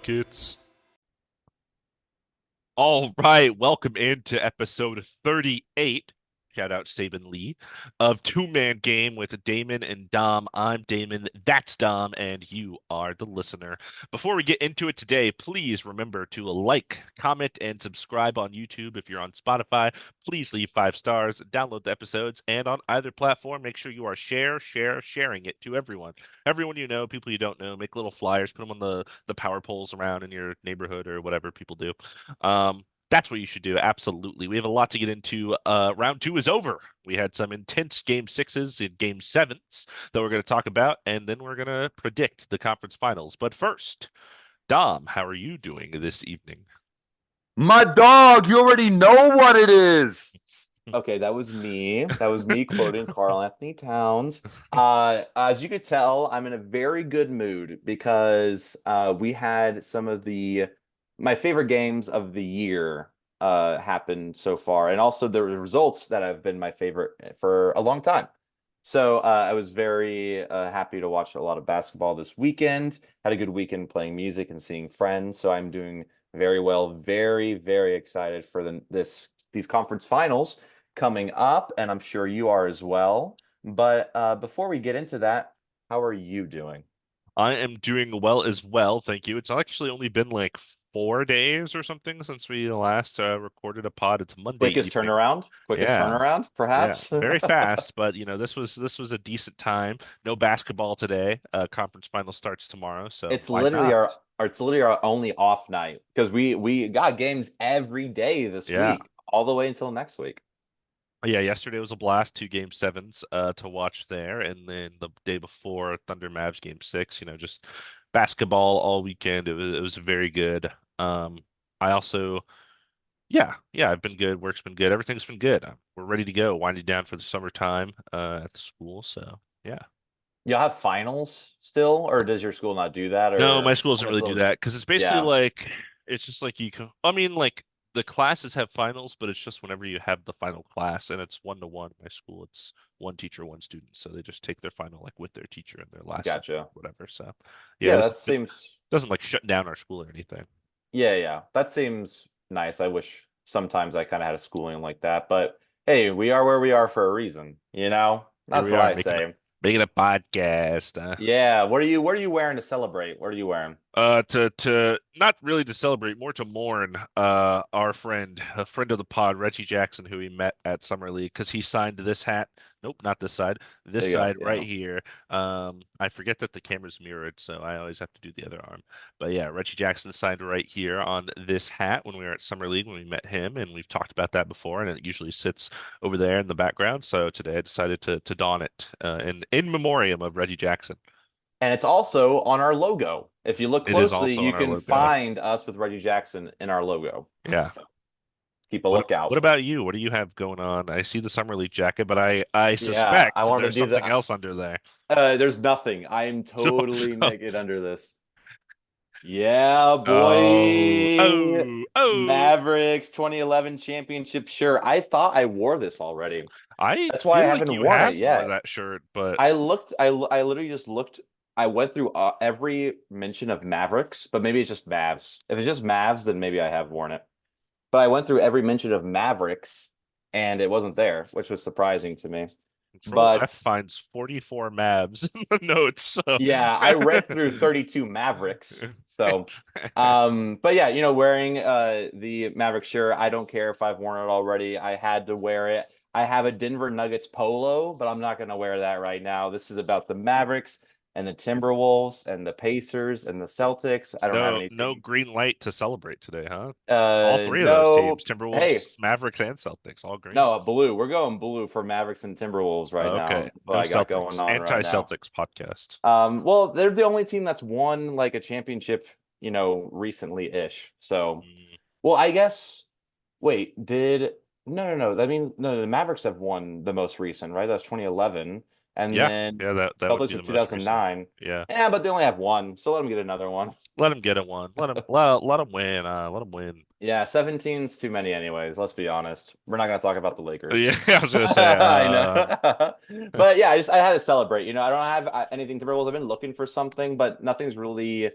Buckets. All right, welcome into episode 38. Shout out Saban Lee of Two Man Game with Damon and Dom. I'm Damon, that's Dom, and you are the listener. Before we get into it today, please remember to like, comment, and subscribe on YouTube. If you're on Spotify, please leave 5 stars, download the episodes, and on either platform, make sure you are sharing it to everyone. Everyone you know, people you don't know, make little flyers, put them on the power poles around in your neighborhood or whatever people do. That's what you should do. Absolutely. We have a lot to get into. Round two is over. We had some intense game sixes and game sevens that we're going to talk about, and then we're going to predict the conference finals. But first, Dom, how are you doing this evening? My dog, you already know what it is. Okay, that was me. That was me quoting Karl-Anthony Towns. As you could tell, I'm in a very good mood because we had some of my favorite games of the year happen so far, and also the results that have been my favorite for a long time. So I was very happy to watch a lot of basketball this weekend. Had a good weekend playing music and seeing friends. So I'm doing very well. Very, very excited for these conference finals coming up, and I'm sure you are as well. But before we get into that, how are you doing? I am doing well as well, thank you. It's actually only been like 4 days or something since we last recorded a pod. It's Monday Quickest evening. turnaround? Quickest Yeah, turnaround, yeah, perhaps? very fast, but this was a decent time. No basketball today. Conference final starts tomorrow, so It's why literally not? our only off night because we got games every day this Yeah. week, all the way until next week. Yeah, yesterday was a blast, two game sevens to watch there, and then the day before Thunder Mavs game six, just basketball all weekend. It was very good. I also yeah, I've been good. Work's been good. Everything's been good. We're ready to go, winding down for the summertime at the school. So yeah. You'll have finals still, or does your school not do that? No, my Or school I doesn't know really do some, that because it's basically yeah, like it's just like you can. I mean, like the classes have finals, but it's just whenever you have the final class, and it's 1-to-1. My school, it's one teacher, one student, so they just take their final like with their teacher in their last semester, gotcha. whatever. So yeah, Yeah, that seems, doesn't like shut down our school or anything. yeah, that seems nice. I wish sometimes I kind of had a schooling like that, but hey, we are where we are for a reason, you know? Here That's we what are I making say. making a podcast. Yeah, what are you wearing to celebrate? What are you wearing? To not really to celebrate, more to mourn our friend, a friend of the pod, Reggie Jackson, who we met at Summer League, because he signed this hat. Nope, not this side. This There you go. side right Yeah. here. I forget that the camera's mirrored, so I always have to do the other arm. But yeah, Reggie Jackson signed right here on this hat when we were at Summer League when we met him, and we've talked about that before, and it usually sits over there in the background. So today I decided to don it in memoriam of Reggie Jackson. And it's also on our logo. If you look It is closely, also you on our can logo. find us with Reggie Jackson in our logo. Yeah. So keep a What lookout. about you? What do you have going on? I see the Summer League jacket, but I Yeah, I suspect wanted to there's do something the. else under there. There's nothing. I am totally naked under this. Yeah, Oh, boy. oh, oh. Mavericks 2011 championship. Sure, I thought I wore this already. I That's why I feel like haven't you worn it have wore yet. that shirt, but I looked. I literally just looked. I went through every mention of Mavericks, but maybe it's just Mavs. If it's just Mavs, then maybe I have worn it. But I went through every mention of Mavericks, and it wasn't there, which was surprising to me. Control F But finds 44 Mavs in the notes. So yeah, I read through 32 Mavericks. So, but yeah, wearing the Maverick shirt, I don't care if I've worn it already. I had to wear it. I have a Denver Nuggets polo, but I'm not going to wear that right now. This is about the Mavericks and the Timberwolves and the Pacers and the Celtics. I don't have no anything. green light to celebrate today, huh? All three of those teams, No. Hey, Timberwolves, Mavericks, and Celtics, all green. no, blue. We're going blue for Mavericks and Timberwolves right now. Okay, That's what no I got going Celtics, on right now. anti-Celtics podcast. Well, they're the only team that's won like a championship, recently-ish. So, Mm, well, I guess. Wait, did no? I mean, no, the Mavericks have won the most recent, right? That's 2011, and yeah, then yeah, that would Celtics be have the most recent. 2009. Yeah. Yeah, but they only have one, so let them get another one. Let him get a one. Let him win. Let him win. Yeah, 17's too many, anyways. Let's be honest. We're not gonna talk about the Lakers. Yeah, I was gonna say. I know. But yeah, I had to celebrate. I don't have anything to Timberwolves. I've been looking for something, but nothing's really.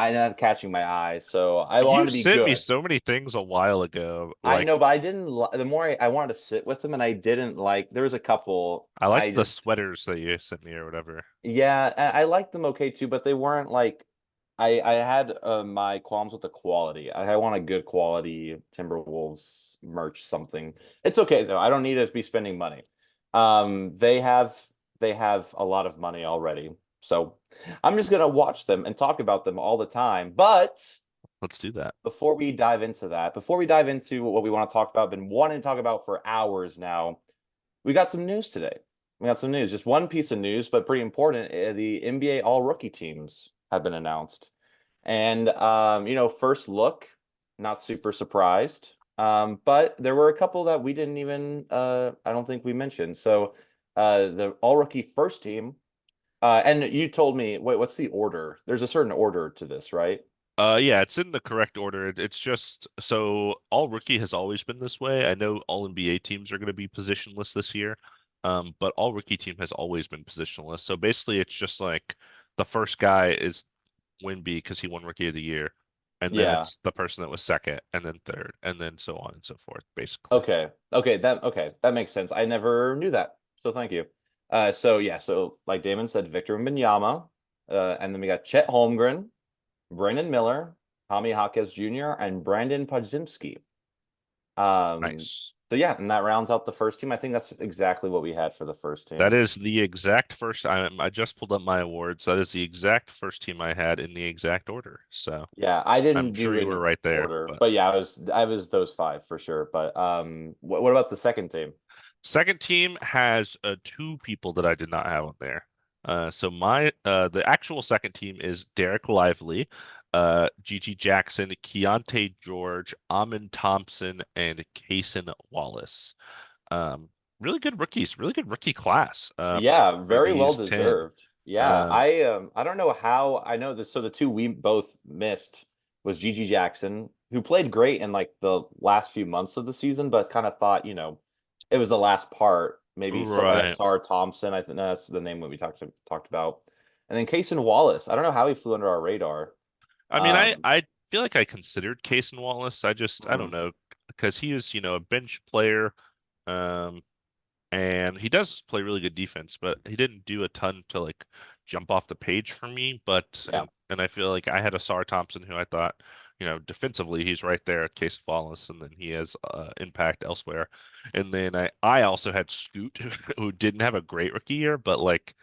I ended up catching my eye, so I wanted You to be sent me good. so many things a while ago. I Like know, but I didn't. The more I wanted to sit with them, and I didn't like. There was a couple. I like I the just sweaters that you sent me or whatever. Yeah, I liked them okay too, but they weren't like I had my qualms with the quality. I want a good quality Timberwolves merch something. It's okay though. I don't need to be spending money. They have a lot of money already. So I'm just gonna watch them and talk about them all the time. But Let's do that. before we dive into that, before we dive into what we want to talk about, been wanting to talk about for hours now, we got some news today. We got some news. Just one piece of news, but pretty important. The NBA All Rookie teams have been announced, and first look, not super surprised. But there were a couple that we didn't even. I don't think we mentioned. So, the All Rookie first team. And you told me, wait, what's the order? There's a certain order to this, right? Yeah, it's in the correct order. It's just so all rookie has always been this way. I know all NBA teams are going to be positionless this year, but all rookie team has always been positionless. So basically, it's just like the first guy is Wimby because he won Rookie of the Year, and then Yeah. it's the person that was second, and then third, and then so on and so forth, basically. Okay. Okay. That makes sense. I never knew that. So thank you. So yeah, so like Damon said, Victor Wembanyama, and then we got Chet Holmgren, Brandon Miller, Tommy Hawkes Jr., and Brandon Podziemski. Um, Nice. so yeah, and that rounds out the first team. I think that's exactly what we had for the first That team. is the exact first. I just pulled up my awards. That is the exact first team I had in the exact order. So Yeah, I I'm didn't sure do you were in right there, order, but. but yeah, I was those five for sure. But what about the second team? Second team has two people that I did not have on there. So the actual second team is Derek Lively, Gigi Jackson, Keontae George, Amin Thompson, and Kaysen Wallace. Um, really good rookies, really good rookie class Yeah, for very well these 10. deserved. Yeah, Um, I don't know how I know this. So the two we both missed was Gigi Jackson, who played great in like the last few months of the season, but kind of thought, it was the last part. Maybe some, I guess right. Sar Thompson, I think that's the name that we talked about. And then Kaysen Wallace. I don't know how he flew under our radar. I mean, Um, I feel like I considered Kaysen Wallace. I don't mhm. know because he is, a bench player. Um, and he does play really good defense, but he didn't do a ton to like jump off the page for me. But Yeah. and I feel like I had a Sar Thompson who I thought, defensively he's right there at Case Wallace, and then he has impact elsewhere. And then I also had Scoot who didn't have a great rookie year, but like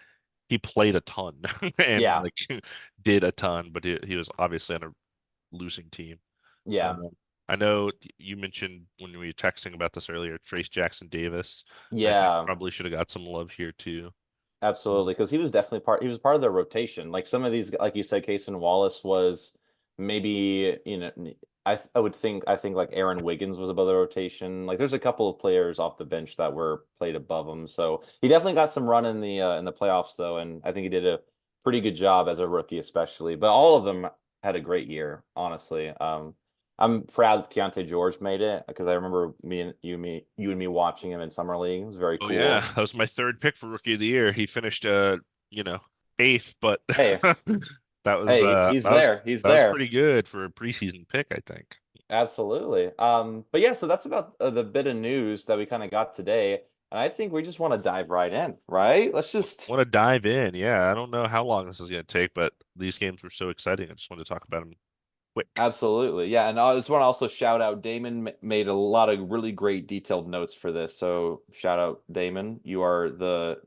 he played a ton and Yeah. like did a ton, but he was obviously on a losing team. Yeah. Um, I know you mentioned when we were texting about this earlier, Trace Jackson Davis. I think Yeah. probably should have got some love here too. Absolutely, because he was definitely part of the rotation. Like some of these, like you said, Kaysen Wallace was maybe, I think like Aaron Wiggins was above the rotation. Like there's a couple of players off the bench that were played above him. So he definitely got some run in the playoffs though, and I think he did a pretty good job as a rookie, especially. But all of them had a great year, honestly. I'm proud Keontae George made it because I remember you and me watching him in summer league. It was very Oh yeah, cool. that was my third pick for Rookie of the Year. He finished you know, eighth, but Hey, that was Hey, uh he's that was there. He's that was there. pretty good for a preseason pick, I think. Absolutely. But yeah, so that's about the bit of news that we kind of got today. And I think we just want to dive right in, right? Let's just Want to dive in. Yeah, I don't know how long this is going to take, but these games were so exciting. I just wanted to talk about them quick. absolutely. Yeah, and I just want to also shout out Damon made a lot of really great detailed notes for this. So shout out Damon. You are the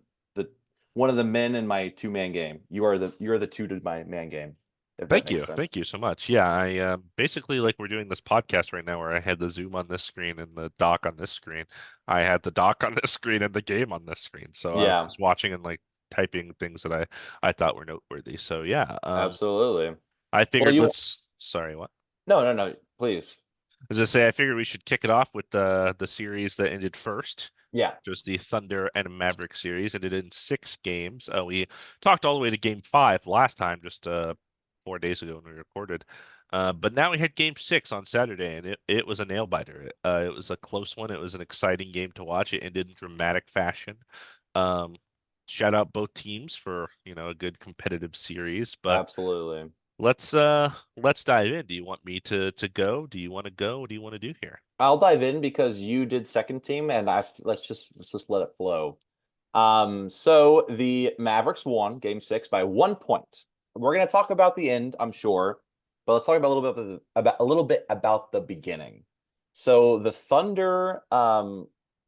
one of the men in my two-man game. You're the two to my man game, if that Thank makes you. sense. Thank you so much. Yeah, I basically like we're doing this podcast right now where I had the Zoom on this screen and the dock on this screen. I had the dock on this screen and the game on this screen. So I was Yeah, just watching and like typing things that I thought were noteworthy. So yeah, absolutely. I Well, figured you let's sorry, what? no, please. As I say, I figured we should kick it off with the series that ended first, Yeah, which was the Thunder and Maverick series, ended in 6 games. We talked all the way to Game 5 last time, just 4 days ago when we recorded. But now we had Game 6 on Saturday, and it was a nail biter. It was a close one. It was an exciting game to watch. It ended in dramatic fashion. Um, Shout out both teams for a good competitive series, but absolutely. let's dive in. Do you want me to go? Do you want to go? What do you want to do here? I'll dive in because you did second team, and let's just let it flow. So the Mavericks won Game 6 by 1 point. We're gonna talk about the end, I'm sure, but let's talk about a little bit about the beginning. So the Thunder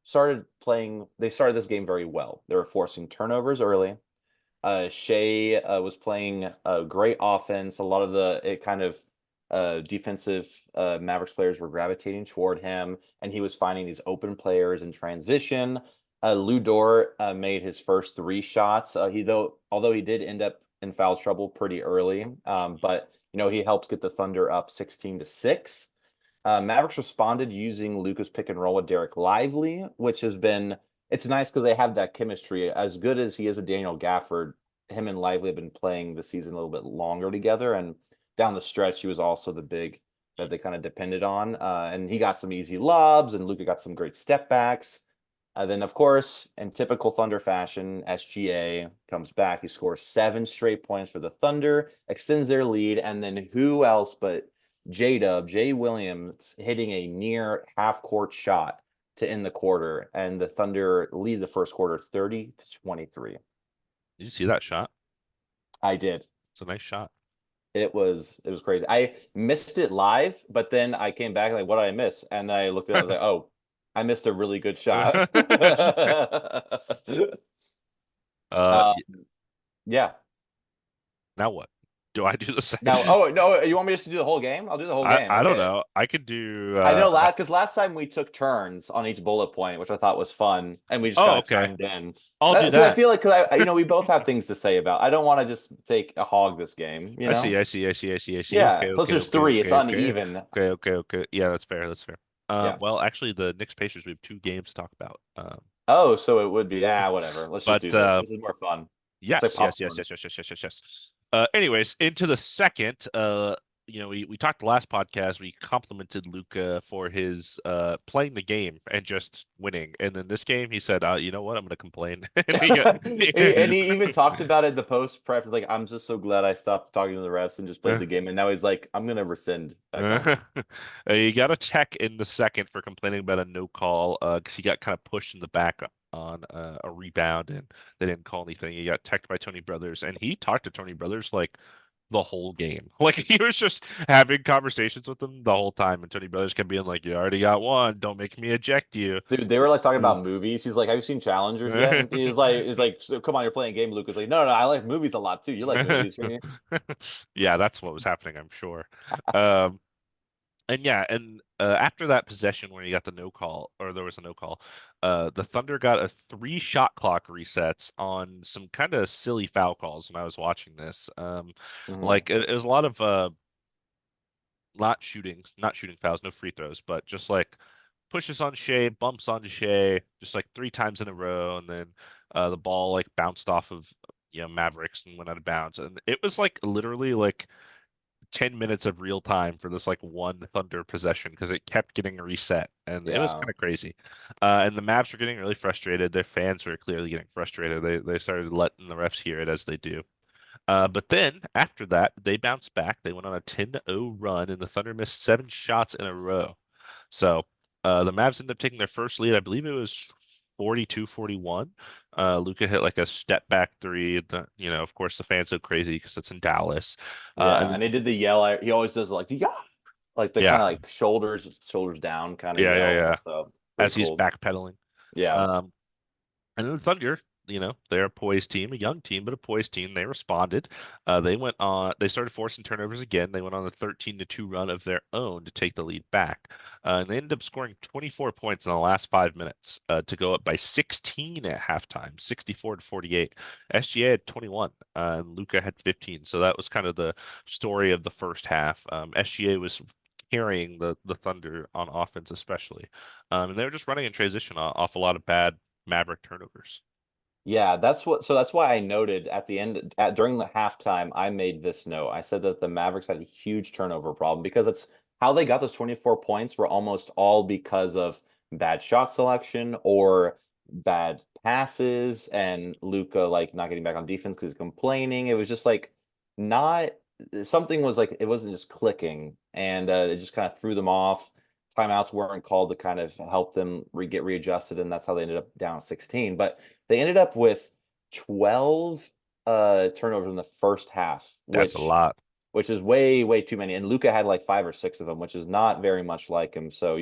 started playing. They started this game very well. They were forcing turnovers early. Shea was playing a great offense. A lot of it kind of defensive Mavericks players were gravitating toward him, and he was finding these open players in transition. Lou Dort made his first three shots. Although he did end up in foul trouble pretty early, but he helped get the Thunder up 16-6. Mavericks responded using Luka's pick and roll with Derek Lively, which has been it's nice because they have that chemistry. As good as he is with Daniel Gafford, him and Lively have been playing the season a little bit longer together, and down the stretch, he was also the big that they kind of depended on. And he got some easy lobs, and Luka got some great step backs. Then, of course, in typical Thunder fashion, SGA comes back. He scores 7 straight points for the Thunder, extends their lead, and then who else but J-Dub, Jay Williams, hitting a near half-court shot to end the quarter, and the Thunder lead the first quarter 30-23. Did you see that shot? I did. It's a nice shot. It was crazy. I missed it live, but then I came back like, what did I miss? And then I looked at it, I was like, oh, I missed a really good shot. Uh, uh, yeah. Now what? Do I do the same? Now, oh no, you want me just to do the whole game? I'll do the whole game. I don't Okay. know. I could do I know because last time we took turns on each bullet point, which I thought was fun, and we just oh, kind of okay. chimed in. I'll do Because I that. feel like we both have things to say about. I don't want to just take a hog this game, I see, I see, I see, I see, I see. Yeah. Okay, Plus, okay, there's okay, three. It's okay, okay. uneven. Okay, okay, okay. Yeah, that's fair. That's fair. Yeah. Well, actually, the Knicks Pacers, we have 2 games to talk about. Oh, so it would be. Yeah, whatever. Let's just do But this. This is more fun. It's like yes, yes, yes, popcorn. yes, yes, yes, yes, yes, yes. Anyways, into the second, we talked last podcast, we complimented Luca for his playing the game and just winning. And then this game he said, you know what, I'm gonna complain. And And he even talked about it in the post prep. He's like, I'm just so glad I stopped talking to the refs and just played the game. And now he's like, I'm gonna rescind that comment. You got a check in the second for complaining about a no call because he got kind of pushed in the back on a rebound and they didn't call anything. He got teched by Tony Brothers and he talked to Tony Brothers like the whole game. Like he was just having conversations with them the whole time, and Tony Brothers kept being like, "You already got one. Don't make me eject you." Dude, they were like talking about movies. He's like, "Have you seen Challengers yet?" And he's like, "So come on, you're playing a game." Luke was like, "No, no, I like movies a lot too. You like movies, right?" Yeah, that's what was happening, I'm sure. Um, And yeah, and after that possession where you got the no call, or there was a no call, the Thunder got a 3 shot clock resets on some kind of silly foul calls when I was watching this. Mhm. Like it was a lot of not shooting fouls, no free throws, but just like pushes on Shea, bumps onto Shea, just like 3 times in a row, and then the ball like bounced off of Mavericks and went out of bounds, and it was like literally like 10 minutes of real time for this like one Thunder possession because it kept getting reset and it was Yeah. kind of crazy. And the Mavs were getting really frustrated. Their fans were clearly getting frustrated. They started letting the refs hear it as they do. But then after that, they bounced back. They went on a 10-0 run and the Thunder missed 7 shots in a row. So the Mavs ended up taking their first lead. I believe it was 42-41. Luca hit like a step back three. Of course, the fans go crazy because it's in Dallas. Yeah, And and then they did the yell. He always does like the yeah, like the kind yeah, of like shoulders down kind of yeah, yeah, yell. yeah. So pretty As he's cool. backpedaling. Yeah. Um, And then the Thunder, they're a poised team, a young team, but a poised team. They responded. They started forcing turnovers again. They went on a 13-2 run of their own to take the lead back. And they ended up scoring 24 points in the last 5 minutes to go up by 16 at halftime, 64-48. SGA had 21, and Luca had 15. So that was kind of the story of the first half. SGA was carrying the Thunder on offense, especially. And they were just running in transition off a lot of bad Maverick turnovers. Yeah, that's why I noted at the end during the halftime, I made this note. I said that the Mavericks had a huge turnover problem because it's how they got those 24 points were almost all because of bad shot selection or bad passes and Luca like not getting back on defense because he's complaining. It was just like not something was like it wasn't just clicking, and it just kind of threw them off. Timeouts weren't called to kind of help them get readjusted, and that's how they ended up down 16. But they ended up with 12 turnovers in the first half, That's a lot. which is way, way too many. And Luca had like 5 or 6 of them, which is not very much like him. So,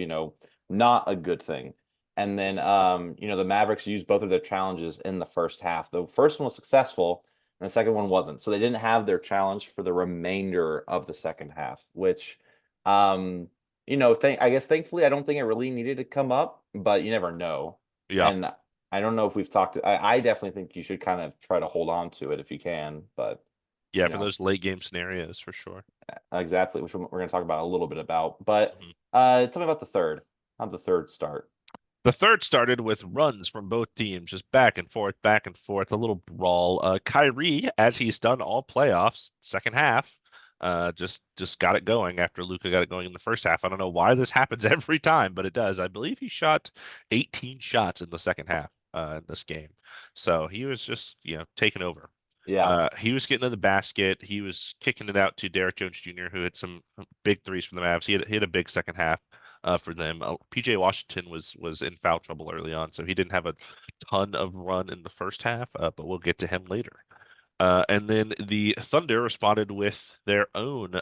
not a good thing. And then, the Mavericks used both of their challenges in the first half. The first one was successful, and the second one wasn't. So they didn't have their challenge for the remainder of the second half, which, I guess thankfully, I don't think it really needed to come up, but you never know. Yeah. And I don't know if we've talked. I definitely think you should kind of try to hold on to it if you can, but Yeah, you for know. those late game scenarios for sure. Exactly, which we're going to talk about a little bit about. But Mhm. tell me about the third. How'd the third start? The third started with runs from both teams, just back and forth, a little brawl. Kyrie, as he's done all playoffs, second half, just got it going after Luca got it going in the first half. I don't know why this happens every time, but it does. I believe he shot 18 shots in the second half in this game, so he was just taking over. Yeah, He was getting to the basket. He was kicking it out to Derrick Jones Jr., who had some big threes from the Mavs. He had a big second half for them. PJ Washington was in foul trouble early on, so he didn't have a ton of run in the first half, but we'll get to him later. And then the Thunder responded with their own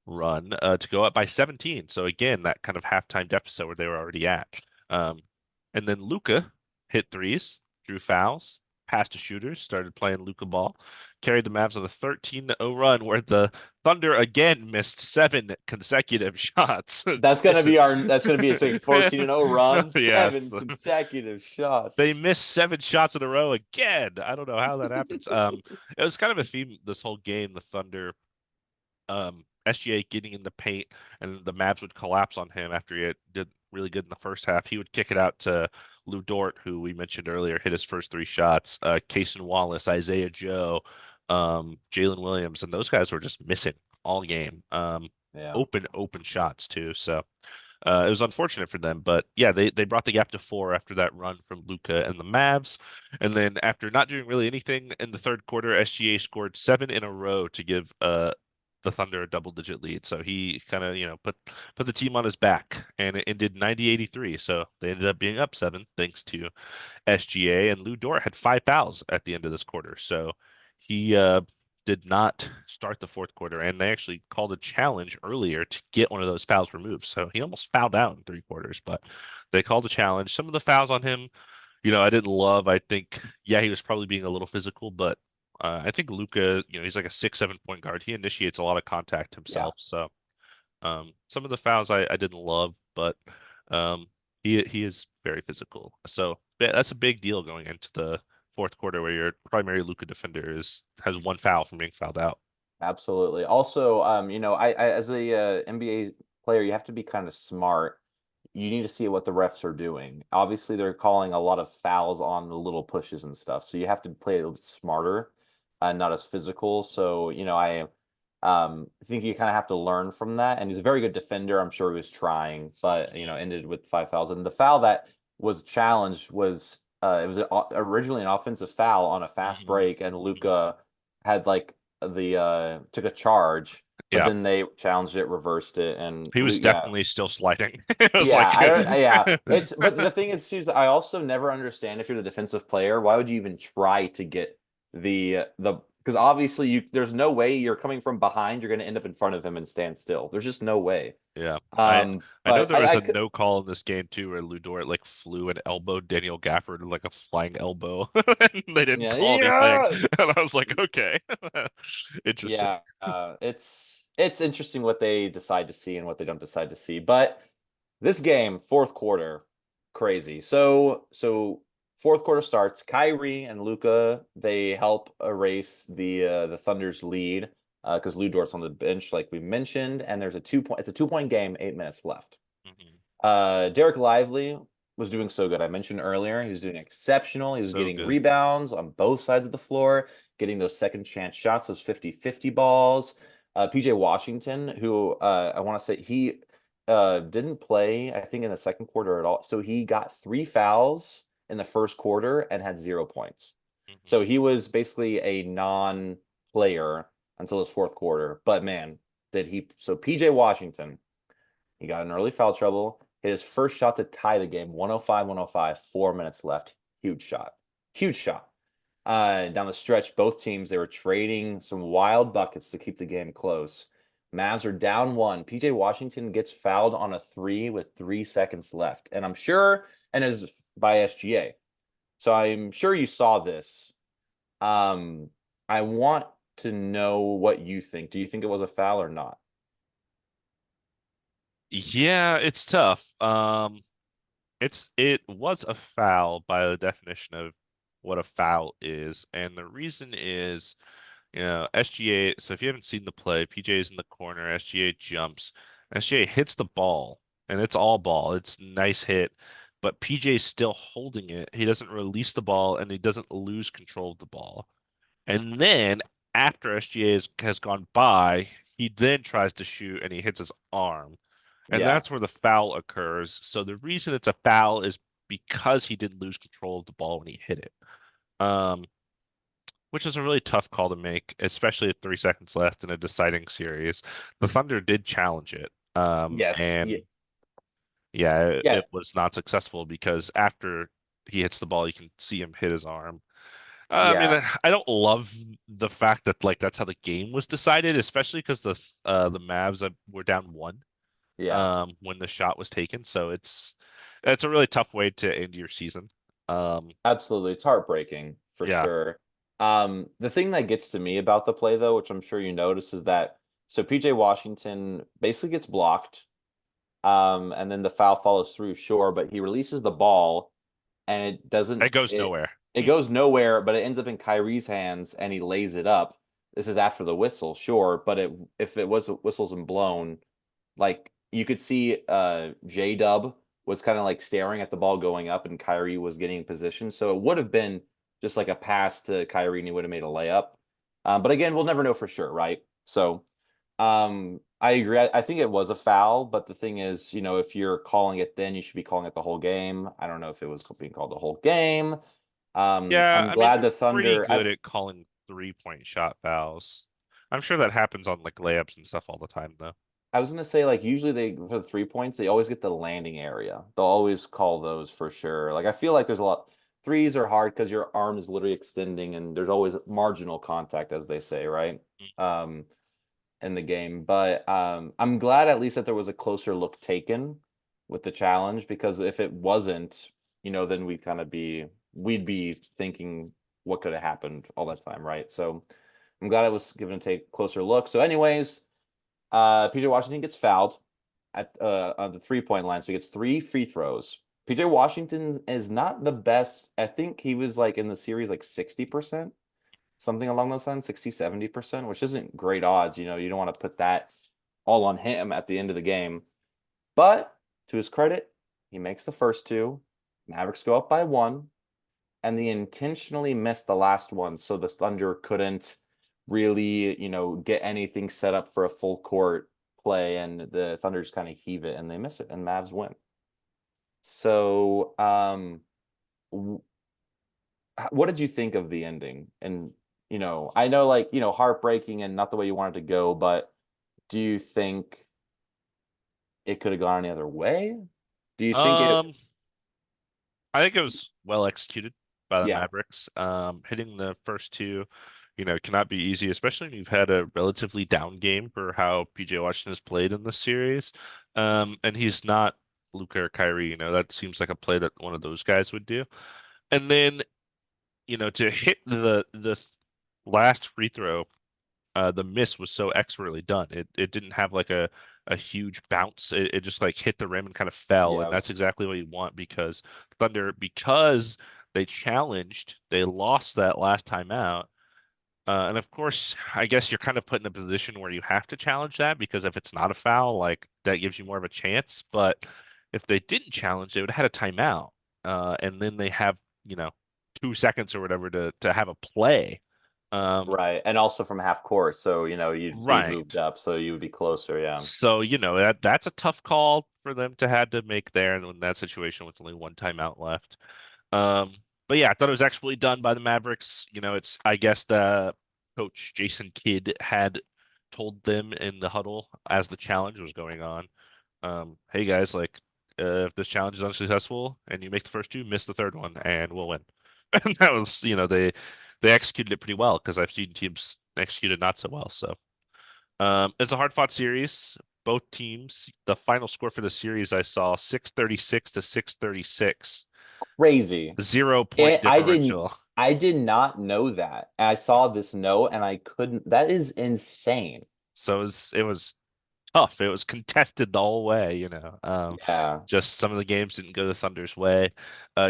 run to go up by 17. So again, that kind of halftime deficit where they were already at. Um, and then Luca hit threes, drew fouls, passed to shooters, started playing Luca ball, carried the Mavs on a 13-0 run where the Thunder again missed 7 consecutive shots. Missing. that's gonna be it's a 14-0 run, Yes. 7 consecutive They shots. missed 7 shots in a row again. I don't know how that happens. It was kind of a theme this whole game. The Thunder SGA getting in the paint, and the Mavs would collapse on him after did really good in the first half. He would kick it out to Lou Dort, who we mentioned earlier, hit his first 3 shots. Cason Wallace, Isaiah Joe, Jalen Williams, and those guys were just missing all game. Yeah, Open shots too. So it was unfortunate for them, but yeah, they brought the gap to 4 after that run from Luca and the Mavs, and then after not doing really anything in the third quarter, SGA scored 7 in a row to give the Thunder a double-digit lead. So he kind of put the team on his back, and it ended 90-83. So they ended up being up 7 thanks to SGA, and Lou Dort had 5 fouls at the end of this quarter. So he did not start the fourth quarter, and they actually called a challenge earlier to get one of those fouls removed. So he almost fouled out in 3 quarters, but they called a challenge. Some of the fouls on him, I didn't love. I think, yeah, he was probably being a little physical, but I think Luca, he's like a 6, 7 point guard. He initiates a lot of contact yeah, himself. So some of the fouls I didn't love, but um, he is very physical. So that's a big deal going into the fourth quarter where your primary Luka defender has 1 foul from being fouled out. absolutely. Also, I as a NBA player, you have to be kind of smart. You need to see what the refs are doing. Obviously, they're calling a lot of fouls on the little pushes and stuff, so you have to play a little bit smarter and not as physical. So, I think you kind of have to learn from that. And he's a very good defender. I'm sure he was trying, but ended with 5 fouls. And the foul that was challenged was it was originally an offensive foul on a fast Mhm. break, and Mhm. Luca had like the took a charge, but Yeah, then they challenged it, reversed it, and he was Yeah, definitely still sliding. It was yeah, like, yeah. It's but the thing is, Susan, I also never understand if you're the defensive player, why would you even try to get the because obviously there's no way you're coming from behind, you're going to end up in front of him and stand still. There's just no way. yeah. I know But there was I a could, no call in this game too, where Ludort like flew and elbowed Daniel Gafford like a flying elbow, and they didn't yeah, call anything. yeah, And I was like, okay, interesting. yeah. It's interesting what they decide to see and what they don't decide to see. But this game, fourth quarter, crazy. So fourth quarter starts. Kyrie and Luca they help erase the Thunder's lead because Lou Dort's on the bench, like we mentioned, and there's a 2 point. It's a 2 point game, 8 minutes left. Mhm. Derek Lively was doing so good. I mentioned earlier he was doing exceptional. He was So getting good. rebounds on both sides of the floor, getting those second chance shots, those 50-50 balls. PJ Washington, who I want to say he didn't play, I think, in the second quarter at all. So he got 3 fouls in the first quarter and had 0 points. Mhm. So he was basically a non-player until his fourth quarter. But man, did he. So PJ Washington, he got in early foul trouble, hit his first shot to tie the game, 105, 105, 4 minutes left. Huge shot. Huge shot. Down the stretch, both teams, they were trading some wild buckets to keep the game close. Mavs are down one. PJ Washington gets fouled on a three with 3 seconds left. And I'm sure, and is by SGA. So I'm sure you saw this. I want to know what you think. Do you think it was a foul or not? Yeah, it's tough. It was a foul by the definition of what a foul is, and the reason is, SGA. So if you haven't seen the play, PJ is in the corner, SGA jumps, SGA hits the ball, and it's all ball. It's a nice hit, but PJ's still holding it. He doesn't release the ball, and he doesn't lose control of the ball. And then after SGA has gone by, he then tries to shoot, and he hits his arm. And Yeah. that's where the foul occurs. So the reason it's a foul is because he didn't lose control of the ball when he hit it. Um, which is a really tough call to make, especially with 3 seconds left in a deciding series. The Thunder did challenge it. Yes. Yeah. And yeah, Yeah. it was not successful because after he hits the ball, you can see him hit his arm. I mean, Yeah. I don't love the fact that like that's how the game was decided, especially because the Mavs were down one Yeah. when the shot was taken. So it's a really tough way to end your season. Um, Absolutely. It's heartbreaking for yeah, sure. The thing that gets to me about the play, though, which I'm sure you notice, is that so PJ Washington basically gets blocked, and then the foul follows through, sure, but he releases the ball and it doesn't it goes it nowhere. it goes nowhere, but it ends up in Kyrie's hands and he lays it up. This is after the whistle, sure, but it if it was whistles and blown, like you could see J Dub was kind of like staring at the ball going up and Kyrie was getting in position. So it would have been just like a pass to Kyrie and he would have made a layup. But again, we'll never know for sure, right? So I agree. I think it was a foul, but the thing is, if you're calling it then you should be calling it the whole game. I don't know if it was being called the whole game. Yeah, I'm I mean glad they're the pretty Thunder. good at calling 3-point shot fouls. I'm sure that happens on like layups and stuff all the time though. I was gonna say, like, usually they for the 3 points, they always get the landing area. They'll always call those for sure. Like I feel like there's a lot threes are hard because your arm is literally extending and there's always marginal contact, as they say, right? Um, in the game. But I'm glad at least that there was a closer look taken with the challenge because if it wasn't, then we'd be thinking what could have happened all that time, right? So I'm glad it was given to take a closer look. So, anyways. PJ Washington gets fouled at on the 3 point line, so he gets three free throws. PJ Washington is not the best. I think he was like in the series like 60%, something along those lines, 60, 70%, which isn't great odds. You don't want to put that all on him at the end of the game. But to his credit, he makes the first two. Mavericks go up by one, and they intentionally missed the last one so the Thunder couldn't really, get anything set up for a full court play, and the Thunder just kind of heave it and they miss it, and Mavs win. So, what did you think of the ending? And I know, like, heartbreaking and not the way you wanted to go, but do you think it could have gone any other way? Do you think it? Um, I think it was well executed by the Yeah, Mavericks. Hitting the first two, cannot be easy, especially when you've had a relatively down game for how PJ Washington has played in this series. And he's not Luka or Kyrie, that seems like a play that one of those guys would do. And then, to hit the last free throw, the miss was so expertly done. It didn't have like a huge bounce. It just like hit the rim and kind of fell, yeah, and that's exactly what you want because Thunder, because they challenged, they lost that last time out. And of course, I guess you're kind of put in a position where you have to challenge that because if it's not a foul, like that gives you more of a chance. But if they didn't challenge, they would have had a timeout. And then they have, you know, 2 seconds or whatever to have a play. Um, right. And also from half court, so you'd be moved right. up, so you would be closer. Yeah. So, that's a tough call for them to had to make there in that situation with only one timeout left. Um, but yeah, I thought it was actually done by the Mavericks. It's I guess coach Jason Kidd had told them in the huddle as the challenge was going on, hey guys, like if this challenge is unsuccessful and you make the first two, miss the third one, and we'll win. And that was, they executed it pretty well because I've seen teams executed not so well. So it's a hard fought series. Both teams, the final score for the series I saw 636 to 636. Crazy. 0 point And differential. I did not know that. I saw this note and I couldn't. That is insane. So it was tough. It was contested the whole way. Yeah. Just some of the games didn't go the Thunder's way.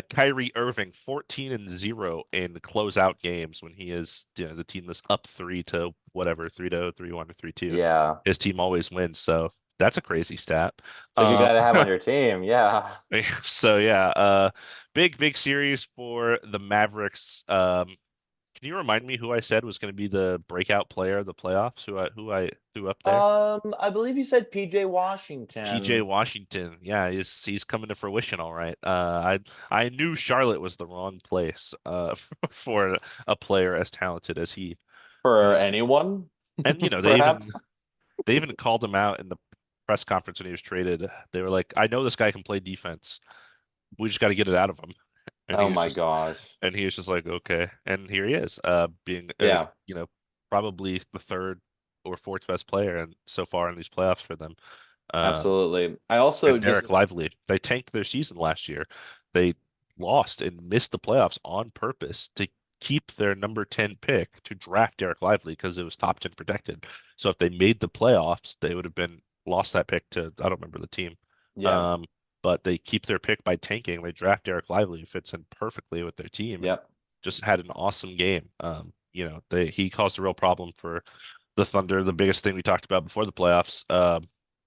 Kyrie Irving, 14-0 in closeout games when he is, the team is up three to whatever, 3-0, 3-1, or 3-2. Yeah. His team always wins. So that's a crazy stat. It's a good Um, guy to have on your team. Yeah. so yeah, big series for the Mavericks. Can you remind me who I said was going to be the breakout player of the playoffs? Who I threw up there? I believe you said PJ PJ Washington. Washington. Yeah, he's coming to fruition, all right. I knew Charlotte was the wrong place for a player as talented as he. For Um, anyone, and they even perhaps. they even called him out in the press conference when he was traded. They were like, "I know this guy can play defense. We just got to get it out of him." And Oh my gosh. he was just like, "Okay." And here he is, being Yeah, probably the third or fourth best player and so far in these playoffs for them. Um, absolutely. I also and just Derek Lively. They tanked their season last year. They lost and missed the playoffs on purpose to keep their number 10 pick to draft Derek Lively because it was top 10 protected. So if they made the playoffs, they would have been lost that pick to, I don't remember the team. yeah, Um, but they keep their pick by tanking. They draft Derek Lively, who fits in perfectly with their team and yep, just had an awesome game. He caused a real problem for the Thunder. The biggest thing we talked about before the playoffs,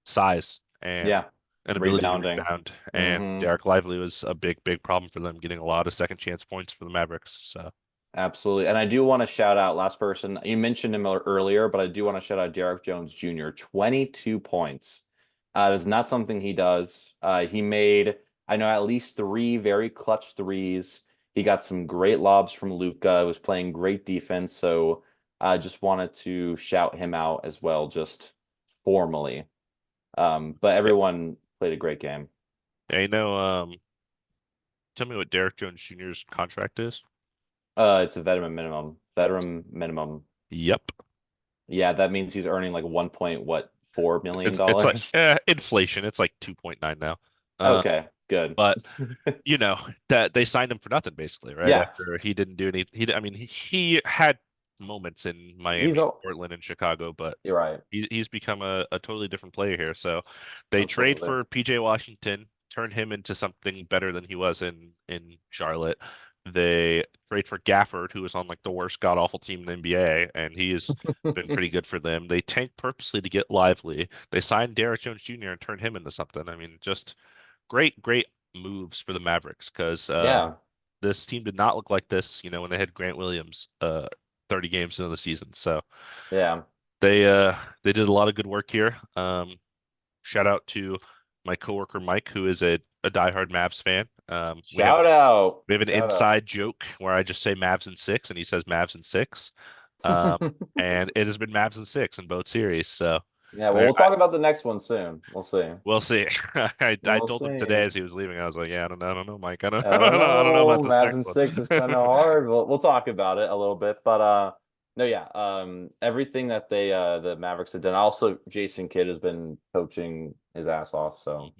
size and yeah. an ability to Rebounding. rebound. And Hmm. Derek Lively was a big problem for them, getting a lot of second chance points for the Mavericks. So Absolutely. And I do want to shout out last person. You mentioned him earlier, but I do want to shout out Derek Jones Jr. 22 points. That's not something he does. He made, I know, at least three very clutch threes. He got some great lobs from Luca. Was playing great defense. So I just wanted to shout him out as well, just formally. But yeah, everyone played a great game. I know. Tell me what Derek Jones Jr.'s contract is. It's a veteran minimum. Veteran minimum. Yep. Yeah, that means he's earning like 1 point what, $4 million It's like dollars. inflation. It's like 2.9 now. Uh, Okay, good. but that they signed him for nothing basically, right? Yeah, After he didn't do any, I mean, he had moments in he's Miami, a Portland, and Chicago, but you're right. he's become a totally different player here. So they trade Absolutely. for PJ Washington, turn him into something better than he was in Charlotte. They trade for Gafford, who was on like the worst god awful team in the NBA, and he has been pretty good for them. They tanked purposely to get Lively. They signed Derrick Jones Jr. and turned him into something. I mean, just great moves for the Mavericks because Yeah, this team did not look like this, when they had Grant Williams 30 games into the season. So yeah. they did a lot of good work here. Shout out to my coworker Mike, who is a diehard Mavs fan. We have Shout out. we have an Shout out. inside joke where I just say Mavs in six, and he says Mavs in six. Um, and it has been Mavs in six in both series. So Yeah, well, I, we'll talk about the next one soon. We'll see. we'll see. I We'll told him today see. as he was leaving, I was like, yeah, I don't know, Mike. I don't, I don't I don't know about know. this Mavs next and one. six is kind of hard. We'll talk about it a little bit, but no, yeah. Everything that the Mavericks have done. Also, Jason Kidd has been coaching his ass off, so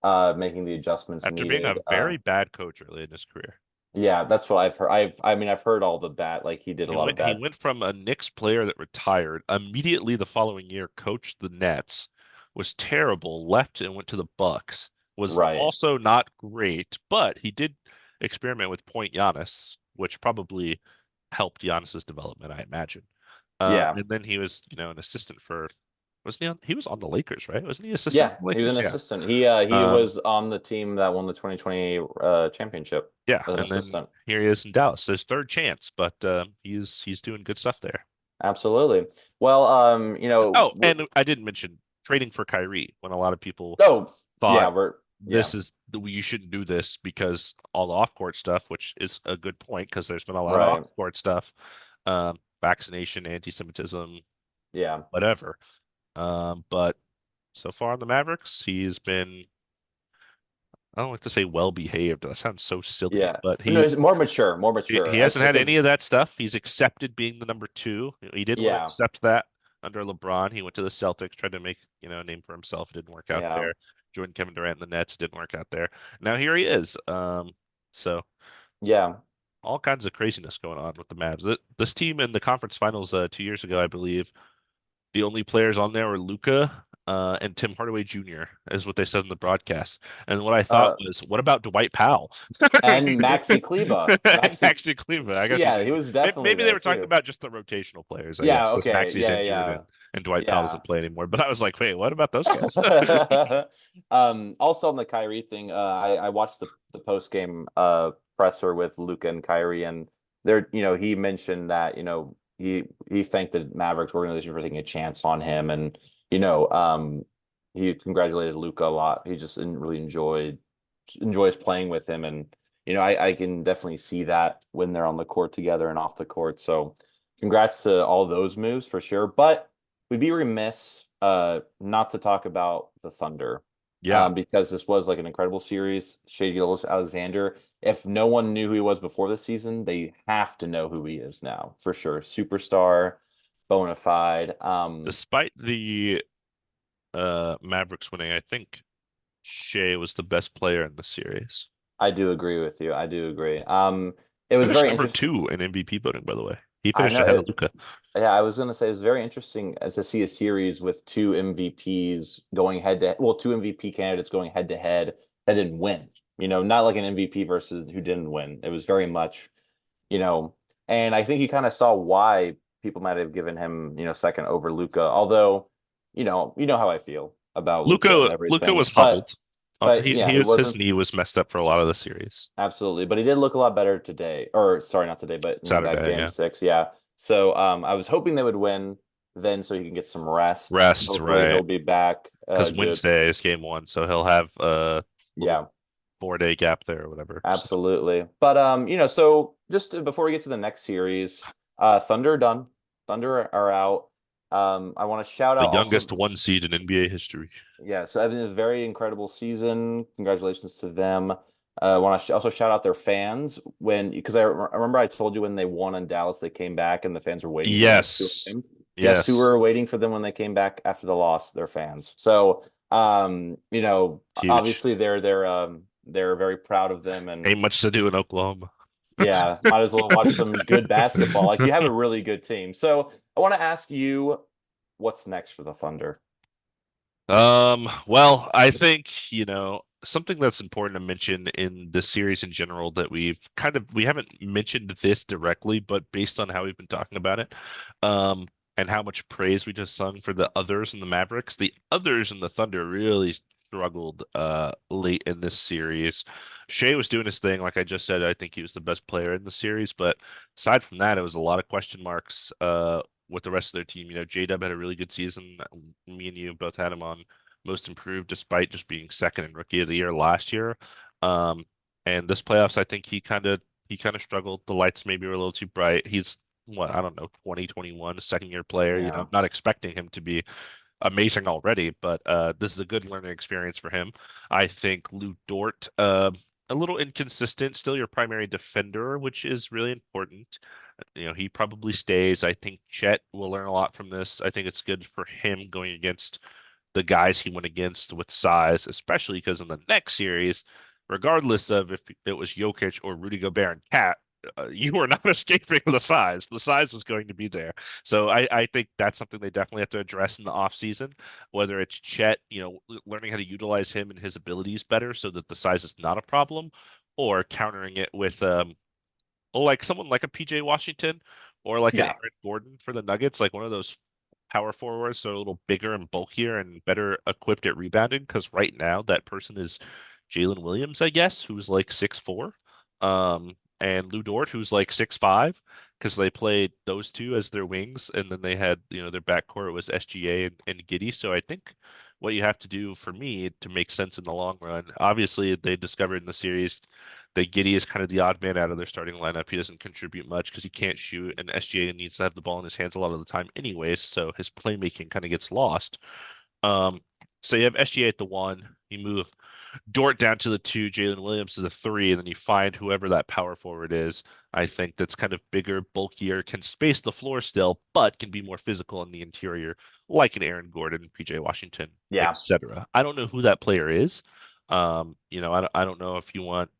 Mhm. making the adjustments After being needed. a very bad coach early in his career. Yeah, that's what I've heard. I mean, I've heard all the bad. Like he did a He lot of went he bad. went from a Knicks player that retired immediately the following year, coached the Nets, was terrible, left and went to the Bucks, was Right. also not great, but he did experiment with Point Giannis, which probably helped Giannis's development, I imagine. Yeah. And then he was, an assistant for, wasn't he was on the Lakers, right? Wasn't he assistant Yeah, on the he was an Lakers? Yeah. assistant. He Um, was on the team that won the 2020 championship yeah, as an and then assistant. here he is in Dallas, his third chance, but he's doing good stuff there. Absolutely. Well, Oh, and I didn't mention trading for Kyrie when a lot of people oh, yeah, thought yeah, you shouldn't do this because all the off-court stuff, which is a good point because there's been a lot of right. off-court stuff. Um, vaccination, anti-Semitism, Yeah. whatever. But so far in the Mavericks, he's been, I don't like to say well behaved. That sounds so silly, Yeah. but But no, he's more mature, more mature. he I hasn't think had because any of that stuff. He's accepted being the number two. He didn't want to yeah, accept that under LeBron. He went to the Celtics, tried to make, a name for himself. It didn't work out yeah, there. Joined Kevin Durant in the Nets, didn't work out there. Now here he is. So yeah. all kinds of craziness going on with the Mavs. This team in the conference finals 2 years ago, I believe, the only players on there were Luca and Tim Hardaway Jr., is what they said in the broadcast. And what I thought Uh, was, what about Dwight Powell? and Maxi Kleba. And Maxi, Maxi Kleber. I guess he's yeah, he injured. was definitely Maybe they there were talking too. about just the rotational players, I guess, Yeah, because okay. Maxi's Yeah, injured yeah. and Dwight Powell Yeah. doesn't play anymore. But I was like, wait, what about those guys? Also on the Kyrie thing, I watched the post game presser with Luca and Kyrie, and there, he mentioned that, he thanked the Mavericks organization for taking a chance on him, and he congratulated Luca a lot. He just really enjoys playing with him, and I can definitely see that when they're on the court together and off the court. So congrats to all those moves for sure. But we'd be remiss not to talk about the Thunder, Yeah. because this was like an incredible series. Shea Alexander, if no one knew who he was before the season, they have to know who he is now for sure. Superstar, bona fide. Despite the Mavericks winning, I think Shea was the best player in the series. I do agree with you. I do agree. It was Finished very number interesting. two in MVP voting, by the way. He I finished know ahead of it. Luca. Yeah, I was gonna say it was very interesting to see a series with two MVPs going head to well, two MVP candidates going head to head that didn't win. Not like an MVP versus who didn't win. It was very much, you know, and I think you kind of saw why people might have given him, second over Luca. Although, you know how I feel about Luca and Luca everything. was But hobbled. yeah, it His wasn't knee was messed up for a lot of the series. absolutely, but he did look a lot better today. Or sorry, not today, but that Saturday, game yeah. six. Yeah. So I was hoping they would win then so he can get some rest. Rest, Hopefully right? he'll be back Because good. Wednesday is game one, so he'll have a little Yeah, 4 day gap there or whatever. So absolutely. But so just before we get to the next series, Thunder are done. Thunder are out. I want to shout the out also, youngest one seed in NBA history. yeah, so Evan is a very incredible season. Congratulations to them. I want to also shout out their fans because I remember I told you when they won in Dallas, they came back and the fans were waiting for them to sue Yes. them. Guess who Yes. were waiting for them when they came back after the loss? Their fans. So, Huge. obviously they're very proud of them, and Ain't much to do in Oklahoma. yeah, might as well watch some good basketball. Like you have a really good team. So I want to ask you, what's next for the Thunder? Well, I think, something that's important to mention in this series in general that we haven't mentioned this directly, but based on how we've been talking about it, and how much praise we just sung for the others in the Mavericks, the others in the Thunder really struggled late in this series. Shea was doing his thing, like I just said, I think he was the best player in the series, but aside from that, it was a lot of question marks with the rest of their team. J-Dub had a really good season. Me and you both had him on most improved despite just being second in rookie of the year last year. Um, and this playoffs, I think he kind of struggled. The lights maybe were a little too bright. He's what, I don't know, 2021, second year player. Yeah. I'm not expecting him to be amazing already, but this is a good learning experience for him. I think Lou Dort, a little inconsistent, still your primary defender, which is really important. He probably stays. I think Chet will learn a lot from this. I think it's good for him going against the guys he went against with size, especially because in the next series, regardless of if it was Jokic or Rudy Gobert and Cat, you were not escaping the size. The size was going to be there. So I think that's something they definitely have to address in the offseason, whether it's Chet, learning how to utilize him and his abilities better so that the size is not a problem, or countering it with like someone like a PJ Washington or like an Yeah. Aaron Gordon for the Nuggets, like one of those power forwards, so a little bigger and bulkier and better equipped at rebounding. Because right now that person is Jalen Williams, I guess, who's like 6'4", and Lou Dort, who's like 6'5", because they played those two as their wings, and then they had their backcourt was SGA and Giddy. So I think what you have to do for me to make sense in the long run, obviously they discovered in the series that Giddey is kind of the odd man out of their starting lineup. He doesn't contribute much because he can't shoot, and SGA needs to have the ball in his hands a lot of the time anyways, so his playmaking kind of gets lost. Um, so you have SGA at the one, you move Dort down to the two, Jalen Williams to the three, and then you find whoever that power forward is. I think that's kind of bigger, bulkier, can space the floor still, but can be more physical in the interior, like an Aaron Gordon, PJ Washington, Yeah. etc. I don't know who that player is. I don't know if you want,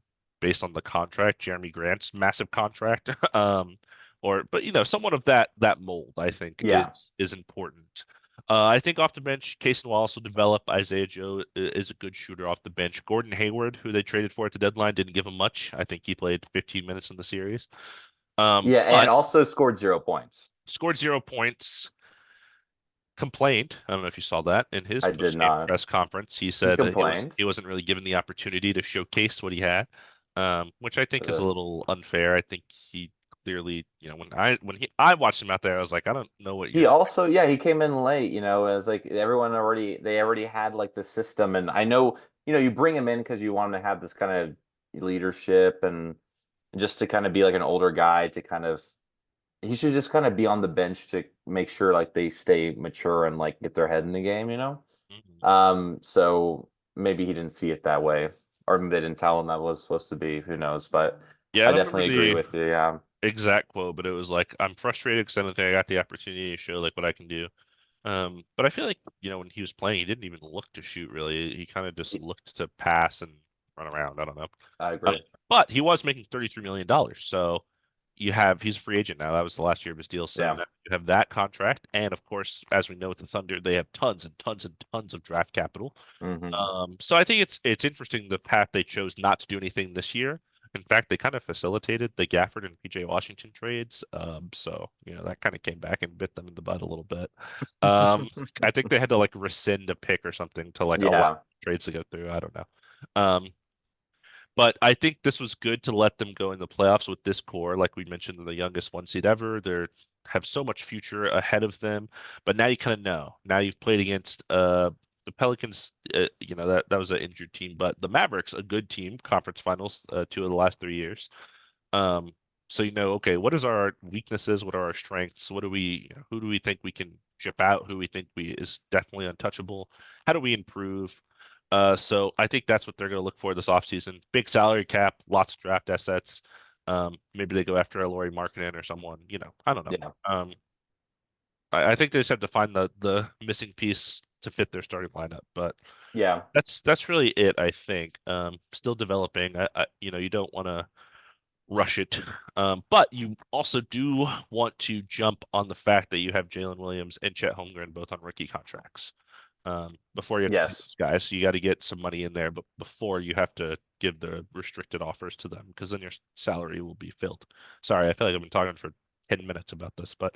based on the contract, Jeremy Grant's massive contract, but someone of that mold, I think Yeah. is important. I think off the bench, Kaysen will also develop. Isaiah Joe is a good shooter off the bench. Gordon Hayward, who they traded for at the deadline, didn't give him much. I think he played 15 minutes in the series. Yeah, and But also scored 0 points. scored 0 points, complained. I don't know if you saw that in his I did post-game not. press conference. He He said that complained. he wasn't really given the opportunity to showcase what he had, which I think is a Ugh. little unfair. I think he clearly, I watched him out there, I was like, I don't know what He you're. also, yeah, he came in late, as like they already had like the system. And I know, you bring him in because you want him to have this kind of leadership and just to kind of be like an older guy to kind of, he should just kind of be on the bench to make sure like they stay mature and like get their head in the game. Mhm. So maybe he didn't see it that way, or maybe they didn't tell him that was supposed to be, who knows, but Yeah, I I don't remember definitely agree the with you. Yeah. exact quote, but it was like, I'm frustrated because I don't think I got the opportunity to show like what I can do. But I feel like, when he was playing, he didn't even look to shoot really. He kind of just looked to pass and run around. I don't know. I Um, agree. but he was making $33 million. So he's a free agent now. That was the last year of his deal. So Yeah. now you have that contract. And of course, as we know with the Thunder, they have tons and tons and tons of draft capital. Hmm. So I think it's interesting the path they chose not to do anything this year. In fact, they kind of facilitated the Gafford and PJ Washington trades. So that kind of came back and bit them in the butt a little bit. I think they had to like rescind a pick or something to like allow Yeah. trades to go through. I don't know. Um, but I think this was good to let them go in the playoffs with this core. Like we mentioned, the youngest one seed ever. They have so much future ahead of them. But now you kind of know. Now you've played against the Pelicans. That was an injured team, but the Mavericks, a good team, conference finals 2 of the last 3 years. Um, so okay, what is our weaknesses? What are our strengths? What do who do we think we can chip out? Who we think we is definitely untouchable? How do we improve? So I think that's what they're going to look for this offseason. Big salary cap, lots of draft assets. Maybe they go after a Laurie Markkinen or someone, I don't know. Yeah. I think they just have to find the missing piece to fit their starting lineup, but Yeah. that's really it, I think. Still developing. You don't want to rush it. But you also do want to jump on the fact that you have Jalen Williams and Chet Holmgren both on rookie contracts. Before you have to pay Yes. those guys, so you got to get some money in there, but before you have to give the restricted offers to them, because then your salary will be filled. Sorry, I feel like I've been talking for 10 minutes about this, but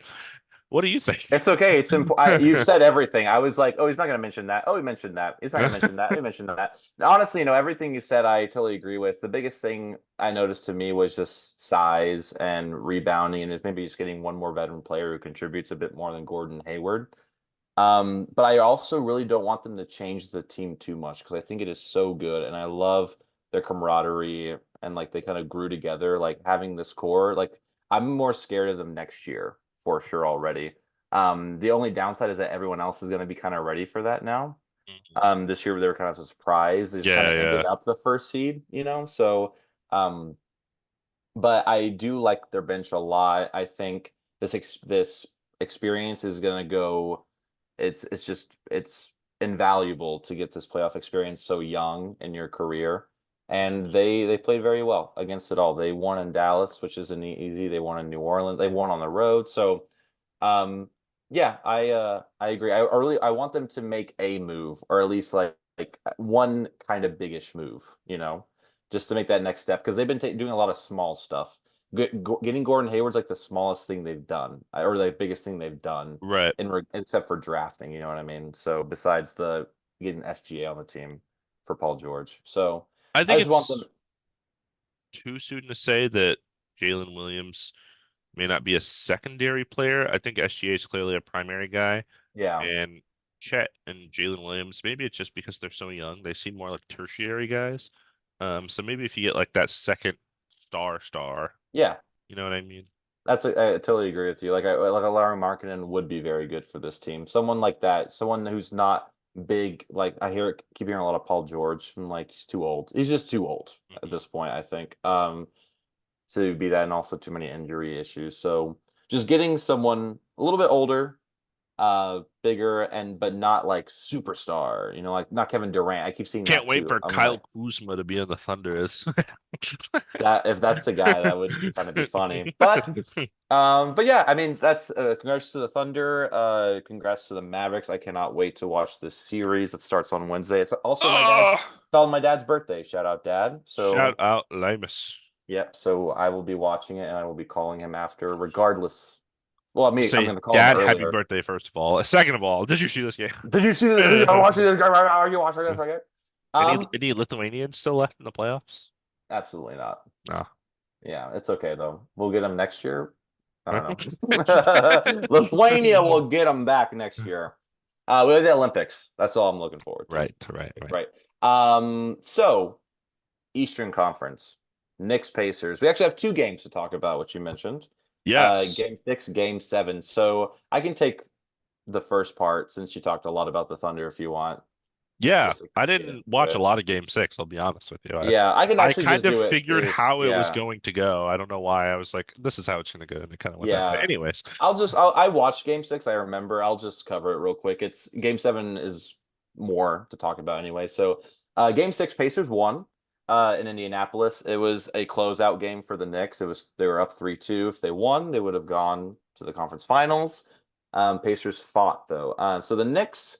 what do you think? It's okay. It's important. You've said everything. I was like, oh, he's not going to mention that. Oh, he mentioned that. He's not going to mention that. He mentioned that. Honestly, everything you said, I totally agree with. The biggest thing I noticed to me was just size and rebounding, and it's maybe just getting one more veteran player who contributes a bit more than Gordon Hayward. But I also really don't want them to change the team too much because I think it is so good, and I love their camaraderie and like they kind of grew together. Like having this core, like I'm more scared of them next year for sure already. The only downside is that everyone else is going to be kind of ready for that now. This year they were kind of a surprise. They just kind Yeah, of ended yeah. up the first seed. So, um, but I do like their bench a lot. I think this experience is going to go. It's invaluable to get this playoff experience so young in your career. And they played very well against it all. They won in Dallas, which isn't easy. They won in New Orleans. They won on the road. So, um, yeah, I agree. I want them to make a move, or at least like one kind of biggish move, just to make that next step because they've been doing a lot of small stuff. Getting Gordon Hayward's like the smallest thing they've done, or the biggest thing they've done Right. except for drafting. You know what I mean? So besides the getting SGA on the team for Paul George, so I I think just want them. it's too soon to say that Jalen Williams may not be a secondary player. I think SGA is clearly a primary guy, Yeah, and Chet and Jalen Williams, maybe it's just because they're so young, they seem more like tertiary guys. So maybe if you get like that second star, Yeah, you know what I mean? I totally agree with you. Like a Larry Markkinen would be very good for this team. Someone like that, someone who's not big. Like keep hearing a lot of Paul George, and like he's too old. He's just too old at Hmm. this point, I think. To be that, and also too many injury issues. So just getting someone a little bit older, bigger, and but not like superstar. Like not Kevin Durant. I keep seeing Can't that wait too. for I'm Kyle like Kuzma to be in the Thunder. Is that if that's the guy, that would kind of be funny. But yeah, I mean that's congrats to the Thunder. Congrats to the Mavericks. I cannot wait to watch this series that starts on Wednesday. It's also Oh, my dad's birthday. Shout out, Dad. shout So out Lamus. yep. So I will be watching it and I will be calling him after, regardless. Well, You I'm say, going to call him Dad, happy earlier. birthday, first of all. Second of all, did you see this game? Did you see this? Are you watching this? Are you watching this? Okay. Any Um, any Lithuanians still left in the playoffs? Absolutely not. No. Yeah, it's okay though. We'll get him next year. I don't know. Lithuania will get him back next year. We have the Olympics. That's all I'm looking forward to. Right, right, right. Right. So Eastern Conference, Knicks Pacers. We actually have two games to talk about, which you mentioned. Yes. Game 6, game 7. So I can take the first part since you talked a lot about the Thunder if you want. Yeah, Just to I get didn't into watch a it. lot of Game 6, I'll be honest with you. Yeah, I can I actually kind just of do it. figured how it was Yeah. going to go. I don't know why. I was like, this is how it's going to go, and it kind of went that way. Yeah. Anyways, I watched game 6. I remember. I'll just cover it real quick. It's game 7 is more to talk about anyway. So, game 6, Pacers won in Indianapolis. It was a closeout game for the Knicks. They were up 3-2. If they won, they would have gone to the conference finals. Pacers fought though. So the Knicks,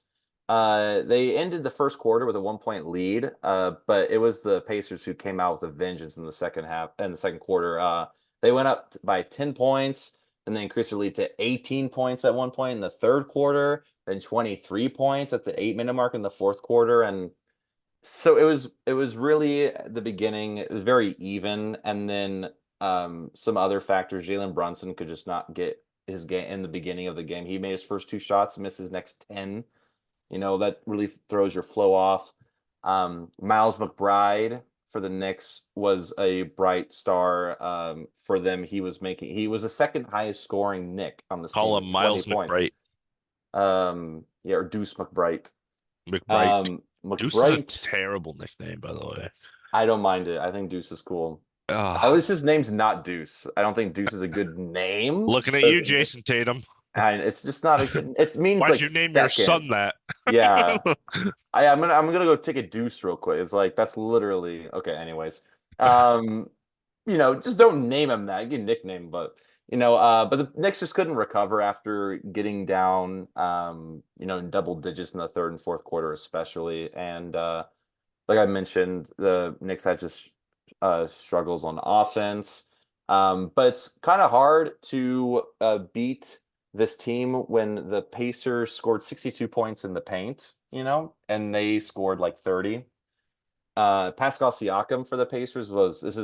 they ended the first quarter with a 1-point lead. But it was the Pacers who came out with a vengeance in the second half and the second quarter. They went up by 10 points and then increased the lead to 18 points at one point in the third quarter, then 23 points at the 8-minute mark in the fourth quarter. And so it was really the beginning. It was very even. And then some other factors. Jalen Brunson could just not get his game in the beginning of the game. He made his first 2 shots, missed his next 10. That really throws your flow off. Miles McBride for the Knicks was a bright star for them. He was the second highest scoring Knick on this team call with him 20 Miles points. McBride. Yeah, or Deuce McBride. McBride. Deuce is a McBride, terrible nickname, by the way. I don't mind it. I think Deuce is cool. At Oh, least his name's not Deuce. I don't think Deuce is a good name. looking at you, Jason Tatum. And it's just not a good. It means Why'd like you name your second. son that? Yeah. I'm gonna go take a deuce real quick. It's like that's literally okay. Anyways, um, just don't name him that. You can nickname, but the Knicks just couldn't recover after getting down, in double digits in the third and fourth quarter, especially. And like I mentioned, the Knicks had just struggles on offense. But it's kind of hard to beat this team when the Pacers scored 62 points in the paint, and they scored like 30. Pascal Siakam for the Pacers this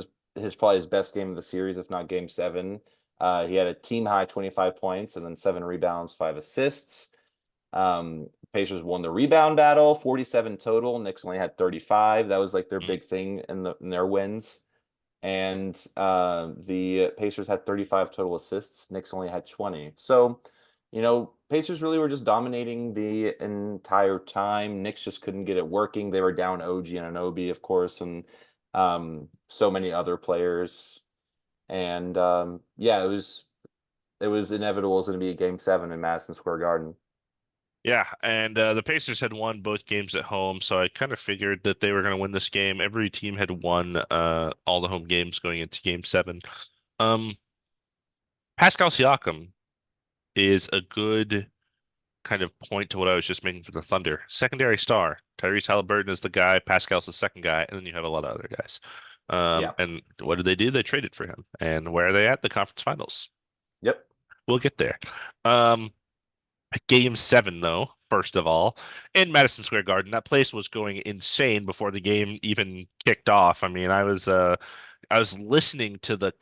is probably his best game of the series, if not game 7. He had a team high 25 points and then 7 rebounds, 5 assists. Pacers won the rebound battle, 47 total. Knicks only had 35. That was like their big thing in their wins. And the Pacers had 35 total assists. Knicks only had 20. So, Pacers really were just dominating the entire time. Knicks just couldn't get it working. They were down OG and Anunoby, of course, and so many other players. And yeah, it was inevitable. It was going to be a game 7 in Madison Square Garden. Yeah, and the Pacers had won both games at home, so I kind of figured that they were going to win this game. Every team had won all the home games going into Game 7. Um, Pascal Siakam is a good kind of point to what I was just making for the Thunder. Secondary star. Tyrese Halliburton is the guy, Pascal's the second guy, and then you have a lot of other guys. Yeah. And what did they do? They traded for him. And where are they at? The conference finals. Yep. We'll get there. Game 7, though, first of all, in Madison Square Garden, that place was going insane before the game even kicked off. I mean, I was listening to the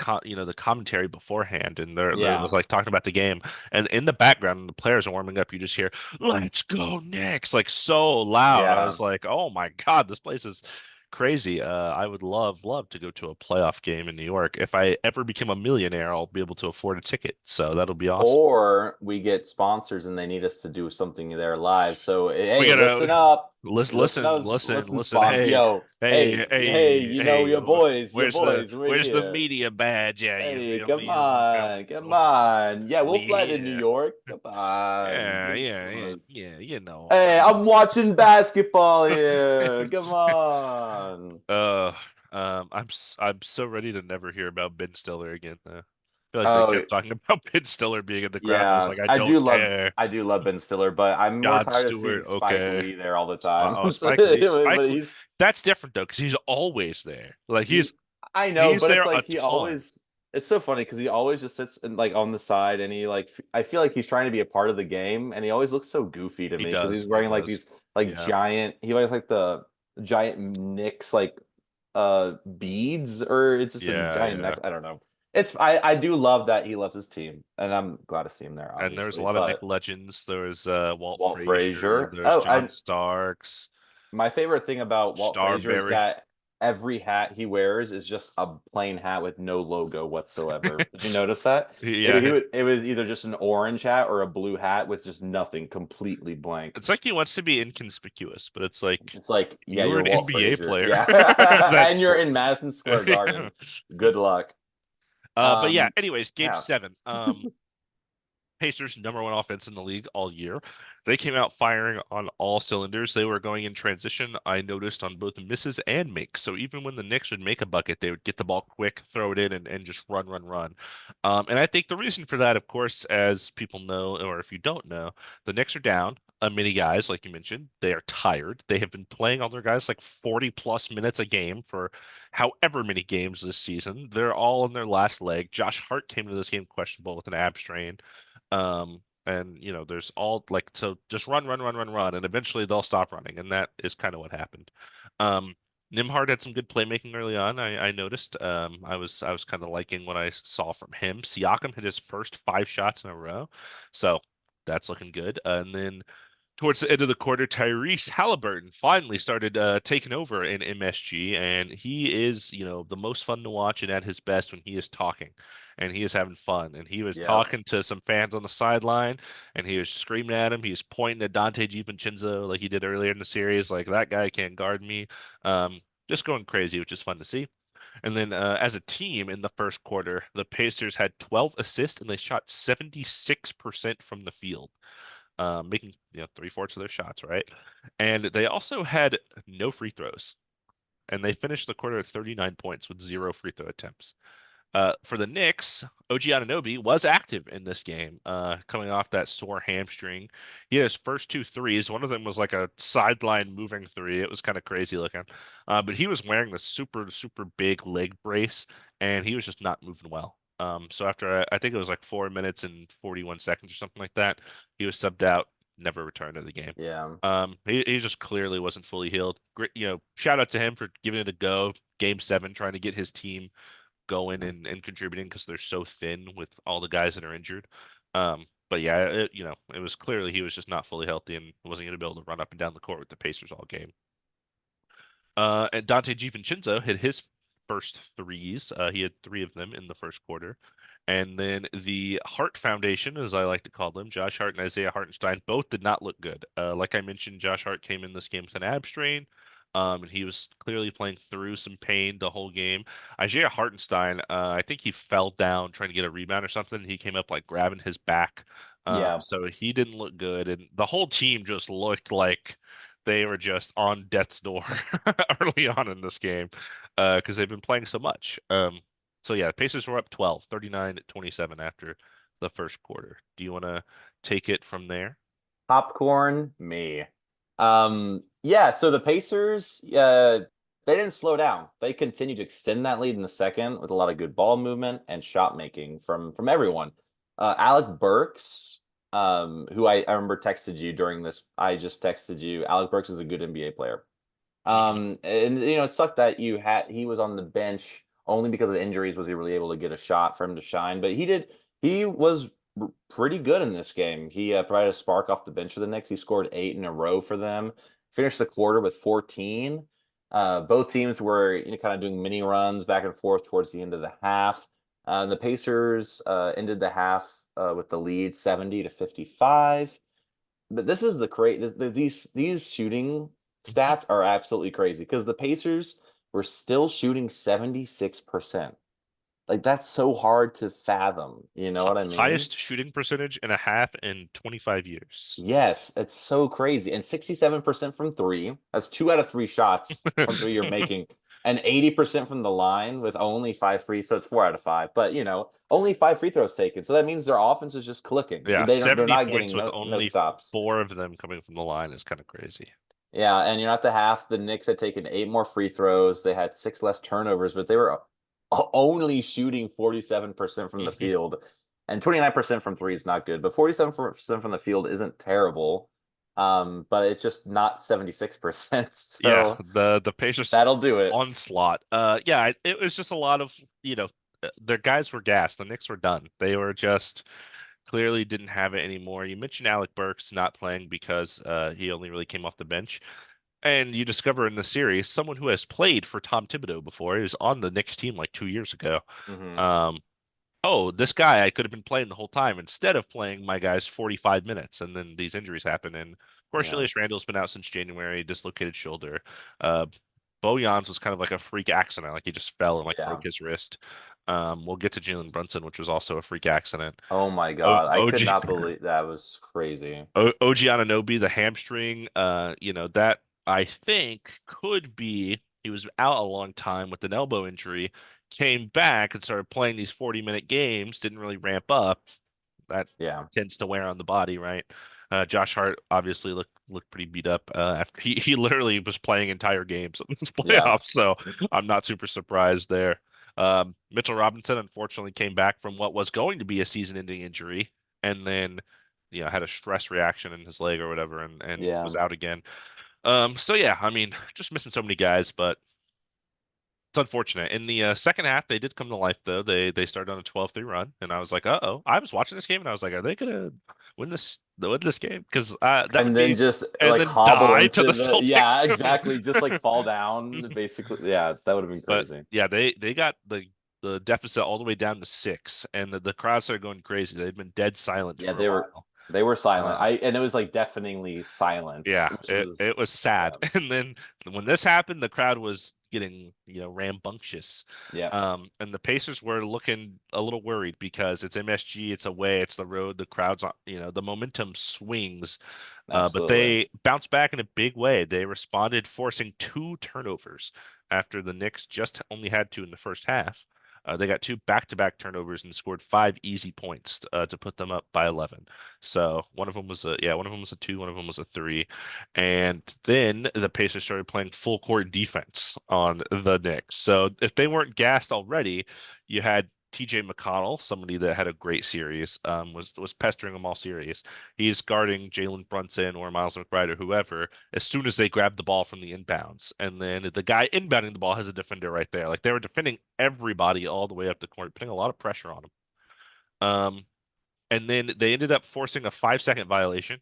commentary beforehand, and there was Yeah. like talking about the game, and in the background, the players are warming up. You just hear "Let's go Knicks" like so loud. I Yeah. was like, "Oh my God, this place is crazy. I would love to go to a playoff game in New York. If I ever become a millionaire, I'll be able to afford a ticket. So that'll be awesome. Or we get sponsors and they need us to do something in their lives. So We hey, gotta listen up. listen, Listen listen, up, listen, listen, listen. sponsor. Hey, Yo, hey, hey, hey, you know hey. your Where's the boys, we're where's the here. media badge? Yeah, you Hey, feel come me? I'm on, come on. Yeah, we'll fly to New yeah, York. Come on. yeah, Come yeah, yeah, on. yeah. You know. Hey, I'm watching basketball here. Come on. Uh, I'm so ready to never hear about Ben Stiller again. I feel like they Oh, kept talking about Ben Stiller being in the crowd. I was yeah. like, I don't care. I do love Ben Stiller, but I'm more God tired of seeing Stewart, Spike okay. Lee there all the time. Spike Lee, But he's That's different though, because he's always there. Like he I know, he's but it's there a like he ton. always it's so funny because he always just sits like on the side and he like I feel like he's trying to be a part of the game and he always looks so goofy to He me because does. he's He wearing like does. these like Yeah. giant he wears like the giant Knicks like beads or it's just a Yeah, giant yeah. neck. I don't know. I do love that he loves his team and I'm glad to see him there And there's a obviously. lot of Nick But legends. There's Walt Walt Frazier. Frazier. There's Oh, John and Starks, my favorite thing about Walt Frazier is Starberry. that every hat he wears is just a plain hat with no logo whatsoever. Did you notice that? Yeah, It was either just an orange hat or a blue hat with just nothing, completely blank. it's like he wants to be inconspicuous, but it's like It's like, yeah, you're you're an Walt NBA Frazier. player. Yeah. And That's you're in Madison Square yeah. Garden. Good luck. But yeah, anyways, game Yeah. seven. Pacers, number one offense in the league all year. They came out firing on all cylinders. They were going in transition. I noticed on both misses and makes. So even when the Knicks would make a bucket, they would get the ball quick, throw it in, and just run, run, run. And I think the reason for that, of course, as people know, or if you don't know, the Knicks are down. Many guys, like you mentioned, they are tired. They have been playing all their guys like 40 plus minutes a game for however many games this season. They're all in their last leg. Josh Hart came to this game questionable with an ab strain. And there's all like so just run, run, run, run, run, and eventually they'll stop running, and that is kind of what happened. Um, Nimhard had some good playmaking early on. I noticed. I was kind of liking what I saw from him. Siakam hit his first 5 shots in a row, so that's looking good. And then towards the end of the quarter, Tyrese Halliburton finally started taking over in MSG, and he is, the most fun to watch and at his best when he is talking and he is having fun. And he was Yep. talking to some fans on the sideline, and he was screaming at him. He was pointing at Dante DiVincenzo like he did earlier in the series, like that guy can't guard me. Um, just going crazy, which is fun to see. And then as a team in the first quarter, the Pacers had 12 assists and they shot 76% from the field, making 3/4 of their shots, right? And they also had no free throws, and they finished the quarter at 39 points with zero free throw attempts. For the Knicks, OG Anunoby was active in this game, coming off that sore hamstring. He had his first two threes. One of them was like a sideline moving three. It was kind of crazy looking. But he was wearing the super, super big leg brace, and he was just not moving well. So after I think it was like 4 minutes and 41 seconds or something like that, he was subbed out, never returned to the game. Yeah. He just clearly wasn't fully healed. Great, shout out to him for giving it a go. Game seven, trying to get his team going and contributing because they're so thin with all the guys that are injured. But yeah, it was clearly he was just not fully healthy and wasn't going to be able to run up and down the court with the Pacers all game. And Dante DiVincenzo hit his first threes. He had three of them in the first quarter. And then the Hart Foundation, as I like to call them, Josh Hart and Isaiah Hartenstein, both did not look good. Like I mentioned, Josh Hart came in this game with an ab strain, and he was clearly playing through some pain the whole game. Isaiah Hartenstein, I think he fell down trying to get a rebound or something. He came up like grabbing his back, Yeah. so he didn't look good, and the whole team just looked like they were just on death's door early on in this game because they've been playing so much. So yeah, Pacers were up 12, 39-27 after the first quarter. Do you want to take it from there? Popcorn, me. Yeah, so the Pacers, they didn't slow down. They continued to extend that lead in the second with a lot of good ball movement and shot making from everyone. Alec Burks, who I remember texted you during this. I just texted you. Alec Burks is a good NBA player. Hmm. And it sucked that he was on the bench only because of injuries was he really able to get a shot for him to shine. But he was pretty good in this game. He provided a spark off the bench for the Knicks. He scored 8 in a row for them. Finished the quarter with 14. Both teams were kind of doing mini runs back and forth towards the end of the half. The Pacers ended the half with the lead 70-55. But this is the these shooting stats are absolutely crazy because the Pacers were still shooting 76%. Like that's so hard to fathom. You know what I mean? Highest shooting percentage in a half in 25 years. Yes, it's so crazy. And 67% from three. That's 2 out of 3 shots from three you're making. And 80% from the line with only 5 free. So it's 4 out of 5. But only 5 free throws taken. So that means their offense is just clicking. Yeah, They're 70 not points getting with no only stops. 4 of them coming from the line is kind of crazy. Yeah, and at the half, the Knicks had taken 8 more free throws. They had 6 less turnovers, but they were only shooting 47% from the field. And 29% from three is not good, but 47% from the field isn't terrible. But it's just not 76%. Yeah, So the Pacers that'll do it. onslaught. Yeah, it was just a lot of, their guys were gassed. The Knicks were done. They were just clearly didn't have it anymore. You mentioned Alec Burks not playing because he only really came off the bench. And you discover in the series someone who has played for Tom Thibodeau before. He was on the Knicks team like 2 years ago. Hmm. Um, oh, this guy I could have been playing the whole time instead of playing my guys 45 minutes. And then these injuries happen. And of course, Yeah. Julius Randle's been out since January, dislocated shoulder. Uh, Bojan's was kind of like a freak accident. Like he just fell and like Yeah. broke his wrist. We'll get to Jalen Brunson, which was also a freak accident. Oh my O God. I could OG not believe that was crazy. OG Anunoby, the hamstring, that I think could be he was out a long time with an elbow injury, came back and started playing these 40-minute games, didn't really ramp up. That Yeah. tends to wear on the body, right? Josh Hart obviously looked pretty beat up after he literally was playing entire games in this Yeah. playoffs, so I'm not super surprised there. Mitchell Robinson unfortunately came back from what was going to be a season-ending injury, and then had a stress reaction in his leg or whatever, and was Yeah. out again. So yeah, I mean, just missing so many guys, but it's unfortunate. In the second half, they did come to life though. They started on a 12-3 run, and I was like, "Uh-oh." I was watching this game, and I was like, "Are they gonna win this game?" Because that And would then be, just and like then hobble die to into the yeah, Celtics. exactly. Just like fall down, basically. Yeah, that would have been But crazy. yeah, they got the deficit all the way down to 6, and the crowd started going crazy. They'd been dead silent Yeah, for a while. they were silent. Uh, And it was like deafeningly silent, Yeah, which it was was sad. yeah. And then when this happened, the crowd was getting, rambunctious. Yeah, And the Pacers were looking a little worried because it's MSG, it's away, it's the road, the crowd's on, the momentum swings. But absolutely. they bounced back in a big way. They responded, forcing 2 turnovers after the Knicks just only had 2 in the first half. They got 2 back-to-back turnovers and scored 5 easy points to put them up by 11. So one of them was a 2, one of them was a 3, and then the Pacers started playing full court defense on the Knicks. So if they weren't gassed already, you had TJ McConnell, somebody that had a great series, was pestering them all series. He's guarding Jalen Brunson or Miles McBride or whoever as soon as they grab the ball from the inbounds, and then the guy inbounding the ball has a defender right there. Like they were defending everybody all the way up the court, putting a lot of pressure on him. And then they ended up forcing a 5-second violation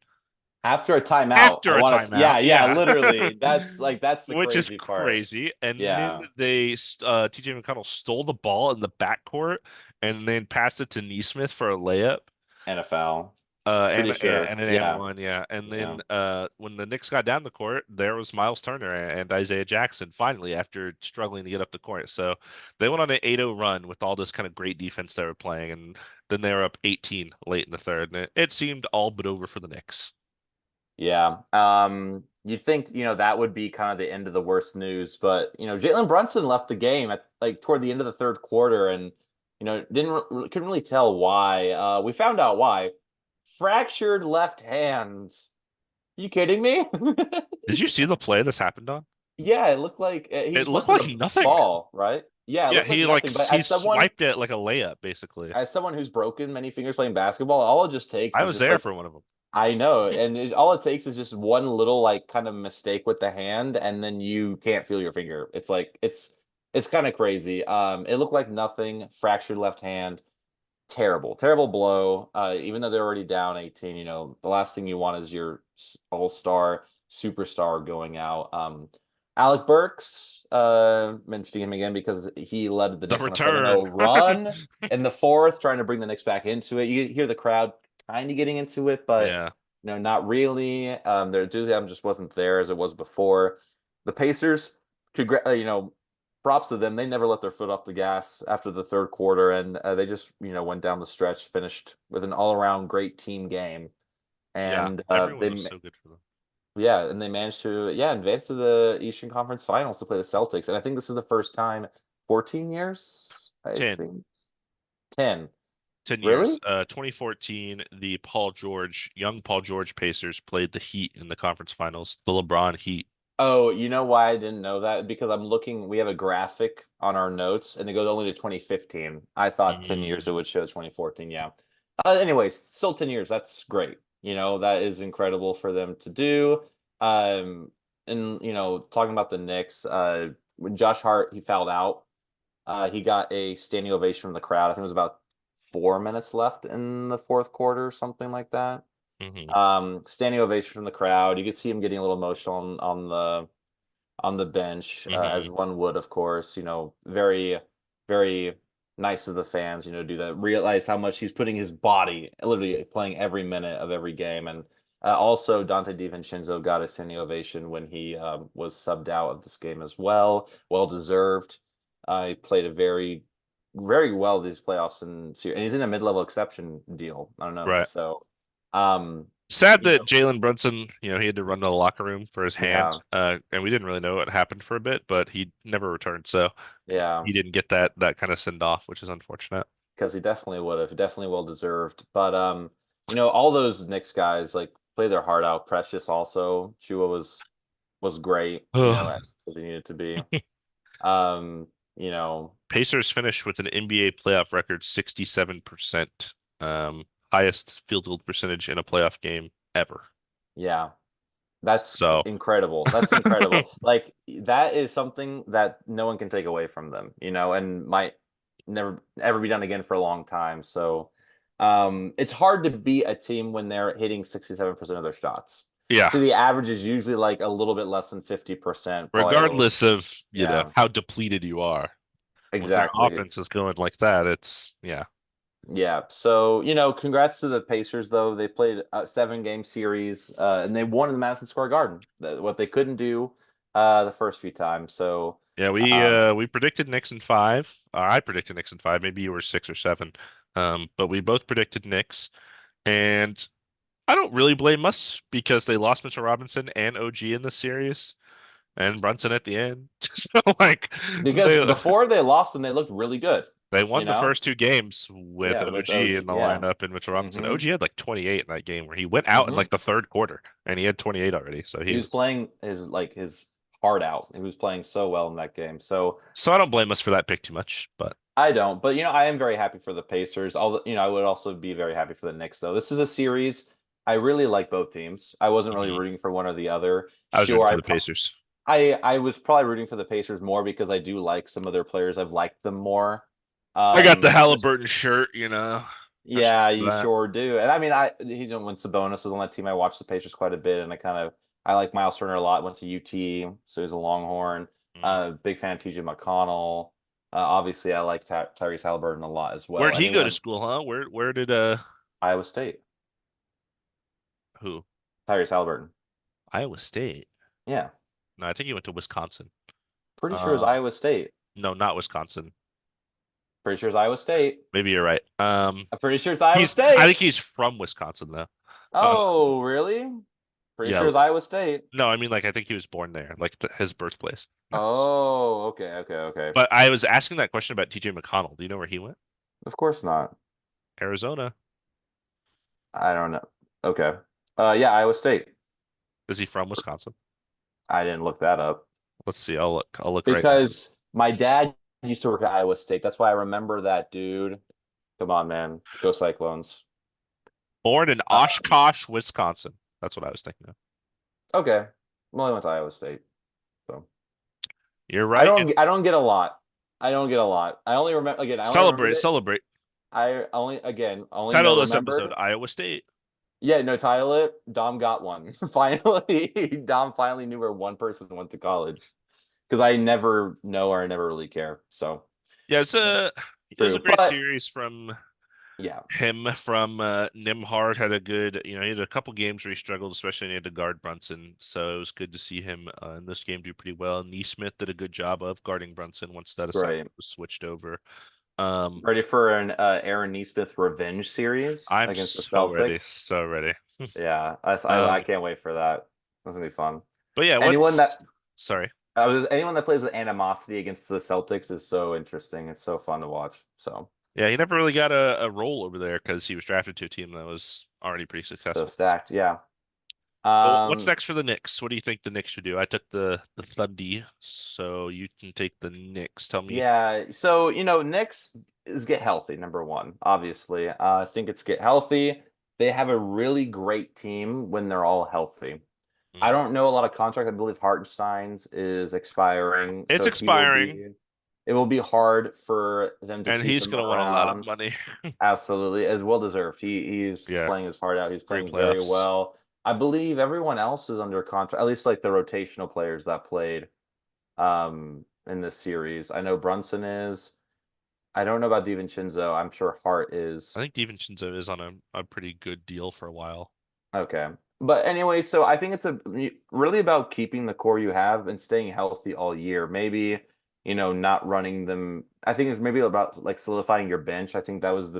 After a timeout, I after a want to, timeout. yeah, Yeah. literally. That's the Which is crazy part. crazy. And then Yeah, TJ McConnell stole the ball in the backcourt and then passed it to Neesmith for a layup. NFL. And Pretty yeah, sure. and an and Yeah, one, yeah. And yeah. then when the Knicks got down the court, there was Miles Turner and Isaiah Jackson finally after struggling to get up the court. So they went on an 8-0 run with all this kind of great defense they were playing, and then they were up 18 late in the third, and it seemed all but over for the Knicks. Yeah. You'd think, that would be kind of the end of the worst news, but Jalen Brunson left the game at like toward the end of the third quarter and couldn't really tell why. We found out why. Fractured left hand. You kidding me? Did you see the play this happened on? Yeah, it looked like he It just went looked for like the nothing. ball, right? Yeah, it Yeah, looked like he like nothing, but he swiped it like a layup, basically. as someone who's broken many fingers playing basketball, all it just takes I is was just there like for one of them. I know, and all it takes is just one little like kind of mistake with the hand, and then you can't feel your finger. It's like it's kind of crazy. It looked like nothing. Fractured left hand. Terrible, terrible blow. Even though they're already down 18, the last thing you want is your all-star superstar going out. Alec Burks, mentioning him again because he led the The Knicks on a return. 7-0 run in the fourth, trying to bring the Knicks back into it. You hear the crowd kind of getting into it, but Yeah. not really. Their enthusiasm just wasn't there as it was before. The Pacers, props to them. They never let their foot off the gas after the third quarter, and they just went down the stretch, finished with an all-around great team game, Yeah. and Everyone was so good for them. yeah, and they managed to advance to the Eastern Conference Finals to play the Celtics. And I think this is the first time 14 years, I 10. think. 10. 10 years. Really? 2014, the young Paul George Pacers played the Heat in the conference finals, the LeBron Heat. Oh, you know why I didn't know that? Because I'm looking, we have a graphic on our notes and it goes only to 2015. I thought 10 years it Mm, would show 2014. Yeah. Anyways, still 10 years. That's great. That is incredible for them to do. And talking about the Knicks, when Josh Hart, he fouled out. He got a standing ovation from the crowd. I think it was about 4 minutes left in the fourth quarter, something like that. hmm Standing ovation from the crowd. You could see him getting a little emotional on the bench, hmm as one would, of course. Very, very nice of the fans. Do that. Realize how much he's putting his body, literally playing every minute of every game, and also Dante DiVincenzo got a standing ovation when he was subbed out of this game as well. Well deserved. He played a very, very well these playoffs, and he's in a mid-level exception deal. I don't know, Right. so. Um, Sad you that know, Jalen Brunson, he had to run to the locker room for his hand, yeah, and we didn't really know what happened for a bit, but he never returned, so yeah, he didn't get that kind of send off, which is unfortunate. because he definitely would have, definitely well deserved. But all those Knicks guys like play their heart out. Precious also, Chua was great, Ugh. as he needed to be. Um, you know, Pacers finished with an NBA playoff record 67%, highest field goal percentage in a playoff game ever. yeah, that's So, incredible. That's incredible. Like that is something that no one can take away from them, and might never ever be done again for a long time. So, it's hard to beat a team when they're hitting 67% of their shots. yeah, So the average is usually like a little bit less than 50%, probably a little. regardless of, Yeah, how depleted you are, when their exactly. offense is going like that, yeah. Yeah. So, congrats to the Pacers, though. They played a 7-game series, and they won in the Madison Square Garden. What they couldn't do the first few times. So, Yeah, we predicted Knicks in five. I predicted Knicks in five. Maybe you were six or seven. But we both predicted Knicks, and I don't really blame us because they lost Mitchell Robinson and OG in the series, and Brunson at the end. So like because they before they lost them, they looked really good, they you won the know? first two games with Yeah, with OG in OG. the Yeah. lineup and Mitchell Robinson. hmm OG had like 28 in that game where he went out in hmm like the third quarter and he had 28 already. So He he was was. playing his heart out. He was playing so well in that game. So, So I don't blame us for that pick too much, but I don't, but I am very happy for the Pacers. Although, I would also be very happy for the Knicks, though. This is a series. I really like both teams. I wasn't really mhm. rooting for one or the other. I was rooting Sure, for the Pacers. I was probably rooting for the Pacers more because I do like some of their players. I've liked them more. I got the Just Halliburton shirt. I should yeah, for you that. sure do. And I mean, when Sabonis was on that team, I watched the Pacers quite a bit, and I like Miles Turner a lot. Went to UT, so he's a Longhorn. Mhm. Big fan of TJ McConnell. Obviously, I like Tyrese Halliburton a lot as well. Where'd he go to Anyone school, huh? Where did Iowa State, who? Tyrese Halliburton. Iowa State. Yeah, No, I think he went to Wisconsin. pretty sure it's Uh, Iowa State. no, not Wisconsin. Pretty sure it's Iowa State. Maybe you're right. I'm pretty sure it's Iowa I State. think he's from Wisconsin though. Uh, Oh, really? Pretty yeah. sure it's Iowa State. No, I mean like I think he was born there, like his birthplace. Oh, okay, okay, okay. But I was asking that question about TJ McConnell. Do you know where he went? Of course not. Arizona. I don't know. Okay. Yeah, Iowa State. Is he from Wisconsin? I didn't look that up Let's see. I'll look. I'll look right now. because my dad used to work at Iowa State. That's why I remember that dude. Come on, man. Go Cyclones. Born in Uh, Oshkosh, Wisconsin. That's what I was thinking of. okay. Well, I went to Iowa State. So You're I right. don't I don't get a lot. I don't get a lot. I only remember again, I only remembered Celebrate, it. celebrate. I only Title know of this episode: remembered. Iowa State. Yeah, no, title it. Dom got one. Finally, Dom finally knew where one person went to college. because I never know or I never really care. So Yeah, that's it was a true. great But series from yeah, him. From Nimhard had a good, he had a couple games where he struggled, especially when he had to guard Brunson. So it was good to see him in this game do pretty well. Neesmith did a good job of guarding Brunson once that assignment great. was switched over. Um, Ready for an Aaron Nesmith revenge series I'm against the so ready, Celtics? so ready. Yeah, I Um, can't wait for that. That's gonna be fun. but yeah, Anyone what's that sorry. anyone that plays with animosity against the Celtics is so interesting. It's so fun to watch. So Yeah, he never really got a role over there because he was drafted to a team that was already pretty so successful. stacked. Yeah. Well, what's Um. next for the Knicks? What do you think the Knicks should do? I took the Thundy, so you can take the Knicks. Tell me. Yeah. So Knicks is get healthy. Number one, obviously. I think it's get healthy. They have a really great team when they're all healthy. I Mhm. don't know a lot of contract. I believe Hartenstein's is expiring, It's so expiring, it will be hard for them to and keep he's him gonna want a lot of around. money. Absolutely, as well deserved. He's Yeah, playing his heart out. He's great playing very playoffs. well. I believe everyone else is under contract, at least like the rotational players that played in this series. I know Brunson is. I don't know about DiVincenzo. I'm sure Hart I is. think DiVincenzo is on a pretty good deal for a while. Okay. But anyway, so I think it's really about keeping the core you have and staying healthy all year. Maybe, not running them. I think it's maybe about like solidifying your bench. I think that was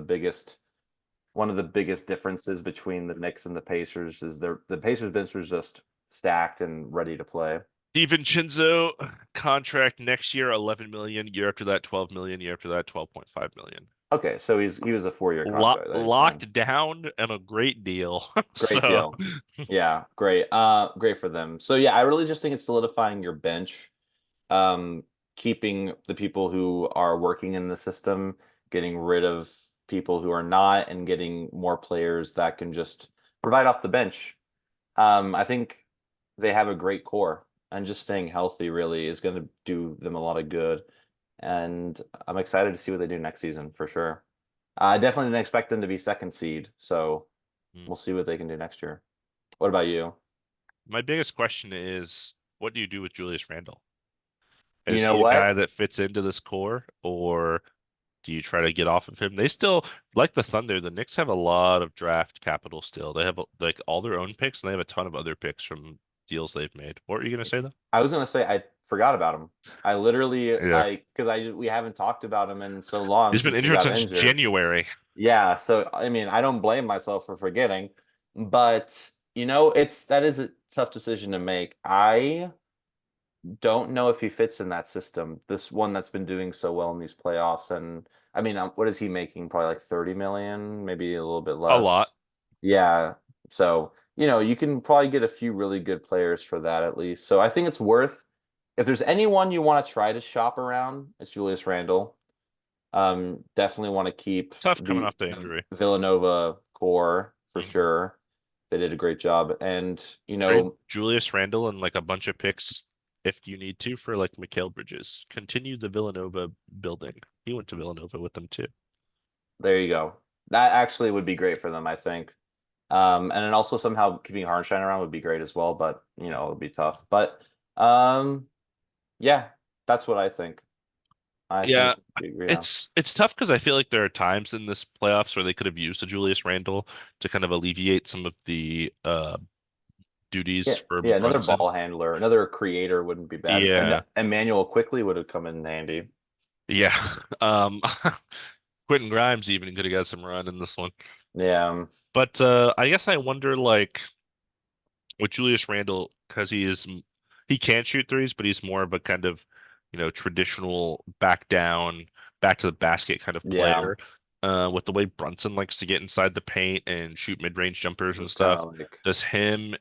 one of the biggest differences between the Knicks and the Pacers is the Pacers bench was just stacked and ready to play. DiVincenzo contract next year, 11 million. Year after that, 12 million. Year after that, 12.5 million. Okay, so he was a 4-year contract, I assume. Locked down and a great deal. Great So, deal. Yeah, great. Great for them. So yeah, I really just think it's solidifying your bench, um, keeping the people who are working in the system, getting rid of people who are not, and getting more players that can just provide off the bench. I think they have a great core, and just staying healthy really is going to do them a lot of good. And I'm excited to see what they do next season for sure. I definitely didn't expect them to be second seed, so mm. we'll see what they can do next year. What about you? My biggest question is, what do you do with Julius Randle? You Is know he a guy what? that fits into this core, or do you try to get off of him? They still, like the Thunder, the Knicks have a lot of draft capital still. They have like all their own picks, and they have a ton of other picks from deals they've made. What were you gonna say though? I was gonna say I forgot about him. I literally Yeah, because we haven't talked about him in so long he's been since he injured got since injured. January. Yeah, so I mean, I don't blame myself for forgetting, but it's that is a tough decision to make. I don't know if he fits in that system. This one that's been doing so well in these playoffs, and I mean, what is he making? Probably like 30 million, maybe a little bit A lot. less. Yeah. So, you can probably get a few really good players for that at least. So I think it's worth if there's anyone you want to try to shop around, it's Julius Randle. Definitely want to keep Tough coming the off the injury. Villanova core for Mhm. sure. They did a great job. And, Trade Julius Randle and like a bunch of picks if you need to for like Mikal Bridges. Continue the Villanova building. He went to Villanova with them too. there you go. That actually would be great for them, I think. And then also somehow keeping Hartenstein around would be great as well, but it would be tough. But um, yeah, that's what I think. I Yeah, think we agree on. it's tough because I feel like there are times in this playoffs where they could have used a Julius Randle to kind of alleviate some of the duties Yeah, for yeah, another Brunson. ball handler, another creator wouldn't be bad. And Yeah, Emmanuel quickly would have come in handy. yeah. Um, Quentin Grimes even could have got some run in this one. Yeah, But I guess I wonder like with Julius Randle because he can shoot threes, but he's more of a kind of traditional back down, back to the basket kind of yeah. player. With the way Brunson likes to get inside the paint and shoot mid-range jumpers and Just kind stuff, of like does him,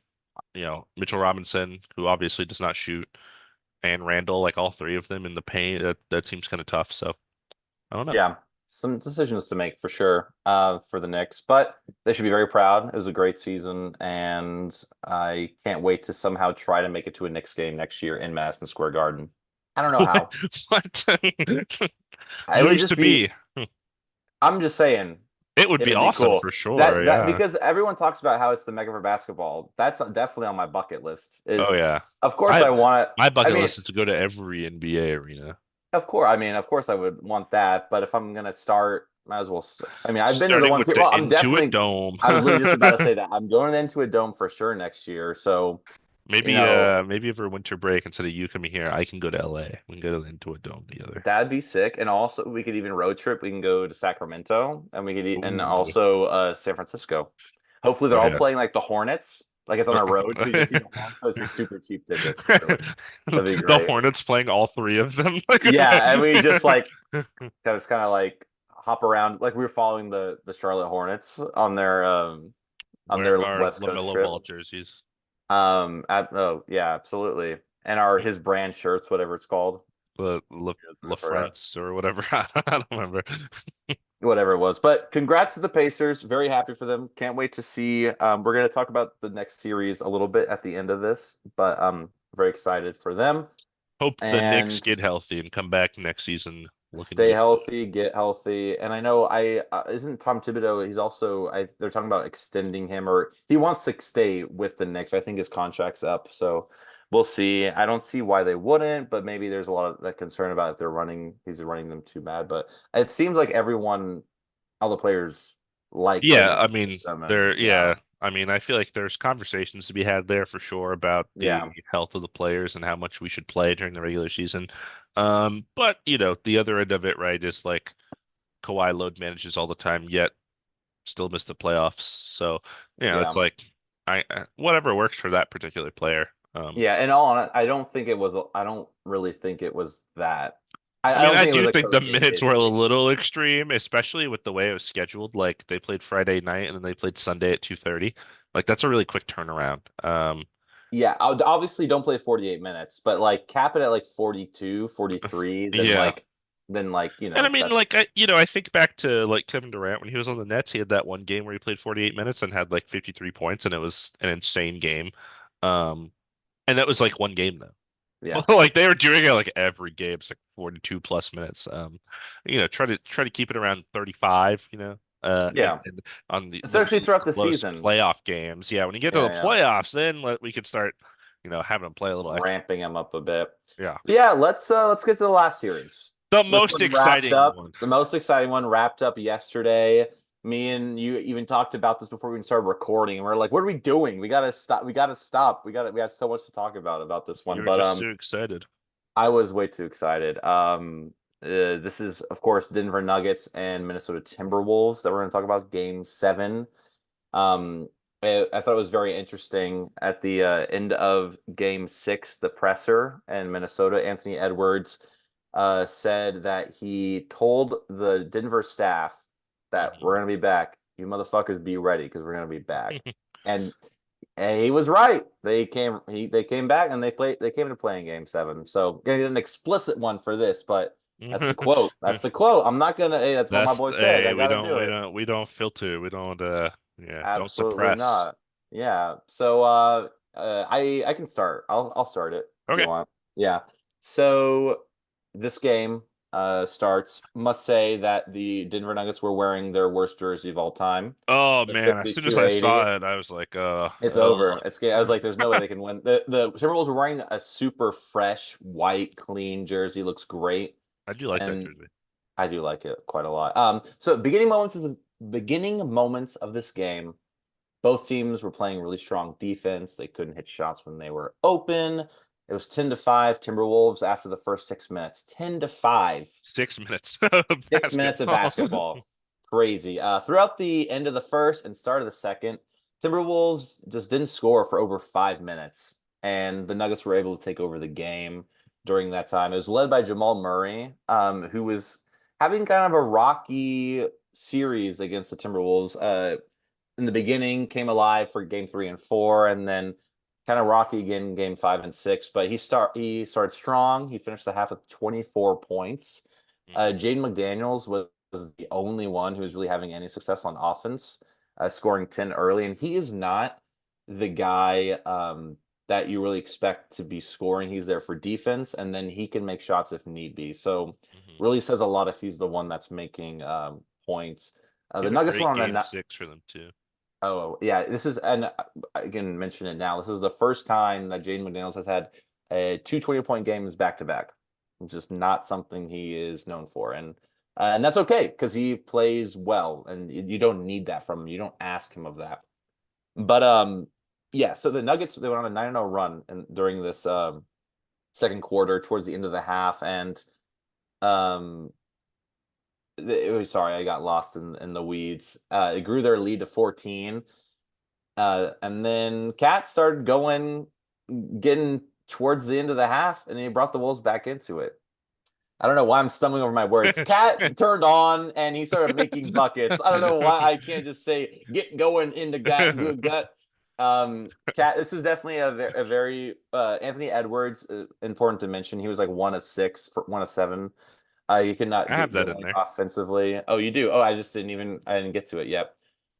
Mitchell Robinson, who obviously does not shoot, and Randall, like all three of them in the paint, that seems kind of tough. So I don't know. yeah, some decisions to make for sure for the Knicks, but they should be very proud. It was a great season, and I can't wait to somehow try to make it to a Knicks game next year in Madison Square Garden. I don't know What? how. What? It would Dreams just to be, be. I'm just saying, It would It be would be awesome cool. for sure. That Yeah. because everyone talks about how it's the mecca for basketball. That's definitely on my bucket list. Oh Is yeah. of course I I want to. my I bucket mean, list is to go to every NBA arena. of course. I mean, of course I would want that. But if I'm gonna start, might as well. I mean, I've been to the Starting ones with here. the Well, I'm Intuit definitely. Dome. I was literally just about to say that I'm going into a dome for sure next year. So you Maybe know maybe over winter break instead of you coming here, I can go to LA. We can go to Intuit Dome together. that'd be sick. And also we could even road trip. We can go to Sacramento and and Ooh. also San Francisco. Hopefully they're Oh all yeah. playing like the Hornets. Like it's on the road, so you just see the Hornets. So it's just super cheap tickets. That'd be The great. Hornets playing all three of them. Yeah, and we just like kind of like hop around like we were following the Charlotte Hornets on Wearing their our West Coast LaMelo Ball trip. jerseys. Oh yeah, absolutely. And our his brand shirts, whatever it's called. La I forgot. France or whatever. I don't remember. Whatever it was. But congrats to the Pacers. Very happy for them. Can't wait to see. We're gonna talk about the next series a little bit at the end of this, but very excited for them. Hope the Knicks And get healthy and come back next season looking stay good. healthy, get healthy. And I know I isn't Tom Thibodeau. He's also they're talking about extending him, or he wants to stay with the Knicks. I think his contract's up, so we'll see. I don't see why they wouldn't, but maybe there's a lot of that concern about if he's running them too bad. But it seems like all the players like playing Yeah, in I the mean, system, and there, yeah, I mean, I feel like there's conversations to be had there for sure about yeah, the health of the players and how much we should play during the regular season. But the other end of it, right, is like Kawhi load manages all the time, yet still missed the playoffs. So, it's yeah. like whatever works for that particular player. Yeah, and all on I don't think it was. I don't really think it was that. I I mean, don't I think it was do a think the coaching minutes were a issue. little extreme, especially with the way it was scheduled. Like they played Friday night and then they played Sunday at 2:30. Like that's a really quick turnaround. Yeah, obviously don't play 48 minutes, but like cap it at like 42, 43. Yeah. Then like, And I mean, that's like I think back to like Kevin Durant when he was on the Nets, he had that one game where he played 48 minutes and had like 53 points, and it was an insane game. Um, and that was like one game though. yeah. Like they were doing it like every game, it's like 42 plus minutes. Try to keep it around 35, Yeah. and on the Especially really throughout the close season. playoff games. Yeah, when you get to Yeah, the yeah. playoffs, then we could start, having them play a little extra. Ramping them up a bit. Yeah. But yeah, let's get to the last series. The This most one wrapped exciting up. one. The most exciting one wrapped up yesterday. Me and you even talked about this before we even started recording, and we're like, "What are we doing? We gotta stop. We gotta stop. We have so much to talk about this one." You were But just too excited. I was way too excited. This is, of course, Denver Nuggets and Minnesota Timberwolves that we're going to talk about. Game 7. I thought it was very interesting at the end of Game 6, the presser and Minnesota. Anthony Edwards said that he told the Denver staff that we're Mhm. going to be back. You motherfuckers be ready because we're going to be back. And and he was right. They came back and they came to playing game 7. So gonna get an explicit one for this, but that's the quote. That's the quote. I'm not gonna hey, that's what my boy said. Hey, I we gotta don't do we it. don't we don't filter. We don't don't Absolutely suppress. not. Yeah. So I can start. I'll start it if you Okay. want. Yeah. So this game starts. Must say that the Denver Nuggets were wearing their worst jersey of all time. Oh The man, as soon as I 52-80. saw it, I was like, It's over. I was like, there's no way they can win. The Timberwolves were wearing a super fresh, white, clean jersey. Looks great, I do like that and jersey. I do like it quite a lot. So beginning moments of this game, both teams were playing really strong defense. They couldn't hit shots when they were open. It was 10-5 Timberwolves after the first 6 minutes. 10-5. 6 minutes of 6 minutes of basketball. basketball. Crazy. Throughout the end of the first and start of the second, Timberwolves just didn't score for over 5 minutes, and the Nuggets were able to take over the game during that time. It was led by Jamal Murray, who was having kind of a rocky series against the Timberwolves. In the beginning, came alive for game 3 and 4, and then kind of rocky again in game 5 and 6. But he started strong. He finished the half with 24 points. Jaden McDaniels was the only one who was really having any success on offense, scoring 10 early. And he is not the guy that you really expect to be scoring. He's there for defense, and then he can make shots if need be. So Mhm. really says a lot if he's the one that's making points. He The had a Nuggets were great on a game six for them too. Oh, yeah. This is, and I can mention it now. This is the first time that Jaden McDaniels has had two 20-point games back to back. Just not something he is known for. And that's okay because he plays well and you don't need that from him. You don't ask him of that. But yeah, so the Nuggets, they went on a 9-0 run and during this second quarter towards the end of the half. And um sorry, I got lost in the weeds. It grew their lead to 14. And then Cat started getting towards the end of the half, and he brought the Wolves back into it. I don't know why I'm stumbling over my words. Cat turned on and he started making buckets. I don't know why I can't just say get going into good gut. Cat, this is definitely a very Anthony Edwards. Important to mention, he was like 1 of 6 for 1 of 7. You could not I have get that in going there. offensively. Oh, you do. Oh, I didn't get to it yet.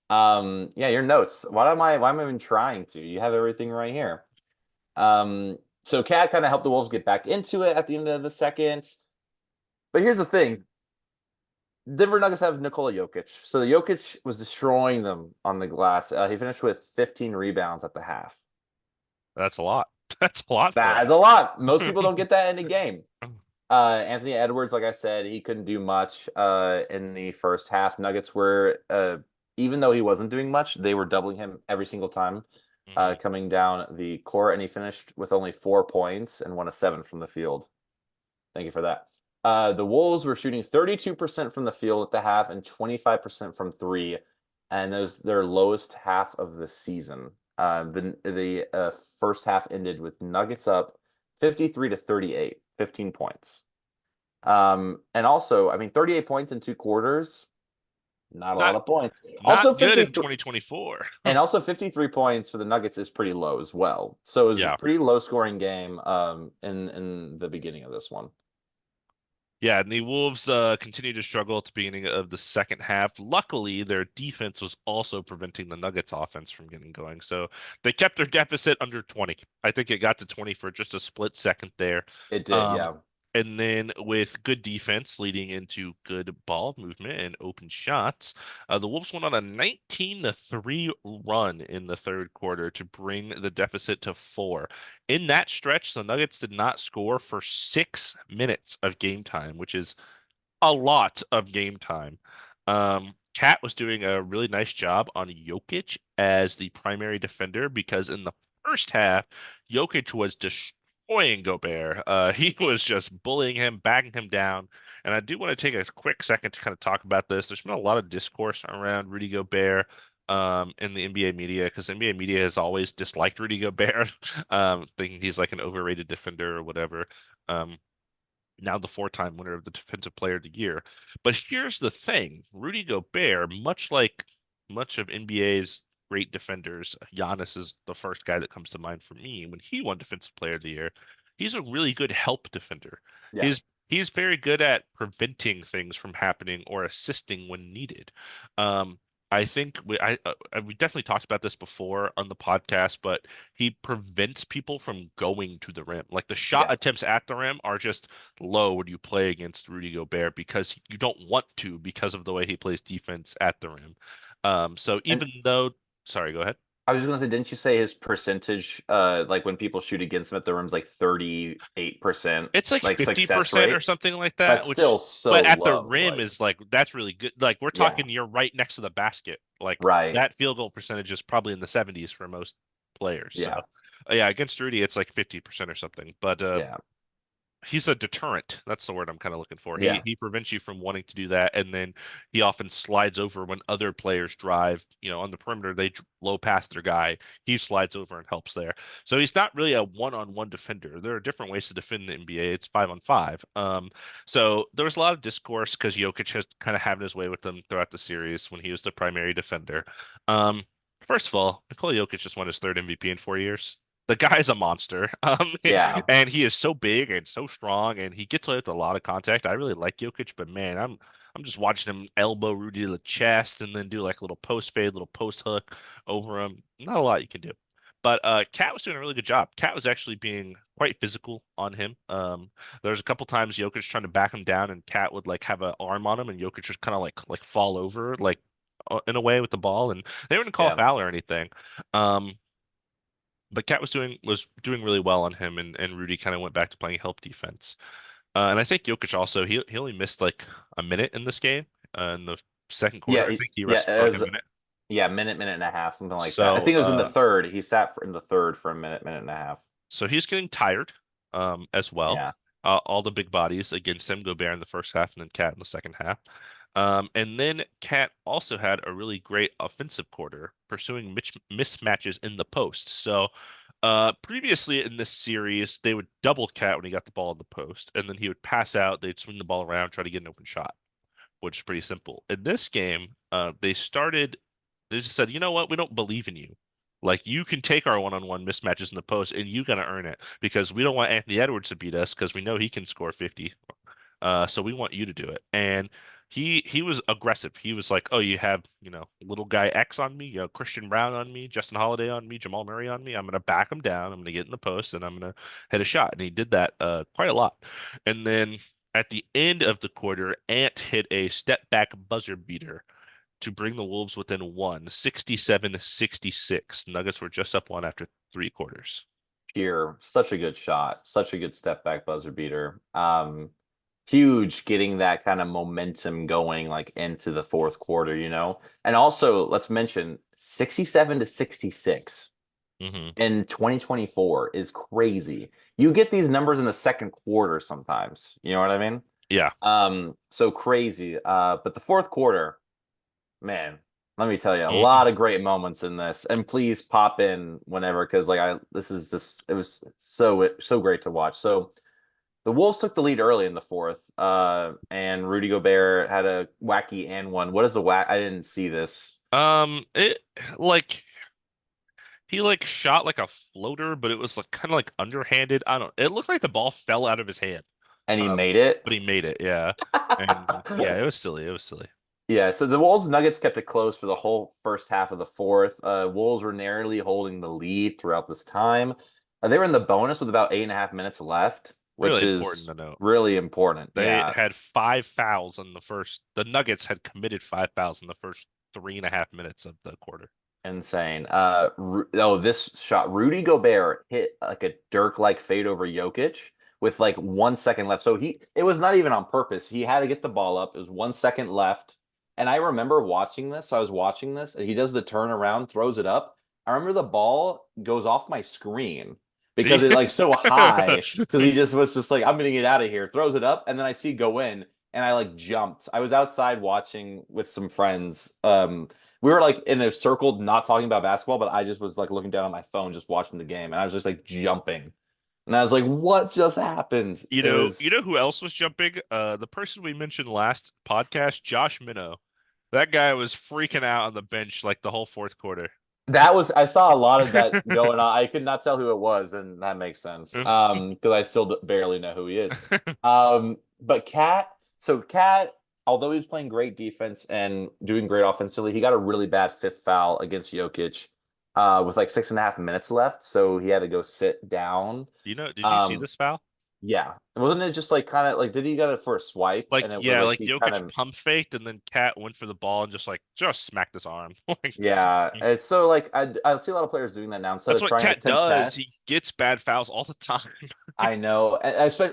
Yeah, your notes. Why am I even trying to? You have everything right here. So Cat kind of helped the Wolves get back into it at the end of the second. But here's the thing. Denver Nuggets have Nikola Jokic. So Jokic was destroying them on the glass. He finished with 15 rebounds at the half. That's a lot. That's a lot for That is a lot. Most people don't get that in a game. Anthony Edwards, like I said, he couldn't do much in the first half. Nuggets were, even though he wasn't doing much, they were doubling him every single time him. coming down the court, and he finished with only 4 points and 1 of 7 from the field. Thank you for that. The Wolves were shooting 32% from the field at the half and 25% from three, and those their lowest half of the season. The first half ended with Nuggets up 53-38, 15 points. And also, I mean, 38 points in 2 quarters, not a lot Not of points. Also, not good in 53 2024. and also 53 points for the Nuggets is pretty low as well. So it was a Yeah. pretty low scoring game in the beginning of this one. Yeah, and the Wolves continue to struggle at the beginning of the second half. Luckily, their defense was also preventing the Nuggets offense from getting going. So they kept their deficit under 20. I think it got to 20 for just a split second there. It did, Um, yeah. and then with good defense leading into good ball movement and open shots, the Wolves went on a 19-3 run in the third quarter to bring the deficit to 4. In that stretch, the Nuggets did not score for 6 minutes of game time, which is a lot of game time. Cat was doing a really nice job on Jokic as the primary defender because in the first half, Jokic was destroying Gobert. He was just bullying him, backing him down. And I do want to take a quick second to kind of talk about this. There's been a lot of discourse around Rudy Gobert in the NBA media because NBA media has always disliked Rudy Gobert, thinking he's like an overrated defender or whatever. Um, Now the four-time winner of the Defensive Player of the Year. But here's the thing, Rudy Gobert, much like much of NBA's great defenders, Giannis is the first guy that comes to mind for me when he won Defensive Player of the Year. He's a really good help defender. Yeah. He's very good at preventing things from happening or assisting when needed. Um, I think we definitely talked about this before on the podcast, but he prevents people from going to the rim. Like the shot Yeah. attempts at the rim are just low when you play against Rudy Gobert because you don't want to because of the way he plays defense at the rim. So And even though, sorry, go ahead. I was just gonna say, didn't you say his percentage, like when people shoot against him at the rim's like 38%, It's like like success 50% or rate? something like that, That's still which, so but at the low. rim Like, is like, that's really good. Like we're yeah, talking, you're right next to the basket. Like right. that field goal percentage is probably in the 70s for most players. So Yeah, yeah, against Rudy, it's like 50% or something. But yeah, he's a deterrent. That's the word I'm kind of looking for. He yeah. he prevents you from wanting to do that, and then he often slides over when other players drive. On the perimeter, they low pass their guy. He slides over and helps there. So he's not really a one-on-one defender. There are different ways to defend in the NBA. It's 5-on-5. So there was a lot of discourse because Jokic has kind of having his way with them throughout the series when he was the primary defender. Um, First of all, Nikola Jokic just won his third MVP in 4 years. The guy's a monster. Yeah. And he is so big and so strong, and he gets away with a lot of contact. I really like Jokic, but man, I'm just watching him elbow Rudy to the chest and then do like a little post fade, little post hook over him. Not a lot you can do. But Cat was doing a really good job. Cat was actually being quite physical on him. There was a couple times Jokic trying to back him down, and Cat would like have an arm on him, and Jokic just kind of like fall over, like in a way with the ball, and they didn't call a Yeah. foul or anything. Um, but Cat was doing really well on him, and Rudy kind of went back to playing help defense. And I think Jokic also he only missed like a minute in this game. In the second quarter, Yeah, I think he yeah, rested for like a it was minute. minute and a half, something like that. I So think it was in the third. He sat in the third for a minute and a half. so he's getting tired, as well. Yeah. All the big bodies against him, Gobert in the first half and then Cat in the second half. And then Cat also had a really great offensive quarter, pursuing mismatches in the post. So, previously in this series, they would double Cat when he got the ball in the post, and then he would pass out. They'd swing the ball around, try to get an open shot, which is pretty simple. In this game, they just said, you know what? We don't believe in you. Like, you can take our one-on-one mismatches in the post, and you gotta earn it because we don't want Anthony Edwards to beat us because we know he can score 50. So we want you to do it. And he was aggressive. He was like, oh, you have, little guy X on me, Christian Brown on me, Justin Holiday on me, Jamal Murray on me. I'm gonna back him down. I'm gonna get in the post and I'm gonna hit a shot. And he did that quite a lot. And then at the end of the quarter, Ant hit a step back buzzer beater to bring the Wolves within one, 67-66. Nuggets were just up one after three quarters. Pure, such a good shot, such a good step back buzzer beater. Huge getting that kind of momentum going like into the fourth quarter, you know. And also, let's mention 67 to 66 Hmm. in 2024 is crazy. You get these numbers in the second quarter sometimes. You know what I mean? Yeah. So crazy. But the fourth quarter, man, let me tell you, a Mm. lot of great moments in this. And please pop in whenever, because like it was so great to watch. So the Wolves took the lead early in the fourth, and Rudy Gobert had a wacky and one. What is the whack? I didn't see this. It like he like shot like a floater, but it was like kind of like underhanded. I don't. It looked like the ball fell out of his hand. And he Um, made it. but he made it. Yeah, and yeah, it was silly. It was silly. Yeah, so the Wolves Nuggets kept it close for the whole first half of the fourth. Wolves were narrowly holding the lead throughout this time. They were in the bonus with about 8.5 minutes left, which Really important is to note. really important. They Yeah, had five fouls in the first. The Nuggets had committed five fouls in the first 3.5 minutes of the quarter. insane. This shot, Rudy Gobert hit like a Dirk-like fade over Jokic with like 1 second left. So it was not even on purpose. He had to get the ball up. It was 1 second left. And I remember watching this. I was watching this, and he does the turnaround, throws it up. I remember the ball goes off my screen because it like so high because he just was just like, I'm gonna get out of here, throws it up, and then I see go in, and I like jumped. I was outside watching with some friends. We were like in a circle, not talking about basketball, but I just was like looking down on my phone, just watching the game, and I was just like jumping. And I was like, what just happened? It You know was who else was jumping? The person we mentioned last podcast, Josh Minnow. That guy was freaking out on the bench like the whole fourth quarter. I saw a lot of that going on. I could not tell who it was, and that makes sense. Because I still barely know who he is. But Cat, although he was playing great defense and doing great offensively, he got a really bad fifth foul against Jokic, with like 6.5 minutes left, so he had to go sit down. Did you see Um, this foul? yeah, wasn't it just like kind of like did he got it for a swipe and Like, it was yeah, like like he kind Jokic of pump faked and then Cat went for the ball and just smacked his arm. Like, yeah. And so like I see a lot of players doing that now instead that's of what trying to Cat does. He contest. gets bad fouls all the time. I know.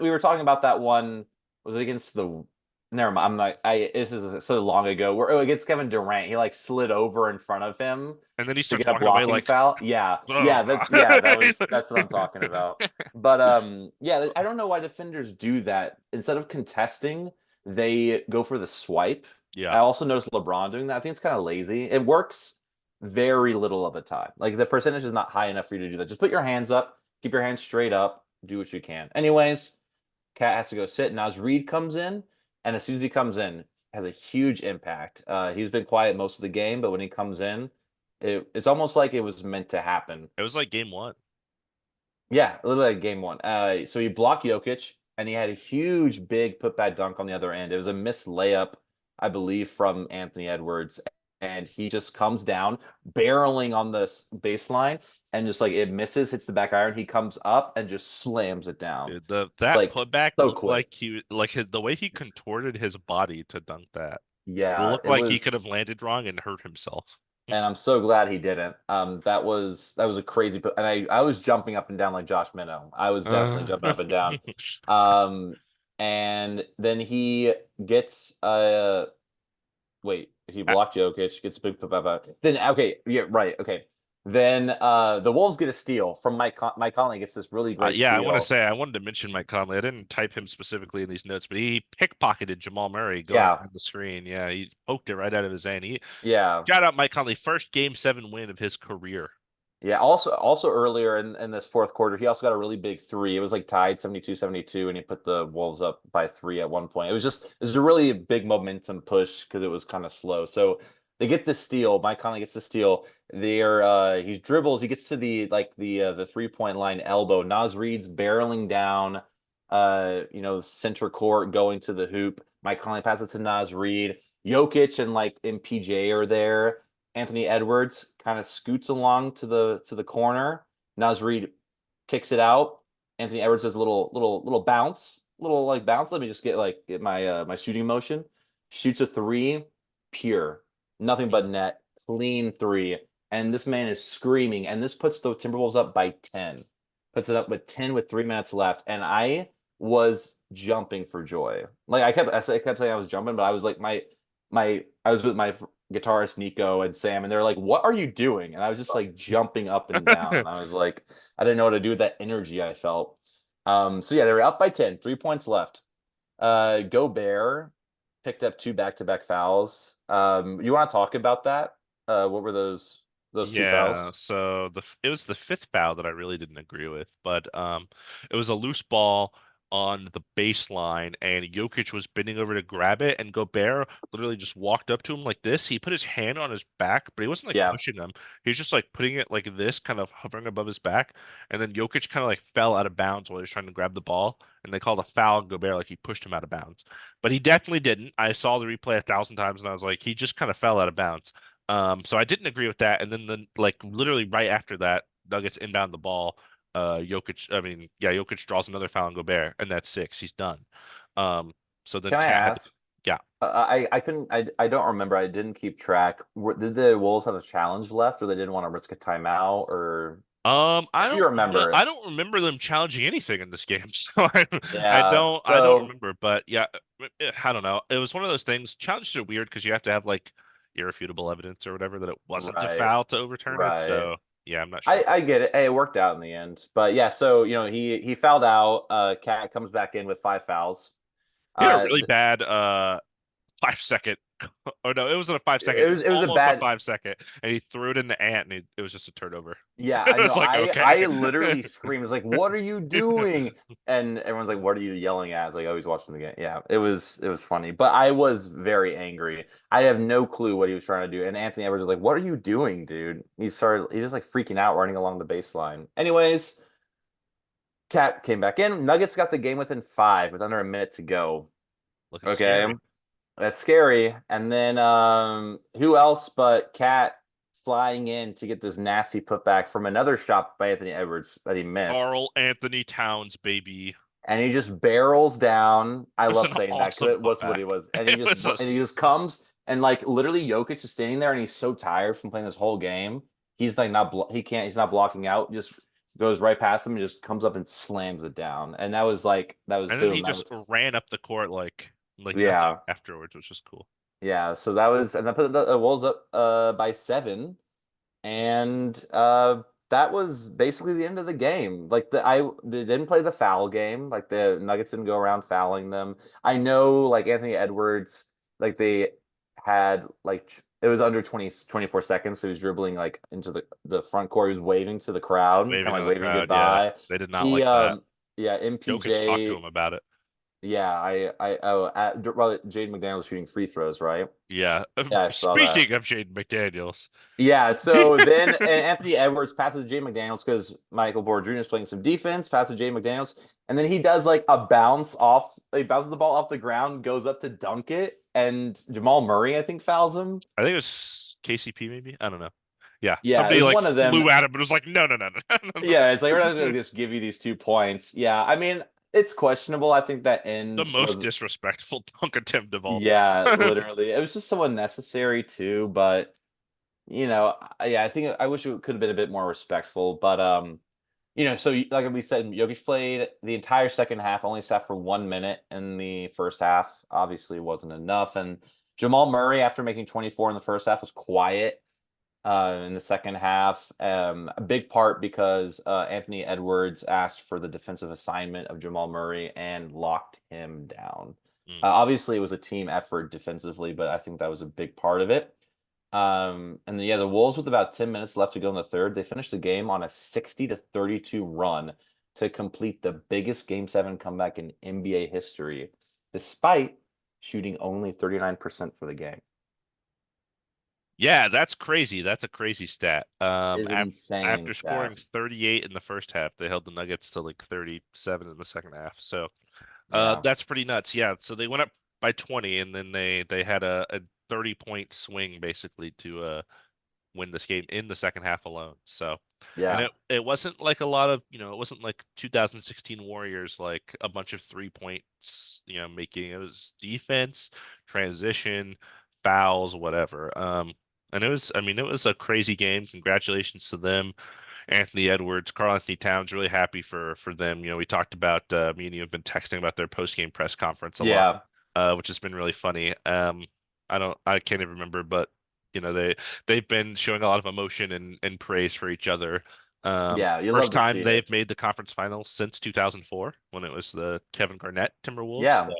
We were talking about that one. Was it against the? Never mind. I'm not. This is so long ago. Where against Kevin Durant, he like slid over in front of him And then he to starts get a walking away blocking like, foul. Yeah, yeah. oh. That's what I'm talking about. But yeah. I don't know why defenders do that. Instead of contesting, they go for the swipe. Yeah. I also noticed LeBron doing that. I think it's kind of lazy. It works very little of the time. Like the percentage is not high enough for you to do that. Just put your hands up. Keep your hands straight up. Do what you can. Anyways, Cat has to go sit. Now as Reed comes in, and as soon as he comes in, has a huge impact. He's been quiet most of the game, but when he comes in, it's almost like it was meant to happen. It was like game one. Yeah, literally like game one. So he blocked Jokic, and he had a huge, big putback dunk on the other end. It was a missed layup, I believe, from Anthony Edwards, and he just comes down, barreling on the baseline, and just like it misses, hits the back iron. He comes up and just slams it down. Dude, It's that like putback so looked quick. like the way he contorted his body to dunk that. It Yeah, looked it like he could was, have landed wrong and hurt himself. and I'm so glad he didn't. That was a crazy, and I was jumping up and down like Josh Minnow. I was definitely Uh, jumping up and down. Um, and then he gets wait, he blocked Jokic, gets a big put back. Then okay, yeah, right, okay. Then the Wolves get a steal from Mike Conley gets this really great yeah, I want to steal. say I wanted to mention Mike Conley. I didn't type him specifically in these notes, but he pickpocketed Jamal Murray going Yeah, behind the screen. Yeah, he poked it right out of his hand. He yeah. shout out Mike Conley, first Game 7 win of his career. Yeah, also earlier in this fourth quarter, he also got a really big three. It was like tied 72-72, and he put the Wolves up by three at one point. It was a really big momentum push because it was kind of slow. So they get the steal. Mike Conley gets the steal. He dribbles, he gets to the 3-point line elbow. Naz Reid's barreling down center court going to the hoop. Mike Conley passes to Naz Reid. Jokic and MPJ are there. Anthony Edwards kind of scoots along to the corner. Naz Reid kicks it out. Anthony Edwards does a little bounce, little like bounce. Let me just get my shooting motion. Shoots a three, pure, nothing but net, clean three. And this man is screaming. And this puts the Timberwolves up by 10. Puts it up with 10 with 3 minutes left. And I was jumping for joy. I kept saying I was jumping, but I was like my I was with my guitarist Nico and Sam, and they're like, "What are you doing?" And I was just like jumping up and down, and I was like, I didn't know what to do with that energy I felt. So yeah, they were up by 10, 3 points left. Gobert picked up two back-to-back fouls. You want to talk about that? What were those two Yeah, fouls? so it was the fifth foul that I really didn't agree with, but it was a loose ball on the baseline, and Jokic was bending over to grab it, and Gobert literally just walked up to him like this. He put his hand on his back, but he wasn't like Yeah, pushing him. He was just like putting it like this, kind of hovering above his back, and then Jokic kind of like fell out of bounds while he was trying to grab the ball, and they called a foul on Gobert like he pushed him out of bounds, but he definitely didn't. I saw the replay 1,000 times, and I was like, he just kind of fell out of bounds. So I didn't agree with that. And then like literally right after that, Nuggets inbound the ball. Jokic draws another foul on Gobert, and that's six. He's done. Um, so then can I Cat had to, ask? yeah. I couldn't I don't remember. I didn't keep track. Did the Wolves have a challenge left, or they didn't want to risk a timeout, or if you remember it? I don't remember them challenging anything in this game, so Yeah. I don't So remember. But yeah, I don't know. It was one of those things. Challenges are weird because you have to have like irrefutable evidence or whatever that it wasn't a right, foul to overturn it. right. So yeah, I'm not sure. I get it. Hey, it worked out in the end. But yeah, so he fouled out. Cat comes back in with five fouls. He had a Uh, really th- bad 5 second. Oh no, it wasn't a 5 second. it It was was it was a almost a bad. 5 second, and he threw it in the ant, and it was just a turnover. Yeah, It I know. was like I okay. literally screamed. It was like, "What are you doing?" And everyone's like, "What are you yelling at?" I was like, "Oh, he's watching the game." Yeah, it was funny, but I was very angry. I have no clue what he was trying to do. And Anthony Edwards was like, "What are you doing, dude?" He's just like freaking out, running along the baseline. Anyways, Cat came back in. Nuggets got the game within five with under a minute to go. Looking Okay, scary. that's scary. And then who else but Cat flying in to get this nasty putback from another shot by Anthony Edwards that he missed. Karl-Anthony Towns, baby. And he just barrels down. I It was love an saying that because awesome it was what putback. he was. It was And he just comes and like literally Jokic is standing there and he's so tired from playing this whole game. He's like he's not blocking out. Just goes right past him and just comes up and slams it down. And that was and then he boom. That just was ran up the court like nothing yeah. afterwards, which was cool. Yeah, so that was, and that put the Wolves up by seven, and that was basically the end of the game. They didn't play the foul game, like the Nuggets didn't go around fouling them. I know, like Anthony Edwards, like they had it was under 24 seconds, so he was dribbling like into the front court. He was waving to the crowd, kind of Waving like in the waving crowd, yeah. goodbye. They did not He like that. yeah, Jokic talked to MPJ him about it. yeah, well, Jaden McDaniels shooting free throws, right? Yeah. Yeah, I saw that. Speaking of Jaden McDaniels. Yeah, so then and Anthony Edwards passes to Jay McDaniels because Michael Porter Jr. is playing some defense, passes to Jay McDaniels, and then he does like a bounce off, he bounces the ball off the ground, goes up to dunk it, and Jamal Murray, I think, fouls him. I think it was KCP maybe. I don't know. Yeah, Yeah, it somebody was like one of them. flew at him, but it was like, no, no, no, no, no, no. Yeah, it's like we're not gonna just give you these 2 points. Yeah, I mean, It's questionable. I think that The end most was, disrespectful dunk attempt of all yeah, time. literally. It was just so unnecessary too, but yeah, I think I wish it could have been a bit more respectful, but like we said, Jokic played the entire second half, only sat for 1 minute in the first half. Obviously, wasn't enough. And Jamal Murray, after making 24 in the first half, was quiet in the second half. A big part because Anthony Edwards asked for the defensive assignment of Jamal Murray and locked him down. Mm. Obviously, it was a team effort defensively, but I think that was a big part of it. And then, yeah, the Wolves with about 10 minutes left to go in the third, they finished the game on a 60-32 run to complete the biggest Game 7 comeback in NBA history, despite shooting only 39% for the game. Yeah, that's crazy. That's a crazy stat. Is an insane After scoring stat. 38 in the first half, they held the Nuggets to like 37 in the second half. So, Yeah. that's pretty nuts. Yeah, so they went up by 20, and then they had a 30-point swing basically to win this game in the second half alone. So, and Yeah. it wasn't like a lot of, it wasn't like 2016 Warriors, like a bunch of 3 points, making it was defense, transition, fouls, whatever. And I mean, it was a crazy game. Congratulations to them. Anthony Edwards, Karl-Anthony Towns, really happy for them. We talked about me and you have been texting about their post-game press conference a lot, Yeah. which has been really funny. I can't even remember, but they've been showing a lot of emotion and praise for each other. Yeah. You love First to see time it. they've made the conference finals since 2004 when it was the Kevin Garnett Timberwolves. Yeah. Um,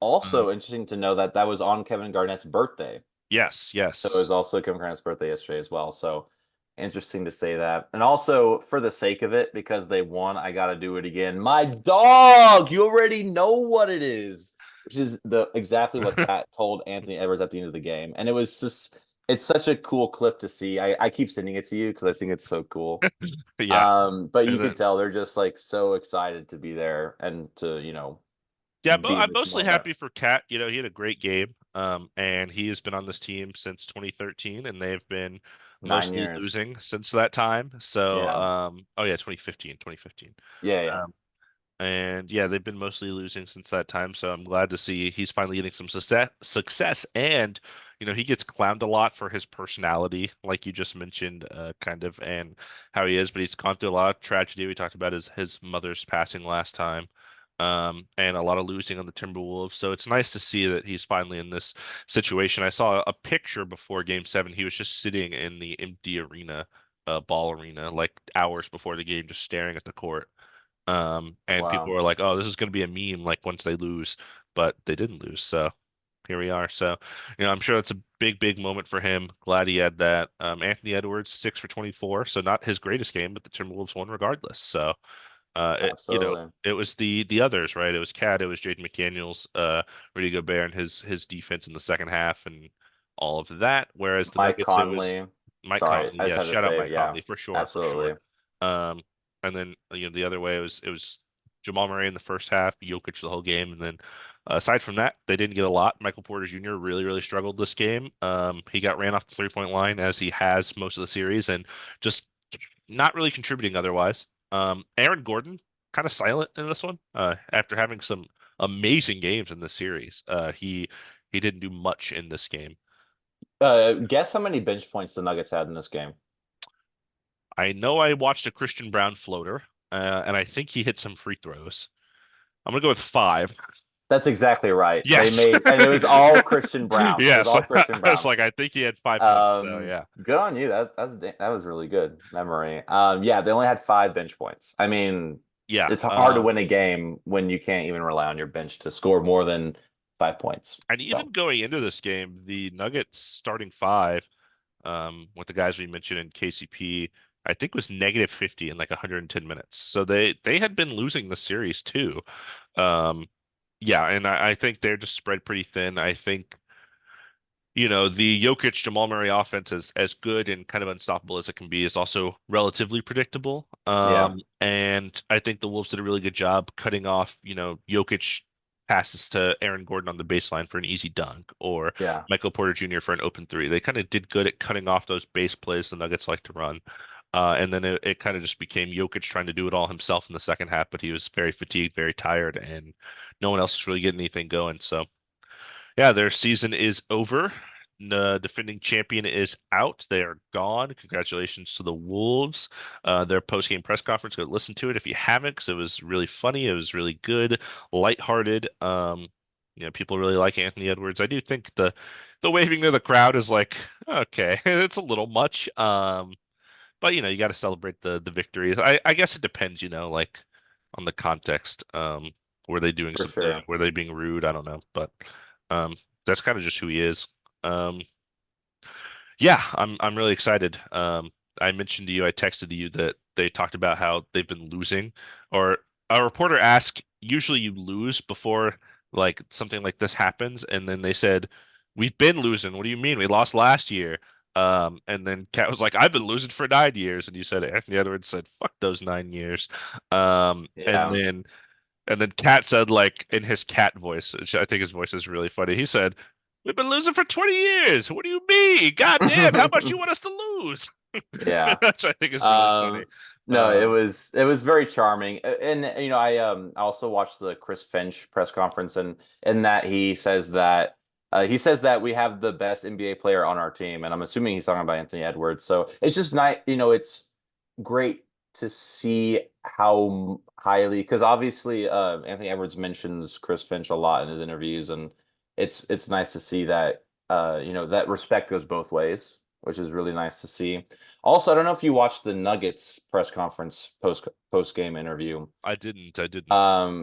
Also interesting to know that that was on Kevin Garnett's birthday. yes, So it was yes. also Kevin Garnett's birthday yesterday as well. So interesting to say that. And also, for the sake of it, because they won, I got to do it again. My dog, you already know what it is, which is the exactly what Kat told Anthony Edwards at the end of the game. And it was just, it's such a cool clip to see. I keep sending it to you because I think it's so cool. Yeah. But you And could then tell they're just like so excited to be there and to, Yeah, but be in I'm this mostly moment. happy for Cat. He had a great game. And he has been on this team since 2013, and they've been 9 mostly years. losing since that time. So, Yeah. oh yeah, 2015. Yeah. Yeah. Um, and yeah, they've been mostly losing since that time. So I'm glad to see he's finally getting some success. And, he gets clowned a lot for his personality, like you just mentioned, kind of, and how he is. But he's gone through a lot of tragedy. We talked about his mother's passing last time, and a lot of losing on the Timberwolves. So it's nice to see that he's finally in this situation. I saw a picture before Game 7. He was just sitting in the empty arena, ball arena, like hours before the game, just staring at the court. And people Wow. were like, "Oh, this is going to be a meme like once they lose," but they didn't lose. So here we are. So, I'm sure it's a big, big moment for him. Glad he had that. Anthony Edwards, 6 for 24. So not his greatest game, but the Timberwolves won regardless. So, Absolutely. it was the others, right? It was Cat, it was Jaden McDaniels, Rudy Gobert, and his defense in the second half, and all of that. Whereas the Mike Nuggets, it was Conley. Mike Sorry, Conley. I just Yeah, had to shout out say it. Mike Yeah, Conley for sure, for sure. absolutely. Um, and then the other way it was Jamal Murray in the first half, Jokic the whole game, and then aside from that, they didn't get a lot. Michael Porter Jr. really, really struggled this game. He got ran off the 3-point line as he has most of the series, and just not really contributing otherwise. Aaron Gordon kind of silent in this one. After having some amazing games in this series, he didn't do much in this game. Guess how many bench points the Nuggets had in this game? I know I watched a Christian Brown floater, and I think he hit some free throws. I'm gonna go with 5. That's exactly right. They Yes. made, and it was all Christian Brown. It was Yes. all Christian It's Brown. like I think he had 5 points. So yeah. Good on you. That was really good memory. Yeah, they only had 5 bench points. I mean, Yeah. it's hard to win a game when you can't even rely on your bench to score more than 5 points. And So even going into this game, the Nuggets starting five, with the guys we mentioned in KCP, I think was negative 50 in like 110 minutes. So they had been losing the series too. Um, yeah, and I think they're just spread pretty thin. I think, the Jokic Jamal Murray offense is as good and kind of unstoppable as it can be is also relatively predictable. yeah, And I think the Wolves did a really good job cutting off, Jokic passes to Aaron Gordon on the baseline for an easy dunk or yeah. Michael Porter Jr. for an open three. They kind of did good at cutting off those base plays the Nuggets like to run. And then it kind of just became Jokic trying to do it all himself in the second half, but he was very fatigued, very tired, and no one else was really getting anything going. So yeah, their season is over. The defending champion is out. They are gone. Congratulations to the Wolves. Their post-game press conference, go listen to it if you haven't, because it was really funny. It was really good, lighthearted. People really like Anthony Edwards. I do think the waving to the crowd is like, okay, it's a little much. But you got to celebrate the victories. I guess it depends, like on the context. Were they doing For something? sure. Were they being rude? I don't know, but um, that's kind of just who he is. Um, yeah, I'm really excited. I mentioned to you, I texted you that they talked about how they've been losing, or a reporter asked, usually you lose before like something like this happens, and then they said, "We've been losing. What do you mean? We lost last year." And then Kat was like, "I've been losing for 9 years," and you said Anthony Edwards said, "Fuck those 9 years." And Yeah. then Cat said, like in his cat voice, which I think his voice is really funny. He said, "We've been losing for 20 years. What do you mean? God damn, how much you want us to lose?" Yeah. Which I think is really funny. Um, no, it Um, was very charming. And I also watched the Chris Finch press conference, and in that he says that we have the best NBA player on our team, and I'm assuming he's talking about Anthony Edwards. So it's just nice, it's great to see how highly, because obviously Anthony Edwards mentions Chris Finch a lot in his interviews, and it's nice to see that that respect goes both ways, which is really nice to see. Also, I don't know if you watched the Nuggets press conference post game interview. I didn't. I didn't.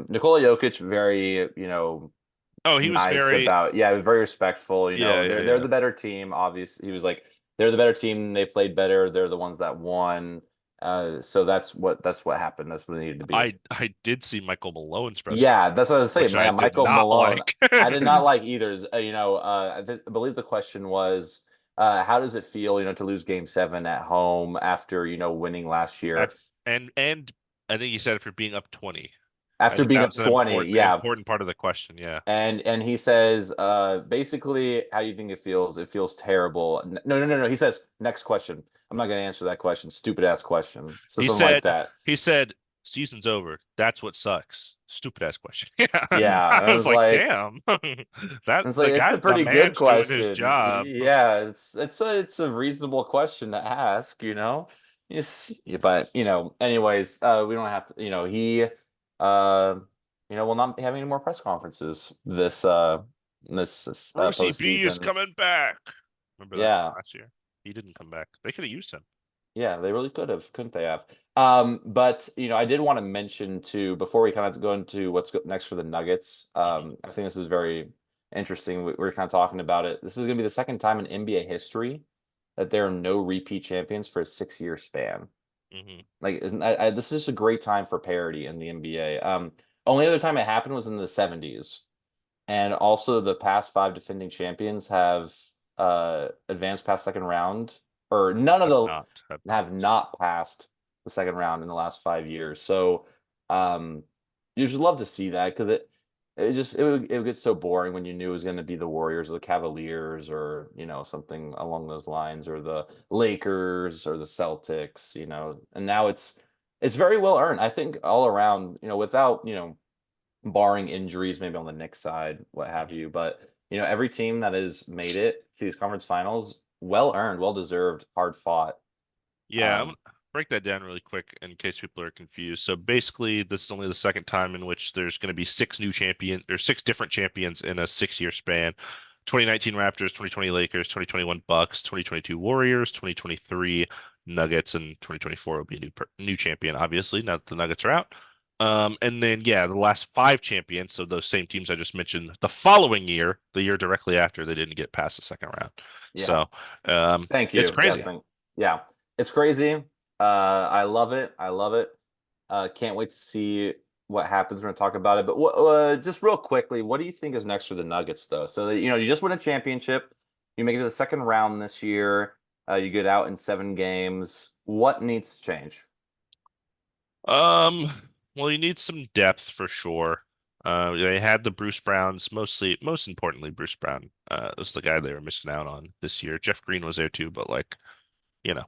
Nikola Jokic, very, Oh, he was nice very, about, yeah, very respectful. yeah, They're yeah, they're yeah. the better team. Obviously, he was like, they're the better team. They played better. They're the ones that won. So that's what happened. That's what it needed to be. I did see Michael Malone's press Yeah, that's what I conference, was saying. which I Man, did Michael not Malone, like. I did not like either. I believe the question was, how does it feel, to lose Game 7 at home after, winning last year, Af- and I think he said it for being up 20. I after think being that up was an 20? important Yeah, important part of the question. Yeah. and he says, basically, how do you think it feels? It feels terrible. No, no, no, no. He says, next question. I'm not going to answer that question. Stupid ass question. So He something like said that. he said season's over. That's what sucks. Stupid ass question. Yeah. Yeah, and I was like, damn. That it's like, the it's a guy's the pretty good man's doing his question. job. Yeah, it's a reasonable question to ask, Yes, but anyways, we don't have to, he will not have any more press conferences this Brucey B is postseason. coming back. Remember that from Yeah. last year? He didn't come back. They could have used him. Yeah, they really could have, couldn't they have? But I did want to mention too, before we kind of go into next for the Nuggets. Hmm. I think this is very interesting. We're kind of talking about it. This is going to be the second time in NBA history that there are no repeat champions for a 6-year span. Hmm. Like, isn't this is just a great time for parity in the NBA. Only other time it happened was in the 70s, and also the past five defending champions have advanced past second round, or none of Have the not. Have have not. not passed the second round in the last 5 years. So um, you should love to see that, because it would get so boring when you knew it was going to be the Warriors or the Cavaliers, or something along those lines, or the Lakers or the Celtics. And now it's very well earned, I think, all around. Without barring injuries, maybe on the Knicks side, what have Mhm. you. But every team that has made it to these conference finals, well earned, well deserved, hard fought. Yeah, I'm Um, gonna break that down really quick in case people are confused. So basically, this is only the second time in which there's going to be six new champions or six different champions in a 6-year span. 2019 Raptors, 2020 Lakers, 2021 Bucks, 2022 Warriors, 2023 Nuggets, and 2024 will be a new champion, obviously, now that the Nuggets are out. And then yeah, the last five champions, so those same teams I just mentioned, the following year, the year directly after, they didn't get past the second round. yeah, So thank it's you. crazy. Yeah, it's crazy. I love it. I love it. Can't wait to see what happens. We're gonna talk about it, but just real quickly, what do you think is next for the Nuggets, though? So that you just win a championship, you make it to the second round this year, you get out in 7 games. What needs to change? Um, well, you need some depth for sure. They had the Bruce Browns, most importantly, Bruce Brown, was the guy they were missing out on this year. Jeff Green was there too, but like, you know.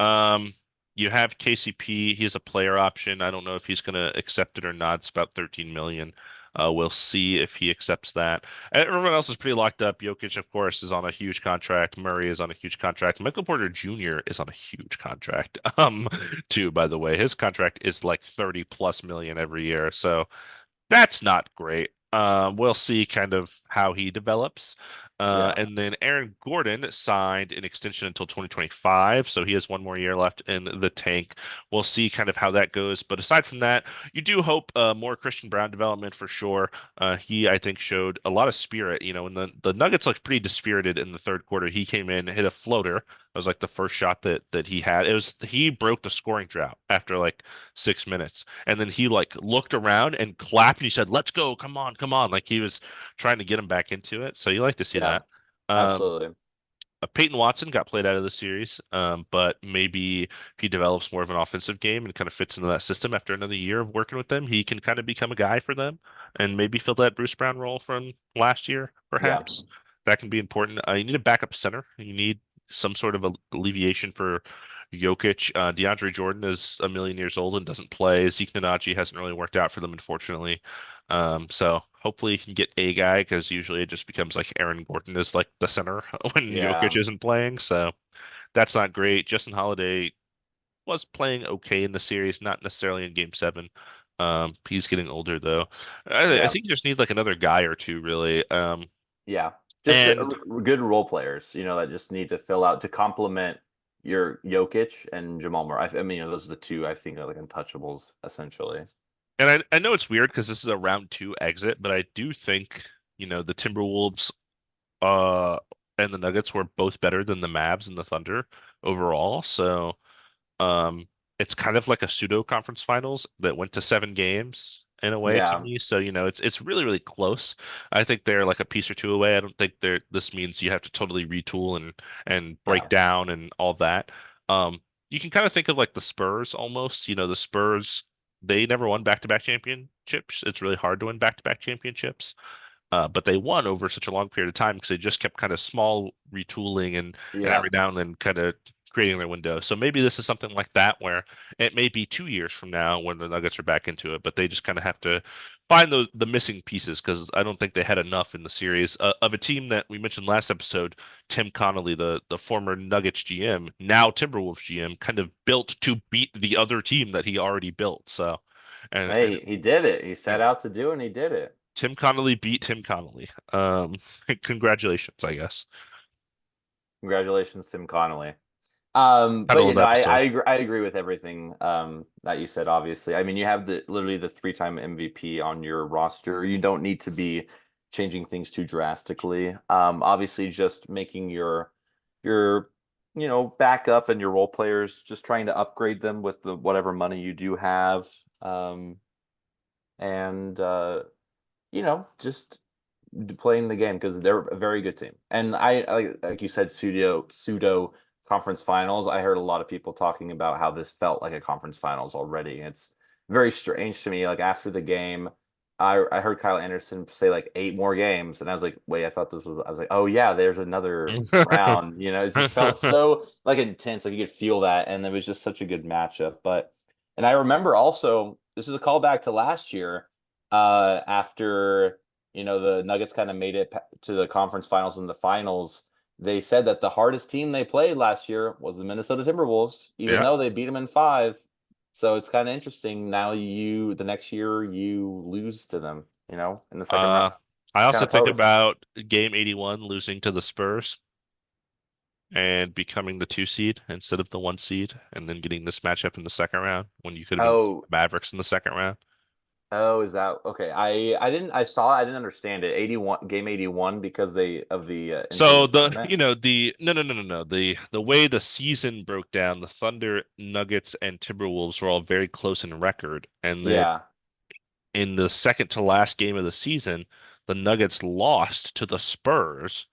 Um, You have KCP. He has a player option. I don't know if he's going to accept it or not. It's about 13 million. We'll see if he accepts that. Everyone else is pretty locked up. Jokic, of course, is on a huge contract. Murray is on a huge contract. Michael Porter Jr. is on a huge contract. Too, by the way. His contract is like 30 plus million every year. So that's not great. We'll see kind of how he develops. Yeah. And then Aaron Gordon signed an extension until 2025, so he has one more year left in the tank. We'll see kind of how that goes. But aside from that, you do hope more Christian Brown development for sure. He, I think, showed a lot of spirit. When the Nuggets looked pretty dispirited in the third quarter, he came in, hit a floater. It was like the first shot that he had. He broke the scoring drought after like 6 minutes. And then he like looked around and clapped and he said, "Let's go. Come on, come on." Like he was trying to get him back into it. So you like to see Yeah. that. Um, Absolutely. Peyton Watson got played out of the series, but maybe if he develops more of an offensive game and kind of fits into that system after another year of working with them, he can kind of become a guy for them and maybe fill that Bruce Brown role from last year, Yeah. perhaps. That can be important. You need a backup center. You need some sort of alleviation for Jokic. DeAndre Jordan is a million years old and doesn't play. Zeke Nnaji hasn't really worked out for them, unfortunately. So hopefully he can get a guy because usually it just becomes like Aaron Gordon is like the center when Jokic Yeah. isn't playing. So that's not great. Justin Holiday was playing okay in the series, not necessarily in Game 7. He's getting older though. I Yeah. think you just need like another guy or two really. Yeah. Just And good role players, that just need to fill out to complement your Jokic and Jamal Murray. I mean, those are the two I think are like untouchables essentially. I know it's weird because this is a round two exit, but I do think, the Timberwolves uh and the Nuggets were both better than the Mavs and the Thunder overall. So Um, it's kind of like a pseudo conference finals that went to 7 games in a way to Yeah. me. So, it's really, really close. I think they're like a piece or two away. I don't think this means you have to totally retool and break Yeah. down and all that. You can kind of think of like the Spurs almost. The Spurs, they never won back-to-back championships. It's really hard to win back-to-back championships. But they won over such a long period of time because they just kept kind of small retooling and Yeah. every now and then kind of creating their window. So maybe this is something like that where it may be 2 years from now when the Nuggets are back into it, but they just kind of have to find the missing pieces because I don't think they had enough in the series of a team that we mentioned last episode. Tim Connolly, the former Nuggets GM, now Timberwolves GM, kind of built to beat the other team that he already built. So, and Hey, he did it. He yeah. set out to do it and he did it. Tim Connolly beat Tim Connolly. Congratulations, I guess. Congratulations, Tim Connolly. But Title of the I episode. agree, I agree with everything that you said, obviously. I mean, you have literally the three-time MVP on your roster. You don't need to be changing things too drastically. Obviously just making your backup and your role players, just trying to upgrade them with whatever money you do have. And just playing the game because they're a very good team. And like you said, pseudo conference finals. I heard a lot of people talking about how this felt like a conference finals already. It's very strange to me. Like after the game, I heard Kyle Anderson say like 8 more games, and I was like, wait, I thought this was. I was like, oh yeah, there's another round. It just felt so like intense. Like you could feel that, and it was just such a good matchup. And I remember also this is a callback to last year. After the Nuggets kind of made it to the conference finals and the finals. They said that the hardest team they played last year was the Minnesota Timberwolves, even Yeah. though they beat them in 5. So it's kind of interesting. Now the next year you lose to them, in the second round. Uh, I It's kind also of think toast. about game 81 losing to the Spurs and becoming the 2 seed instead of the 1 seed, and then getting this matchup in the second round when you could have been Oh, Mavericks in the second round. is that okay? I didn't understand it. 81 game 81 because they of the So in-season the tournament. you know the no no no no no the way the season broke down, the Thunder, Nuggets, and Timberwolves were all very close in record, and then Yeah. in the second to last game of the season, the Nuggets lost to the Spurs.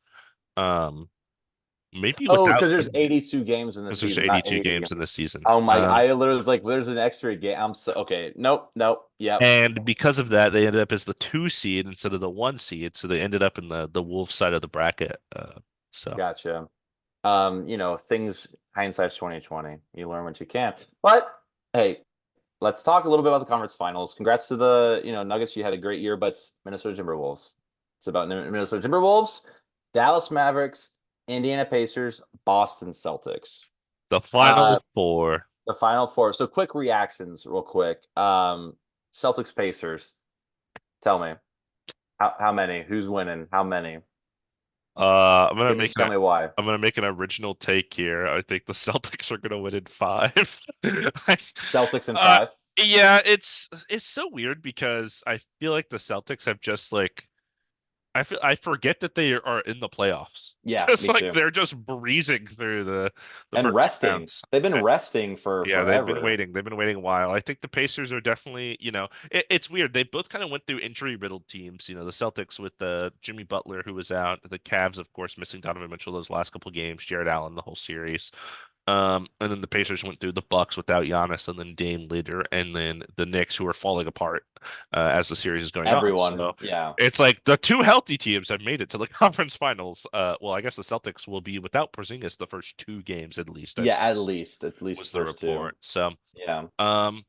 Um, maybe Oh, without because there's 82 games in the because there's season, not 82 80. games in the season. Oh my, I literally was like, there's an extra game. I'm so okay. Nope, nope. Yep. And because of that, they ended up as the 2 seed instead of the 1 seed. So they ended up in the Wolves side of the bracket. So Gotcha. Things hindsight's 2020. You learn what you can. But hey, let's talk a little bit about the conference finals. Congrats to the, Nuggets. You had a great year, but it's Minnesota Timberwolves. It's about Minnesota Timberwolves, Dallas Mavericks, Indiana Pacers, Boston Celtics. The Uh, final four. the final four. So quick reactions, real quick. Celtics Pacers. Tell me how many? Who's winning? How many? I'm gonna Can you make just tell me why? an original take here. I think the Celtics are gonna win in five. I- Celtics in uh, five. yeah, it's so weird because I feel like the Celtics have just like I forget that they are in the playoffs. Yeah, It's me like too. they're just breezing through the And first resting. rounds. They've been resting for Yeah, they've been forever. waiting. They've been waiting a while. I think the Pacers are definitely, it's weird. They both kind of went through injury-riddled teams. The Celtics with Jimmy Butler, who was out, the Cavs, of course, missing Donovan Mitchell those last couple games, Jared Allen the whole series. And then the Pacers went through the Bucks without Giannis, and then Dame later, and then the Knicks, who are falling apart as the series is going on. Everyone. So Yeah. it's like the two healthy teams have made it to the conference finals. Well, I guess the Celtics will be without Porzingis the first two games at least. I Yeah, at least was the the first two. report. So, Yeah. um,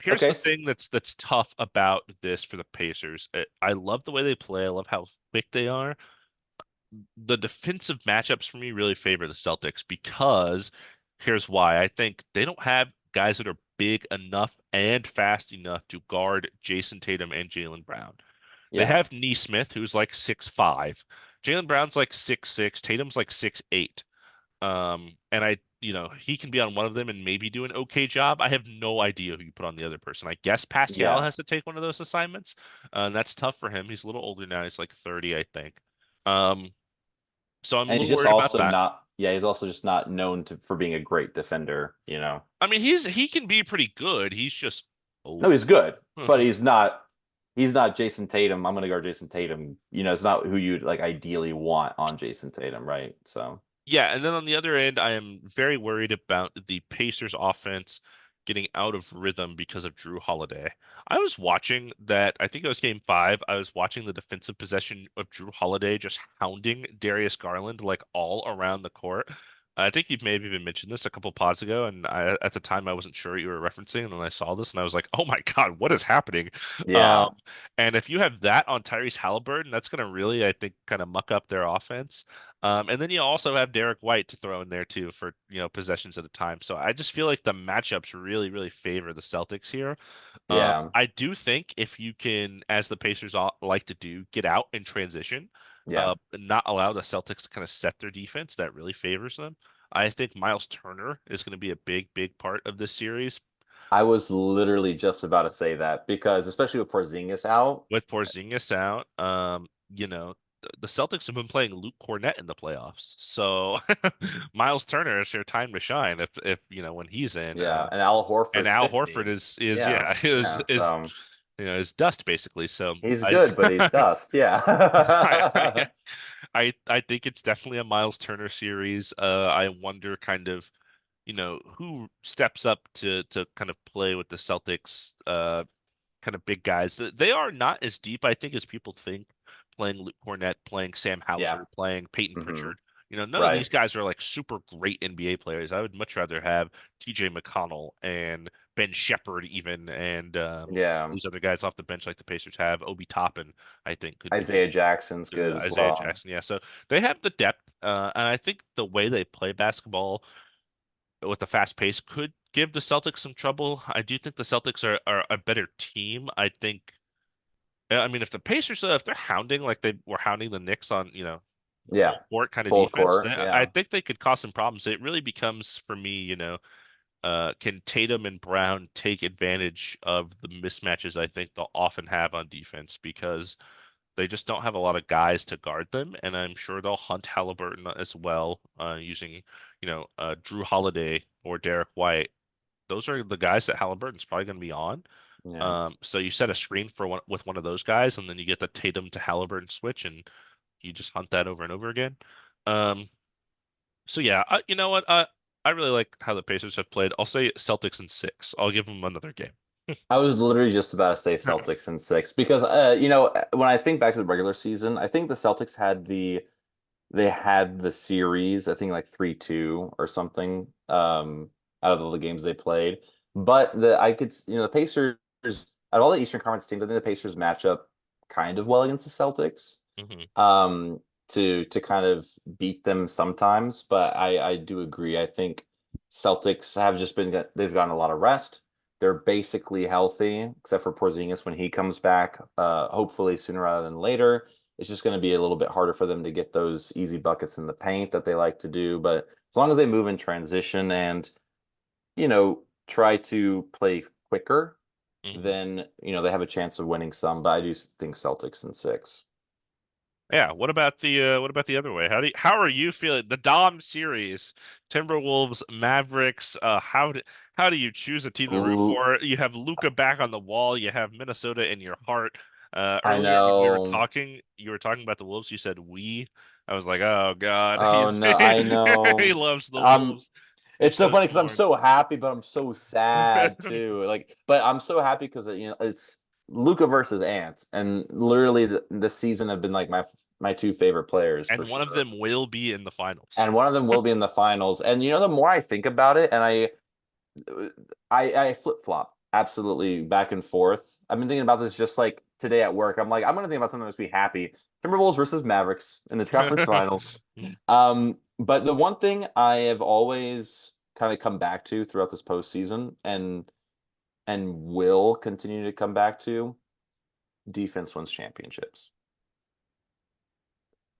here's Okay. the thing that's tough about this for the Pacers. I love the way they play. I love how quick they are. The defensive matchups for me really favor the Celtics because here's why. I think they don't have guys that are big enough and fast enough to guard Jason Tatum and Jaylen Brown. They Yeah. have Neesmith, who's like 6'5". Jaylen Brown's like 6'6". Tatum's like 6'8". And he can be on one of them and maybe do an okay job. I have no idea who you put on the other person. I guess Pascal Yeah. has to take one of those assignments. And that's tough for him. He's a little older now. He's like 30, I think. Um, so I'm a And he's little just worried about also that. not, yeah, he's also just not known for being a great defender. I mean, he can be pretty good. He's just No, old. he's good, but he's not Jason Tatum. I'm gonna guard Jason Tatum. It's not who you'd like ideally want on Jason Tatum, right? So Yeah, and then on the other end, I am very worried about the Pacers offense getting out of rhythm because of Drew Holiday. I was watching that, I think it was game five. I was watching the defensive possession of Drew Holiday just hounding Darius Garland like all around the court. I think you've maybe even mentioned this a couple pods ago, and at the time I wasn't sure what you were referencing, and then I saw this and I was like, "Oh my God, what is happening?" Um, yeah, and if you have that on Tyrese Halliburton, that's going to really, I think, kind of muck up their offense. And then you also have Derek White to throw in there too for, possessions at a time. So I just feel like the matchups really, really favor the Celtics here. yeah, I do think if you can, as the Pacers like to do, get out in transition, yeah. and not allow the Celtics to kind of set their defense, that really favors them. I think Miles Turner is going to be a big, big part of this series I was literally just about to say that because especially with Porzingis out, with Porzingis out. The Celtics have been playing Luke Cornett in the playoffs, so Miles Turner is their time to shine if when he's in. yeah, and Al And Horford's Al Horford 50. is Yeah, yeah yeah. is So is dust basically. So he's I good, but he's dust. I, Yeah. I think it's definitely a Miles Turner series. I wonder kind of who steps up to kind of play with the Celtics. Kind of big guys. They are not as deep, I think, as people think. Playing Luke Cornett, playing Sam Yeah. Hauser, playing Peyton Hmm. Pritchard. None of Right. these guys are like super great NBA players. I would much rather have TJ McConnell and Ben Shepherd even, and Yeah. these other guys off the bench like the Pacers have. Obi Toppin, I think, could be Isaiah Jackson's good as Isaiah well. Jackson. Yeah, so they have the depth, and I think the way they play basketball with the fast pace could give the Celtics some trouble. I do think the Celtics are a better team. I think I mean, if the Pacers, if they're hounding like they were hounding the Knicks on, Yeah. full court kind of Full defense, court. I Yeah. think they could cause some problems. It really becomes for me, can Tatum and Brown take advantage of the mismatches I think they'll often have on defense because they just don't have a lot of guys to guard them, and I'm sure they'll hunt Halliburton as well, using, Drew Holiday or Derek White. Those are the guys that Halliburton's probably going to be on. Yeah. So you set a screen for one of those guys, and then you get the Tatum to Halliburton switch, and you just hunt that over and over again. Um, so yeah, you know what? I really like how the Pacers have played. I'll say Celtics in six. I'll give them another game. I was literally just about to say Celtics in six because when I think back to the regular season, I think the Celtics had the they had the series, I think like 3-2 or something, out of all the games they played. But the Pacers, out of all the Eastern Conference teams, I think the Pacers match up kind of well against the Celtics. Hmm. Um, to kind of beat them sometimes, but I do agree. I think Celtics have just they've gotten a lot of rest. They're basically healthy, except for Porzingis when he comes back, hopefully sooner rather than later. It's just going to be a little bit harder for them to get those easy buckets in the paint that they like to do. But as long as they move in transition and, try to play quicker, Hmm. then, they have a chance of winning some. But I do think Celtics in six. Yeah, what about the other way? How are you feeling? The Dom series, Timberwolves, Mavericks, how do you choose a team to root Ooh, for? You have Luca back on the wall, you have Minnesota in your heart. I Earlier when know. you were talking about the Wolves, you said we. I was like, "Oh God, Oh he's no, I he know. loves the Um, Wolves." I'm it's so so funny because I'm torn. so happy, but I'm so sad too. Like, but I'm so happy because it's Luca versus Ant, and literally the season have been like my two favorite players for And one of sure. them will be in the finals. And one of them will be in the finals. And the more I think about it, and I flip-flop absolutely back and forth. I've been thinking about this just like today at work. I'm like, I'm gonna think about something that makes me happy. Timberwolves versus Mavericks in the conference finals. But the one thing I have always kind of come back to throughout this postseason and will continue to come back to, defense wins championships.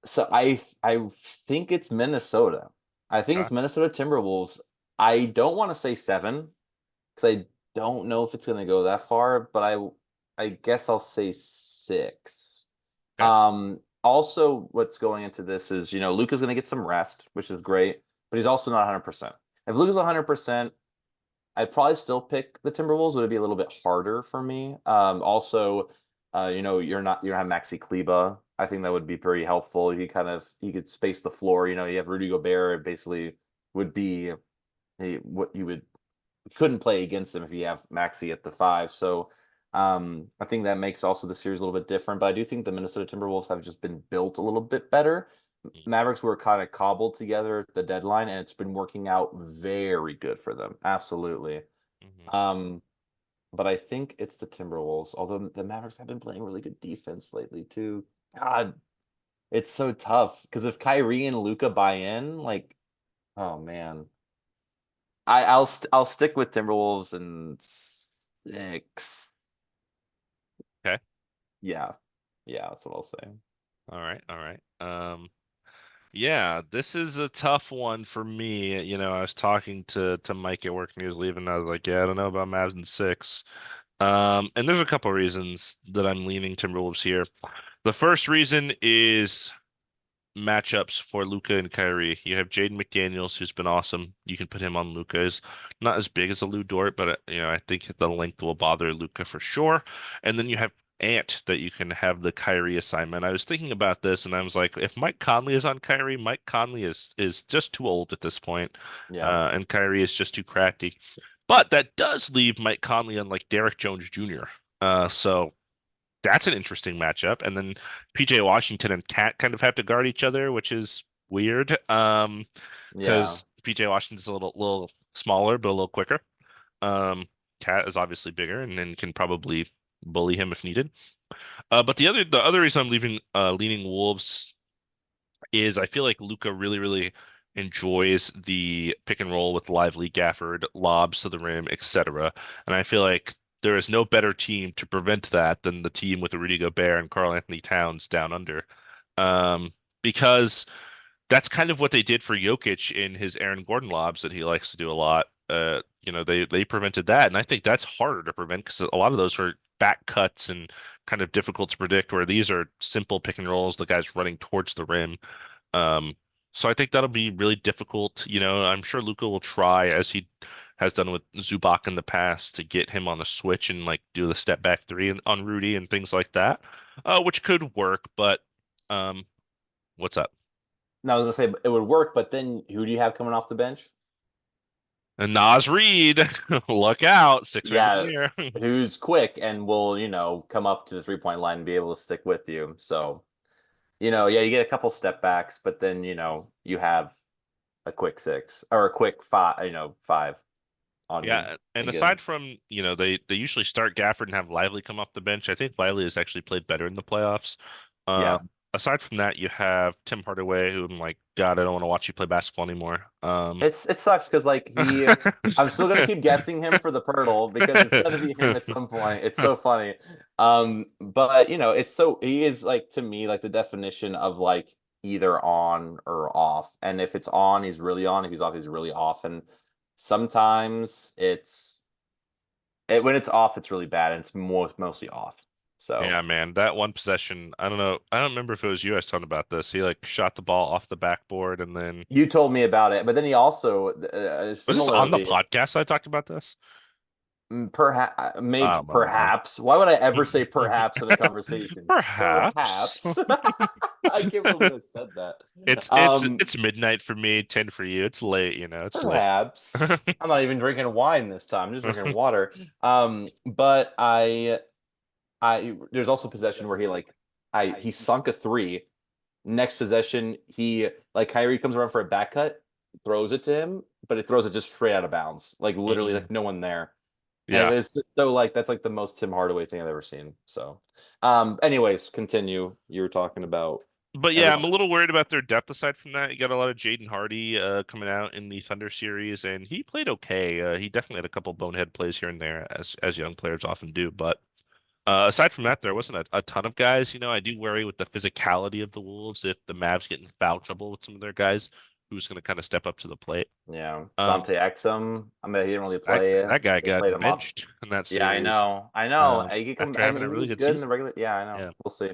So I think it's Minnesota. I think Okay. it's Minnesota Timberwolves. I don't want to say seven because I don't know if it's going to go that far, but I guess I'll say six. Okay. Also, what's going into this is Luka's going to get some rest, which is great, but he's also not 100%. If Luka's 100%, I'd probably still pick the Timberwolves. Would it be a little bit harder for me? Also, you don't have Maxi Kleba. I think that would be pretty helpful. He could space the floor. You have Rudy Gobert. It basically would be what you would couldn't play against him if you have Maxi at the five. So I think that makes also the series a little bit different. But I do think the Minnesota Timberwolves have just been built a little bit better. Mavericks were kind of cobbled together at the deadline, and it's been working out very good for them. Absolutely. Mm-hmm. Um, but I think it's the Timberwolves, although the Mavericks have been playing really good defense lately too. God, it's so tough because if Kyrie and Luca buy in, like, oh man. I'll stick with Timberwolves and six. Okay. Yeah. Yeah, that's what I'll say. All right. All right. Yeah, this is a tough one for me. I was talking to Mike at work and he was leaving. And I was like, yeah, I don't know about Mavs in six. And there's a couple reasons that I'm leaning Timberwolves here. The first reason is matchups for Luca and Kyrie. You have Jaden McDaniels, who's been awesome. You can put him on Luca. Is not as big as a Lou Dort, but I think the length will bother Luca for sure. And then you have Ant that you can have the Kyrie assignment. I was thinking about this, and I was like, if Mike Conley is on Kyrie, Mike Conley is just too old at this point, Yeah. and Kyrie is just too crafty. But that does leave Mike Conley on like Derrick Jones Jr. So that's an interesting matchup. And then PJ Washington and Cat kind of have to guard each other, which is weird. Yeah. Because PJ Washington's a little smaller but a little quicker. Um, Cat is obviously bigger and then can probably bully him if needed. But the other reason I'm leaning Wolves is I feel like Luca really, really enjoys the pick and roll with Lively, Gafford, lobs to the rim, etc. And I feel like there is no better team to prevent that than the team with Rudy Gobert and Karl-Anthony Towns down under. Um, because that's kind of what they did for Jokic in his Aaron Gordon lobs that he likes to do a lot. They prevented that, and I think that's harder to prevent because a lot of those are back cuts and kind of difficult to predict, where these are simple pick and rolls, the guy's running towards the rim. Um, so I think that'll be really difficult. I'm sure Luca will try, as he has done with Zubac in the past, to get him on the switch and like do the step back three on Rudy and things like that, which could work. But um, what's up? No, I was gonna say it would work, but then who do you have coming off the bench? And Nas Reed, look out, six-man of the Yeah, year. who's quick and will, come up to the 3-point line and be able to stick with you. So Yeah, you get a couple step backs, but then, you have a quick six or a quick five, five on you Yeah, and again. aside from, they usually start Gafford and have Lively come off the bench. I think Lively has actually played better in the playoffs. Yeah. Aside from that, you have Tim Hardaway, who I'm like, God, I don't want to watch you play basketball anymore. It sucks because I'm still gonna keep guessing him for the Pirtle because it's gonna be him at some point. It's so funny. But he is like to me like the definition of like either on or off. And if it's on, he's really on. If he's off, he's really off. And sometimes when it's off, it's really bad, and it's mostly off. So Yeah, man, that one possession, I don't know. I don't remember if it was you I was talking about this. He like shot the ball off the backboard and then you told me about it, but then he also was this on the similarly. podcast I talked about this? Perhaps, I maybe, don't know, man. perhaps. Why would I ever say perhaps in a conversation? Perhaps. Perhaps. I can't believe I said that. It's it's Um, it's midnight for me, 10 for you. It's late, it's late. Perhaps. I'm not even drinking wine this time. I'm just drinking water. But there's also possession where he sunk a three. Next possession, he like Kyrie comes around for a back cut, throws it to him, but it throws it just straight out of bounds, like literally, Mm, like no one there. And yeah. it's so like that's like the most Tim Hardaway thing I've ever seen. So, anyways, continue. You were talking about But yeah, I'm everyone. a little worried about their depth aside from that. You got a lot of Jaden Hardy coming out in the Thunder series, and he played okay. He definitely had a couple bonehead plays here and there, as young players often do. But aside from that, there wasn't a ton of guys. I do worry with the physicality of the Wolves if the Mavs get in foul trouble with some of their guys, who's going to kind of step up to the plate. Yeah, Um, Dante Exum. I mean, he didn't really that play. that guy They played got him off. benched in that Yeah, I series know. I know. He could come. after I having mean, a he really was good good in the season. regular. Yeah, I know. Yeah. We'll see.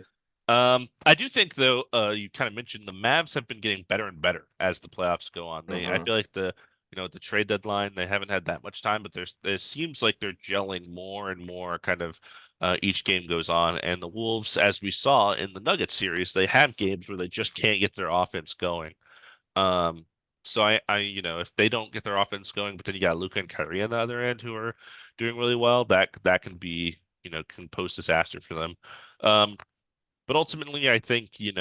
I do think though, you kind of mentioned the Mavs have been getting better and better as the playoffs go on. I Hmm. feel like the trade deadline, they haven't had that much time, but it seems like they're gelling more and more kind of each game goes on. And the Wolves, as we saw in the Nuggets series, they have games where they just can't get their offense going. Um, so if they don't get their offense going, but then you got Luka and Kyrie on the other end who are doing really well, that can be, can pose disaster for them. Um, but ultimately, I think, do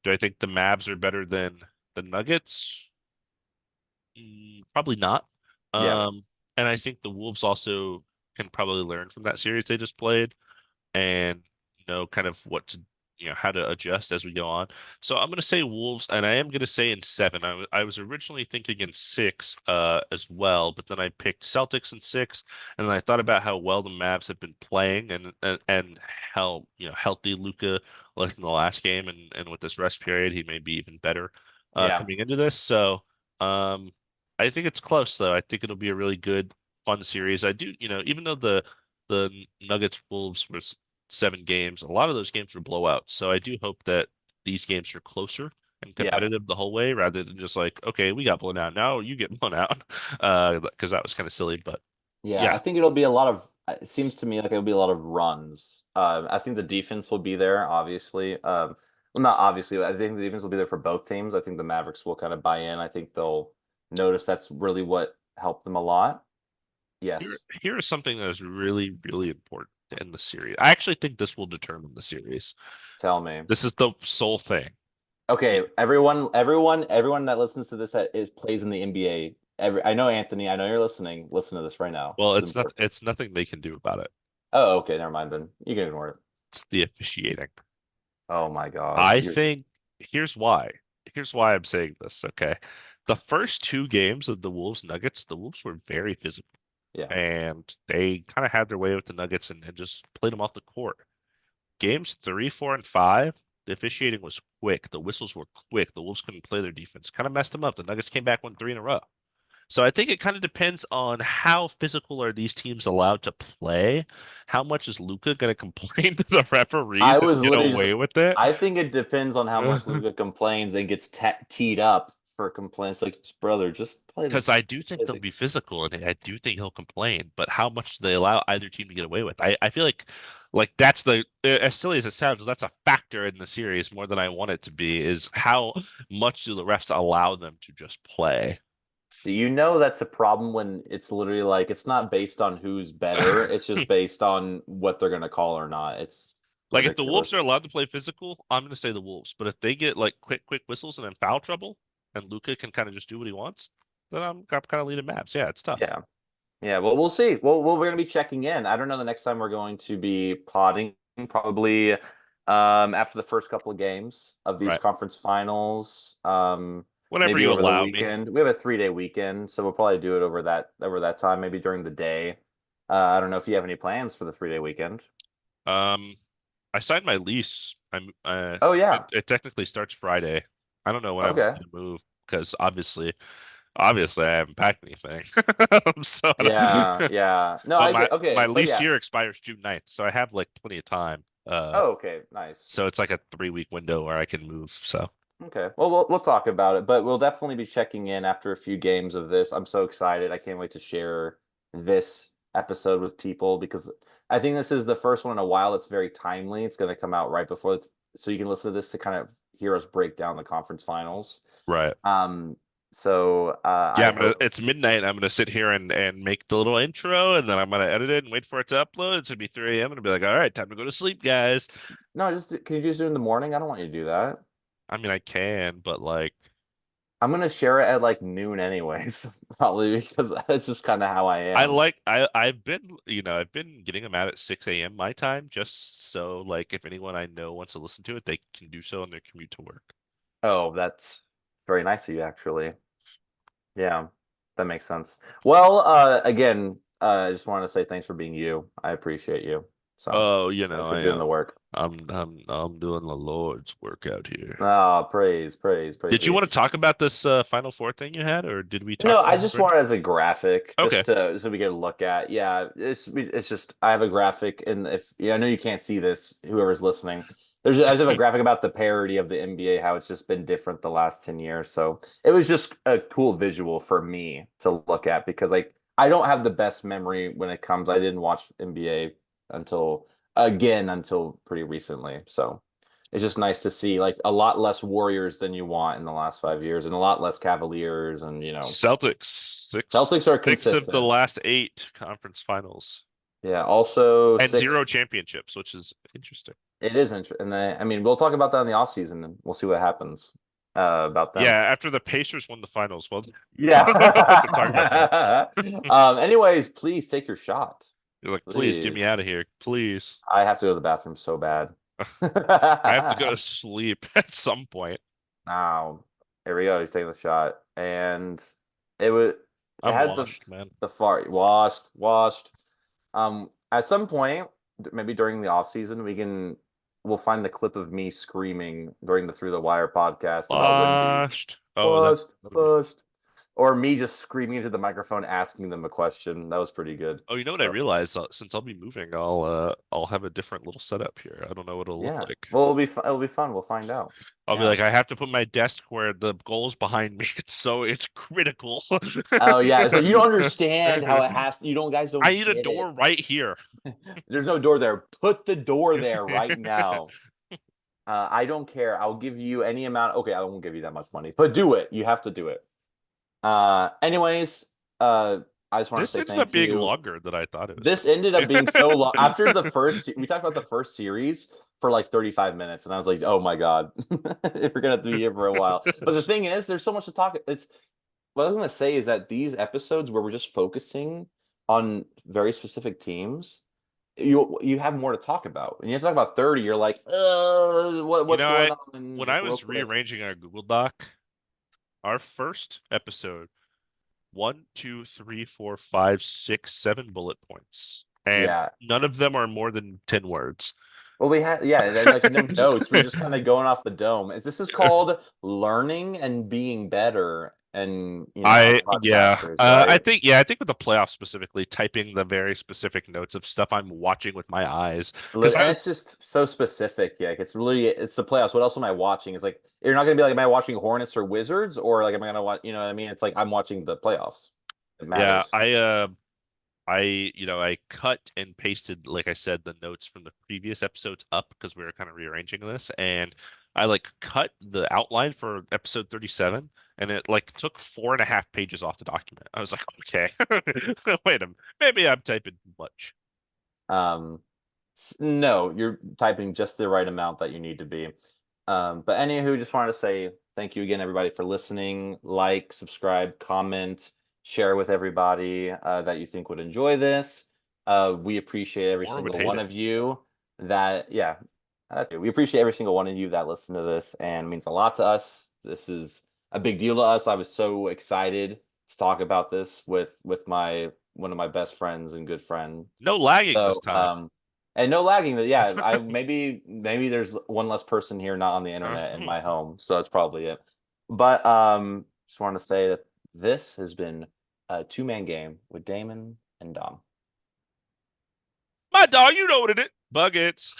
I think the Mavs are better than the Nuggets? Probably not. Yeah, Um, and I think the Wolves also can probably learn from that series they just played and know kind of what to, how to adjust as we go on. So I'm going to say Wolves, and I am going to say in seven. I was originally thinking in six as well, but then I picked Celtics in six, and then I thought about how well the Mavs have been playing and how healthy Luka was in the last game, and with this rest period, he may be even better yeah, coming into this. So um, I think it's close though. I think it'll be a really good, fun series. I do, even though the Nuggets Wolves was 7 games. A lot of those games were blowouts. So I do hope that these games are closer and yeah, competitive the whole way rather than just like, okay, we got blown out. Now you get blown out. Because that was kind of silly. But yeah. yeah, I think it'll be a lot of. It seems to me like it'll be a lot of runs. I think the defense will be there, obviously. Well, not obviously. But I think the defense will be there for both teams. I think the Mavericks will kind of buy in. I think they'll notice that's really what helped them a lot. here Yes. here is something that is really, really important in the series. I actually think this will determine the series. Tell me. This is the sole thing. Okay, everyone that listens to this that is plays in the NBA. I know Anthony. I know you're listening. Listen to this right now. Well, It's it's not important. it's nothing they can do about it. Oh, okay. Never mind then. You can ignore it. It's the officiating. Oh my God. I You're think here's why. Here's why I'm saying this, okay? The first 2 games of the Wolves Nuggets, the Wolves were very physical yeah. and they kind of had their way with the Nuggets and just played them off the court. Games 3, 4, and 5, the officiating was quick. The whistles were quick. The Wolves couldn't play their defense. Kind of messed them up. The Nuggets came back, won 3 in a row. So I think it kind of depends on how physical are these teams allowed to play. How much is Luka going to complain to the I referees and was get literally just. away with it? I think it depends on how much Luka complains and gets teed up for complaints. Like, brother, just play the. Because I do think Play they'll the be physical and I do think he'll complain, but how much do they allow either team to get away with? I feel like that's as silly as it sounds, that's a factor in the series more than I want it to be, is how much do the refs allow them to just play? So that's a problem when it's literally like it's not based on who's better. It's just based on what they're gonna call or not. It's Like if the Wolves are Ridiculous. allowed to play physical, I'm gonna say the Wolves. But if they get like quick whistles and then foul trouble, and Luca can kind of just do what he wants, then I'm kind of leaning Mavs. Yeah, it's tough. Yeah. Yeah, well, we'll see. We're going to be checking in. I don't know the next time we're going to be potting, probably after the first couple of games of these Right. conference finals. Whenever Maybe you over the allow me. weekend. We have a 3-day weekend, so we'll probably do it over that time, maybe during the day. I don't know if you have any plans for the 3-day weekend. Um, I signed my lease. Oh it, yeah. it technically starts Friday. I don't know when I'm Okay. gonna move because obviously I haven't packed anything. So I Yeah, don't, yeah. No, but I my get okay, my but lease yeah. here expires June 9th, so I have like plenty of time. Oh, okay, nice. So it's like a 3 week window where I can move. So Okay. Well, we'll talk about it, but we'll definitely be checking in after a few games of this. I'm so excited. I can't wait to share this episode with people because I think this is the first one in a while that's very timely. It's going to come out right before so you can listen to this to kind of hear us break down the conference finals. right. Um, so Yeah, I hope it's midnight. I'm gonna sit here and make the little intro, and then I'm gonna edit it and wait for it to upload. It's gonna be 3 a.m. and I'll be like, all right, time to go to sleep, guys. no, just can you just do it in the morning? I don't want you to do that. I mean, I can, but like, I'm gonna share it at like noon anyways, probably because that's just kind of how I am. I've been getting them out at 6 a.m. my time, just so like if anyone I know wants to listen to it, they can do so on their commute to work. Oh, that's very nice of you, actually. Yeah, that makes sense. Well, again, I just wanted to say thanks for being you. I appreciate you. So Oh, thanks for I doing am. the work. I'm doing the Lord's work out here. Ah, praise, praise, praise Did you be. want to talk about this Final Four thing you had, or did we talk No, I about it just already? want it as a graphic, Okay. just to so we get a look at. Yeah, it's just I have a graphic, and if yeah, I know you can't see this, whoever's listening. I just have a graphic about the parity of the NBA, how it's just been different the last 10 years. So it was just a cool visual for me to look at because like I don't have the best memory when it comes. I didn't watch NBA until until pretty recently. So it's just nice to see like a lot less Warriors than you want in the last 5 years and a lot less Cavaliers and Celtics, Celtics are six of the consistent. last eight conference finals Yeah, also and zero six. championships, which is interesting. It is interesting. And I mean, we'll talk about that in the offseason and we'll see what happens about Yeah, them. after the Pacers won the finals, well, Yeah. we'll have to talk about that. Anyways, please take your shot. You're like, please get me Please. out of here, please. I have to go to the bathroom so bad. I have to go to sleep at some point. Now, here we go. He's taking the shot. And it was it I'm had washed, man. the far washed. At some point, maybe during the off season, we'll find the clip of me screaming during the Through the Wire podcast about Wimby. Washed. Oh, Washed, that would be. washed. Or me just screaming into the microphone asking them a question. That was pretty good. Oh, you know what I So realized? Since I'll be moving, I'll have a different little setup here. I don't know what it'll look yeah. like. Well, it'll be fun. It'll be fun. We'll find out. I'll be Yeah. like, I have to put my desk where the goal's behind me. It's critical. Oh yeah. So you don't understand how it has you don't guys I don't need a get it. door right here. There's no door there. Put the door there right now. I don't care. I'll give you any amount. Okay, I won't give you that much money, but do it. You have to do it. Anyways, I just want to This say ended up thank being you. longer than I thought it was This ended up being so long. After the first, we talked about the first series for like 35 minutes, and I was like, oh my God, we're gonna have to be here for a while. But the thing is, there's so much to talk. It's what I was gonna say is that these episodes where we're just focusing on very specific teams, you have more to talk about. And you have to talk about 30, you're like, You what's know, going I on in when I real was quick? rearranging our Google Doc, our first episode, one, two, three, four, five, six, 7 bullet points, and Yeah. none of them are more than 10 words. Well, we had, yeah, and like no notes. We're just kind of going off the dome. This is called learning and being better, and as podcasters, right? I think with the playoffs specifically, typing the very specific notes of stuff I'm watching with my eyes because I And was it's just so specific. Yeah, like, it's the playoffs. What else am I watching? It's like you're not gonna be like, am I watching Hornets or Wizards, or like am I gonna watch? You know what I mean? It's like I'm watching the playoffs. It yeah matters. I cut and pasted, like I said, the notes from the previous episodes up because we were kind of rearranging this, and I like cut the outline for episode 37, and it like took 4.5 pages off the document. I was like, okay, wait a minute, maybe I'm typing too much. Um, No, you're typing just the right amount that you need to be. But anywho, just wanted to say thank you again, everybody, for listening. Like, subscribe, comment, share with everybody that you think would enjoy this. We appreciate every Or would single hate one it. of you that, yeah, we appreciate every single one of you that listen to this, and it means a lot to us. This is a big deal to us. I was so excited to talk about this with my one of my best friends and good friend. No lagging this So, time. and no lagging. That yeah, I maybe there's one less person here not on the internet in my home, so that's probably it. But just wanted to say that this has been a two-man game with Damon and Dom. My dog, you know what it is. Buckets.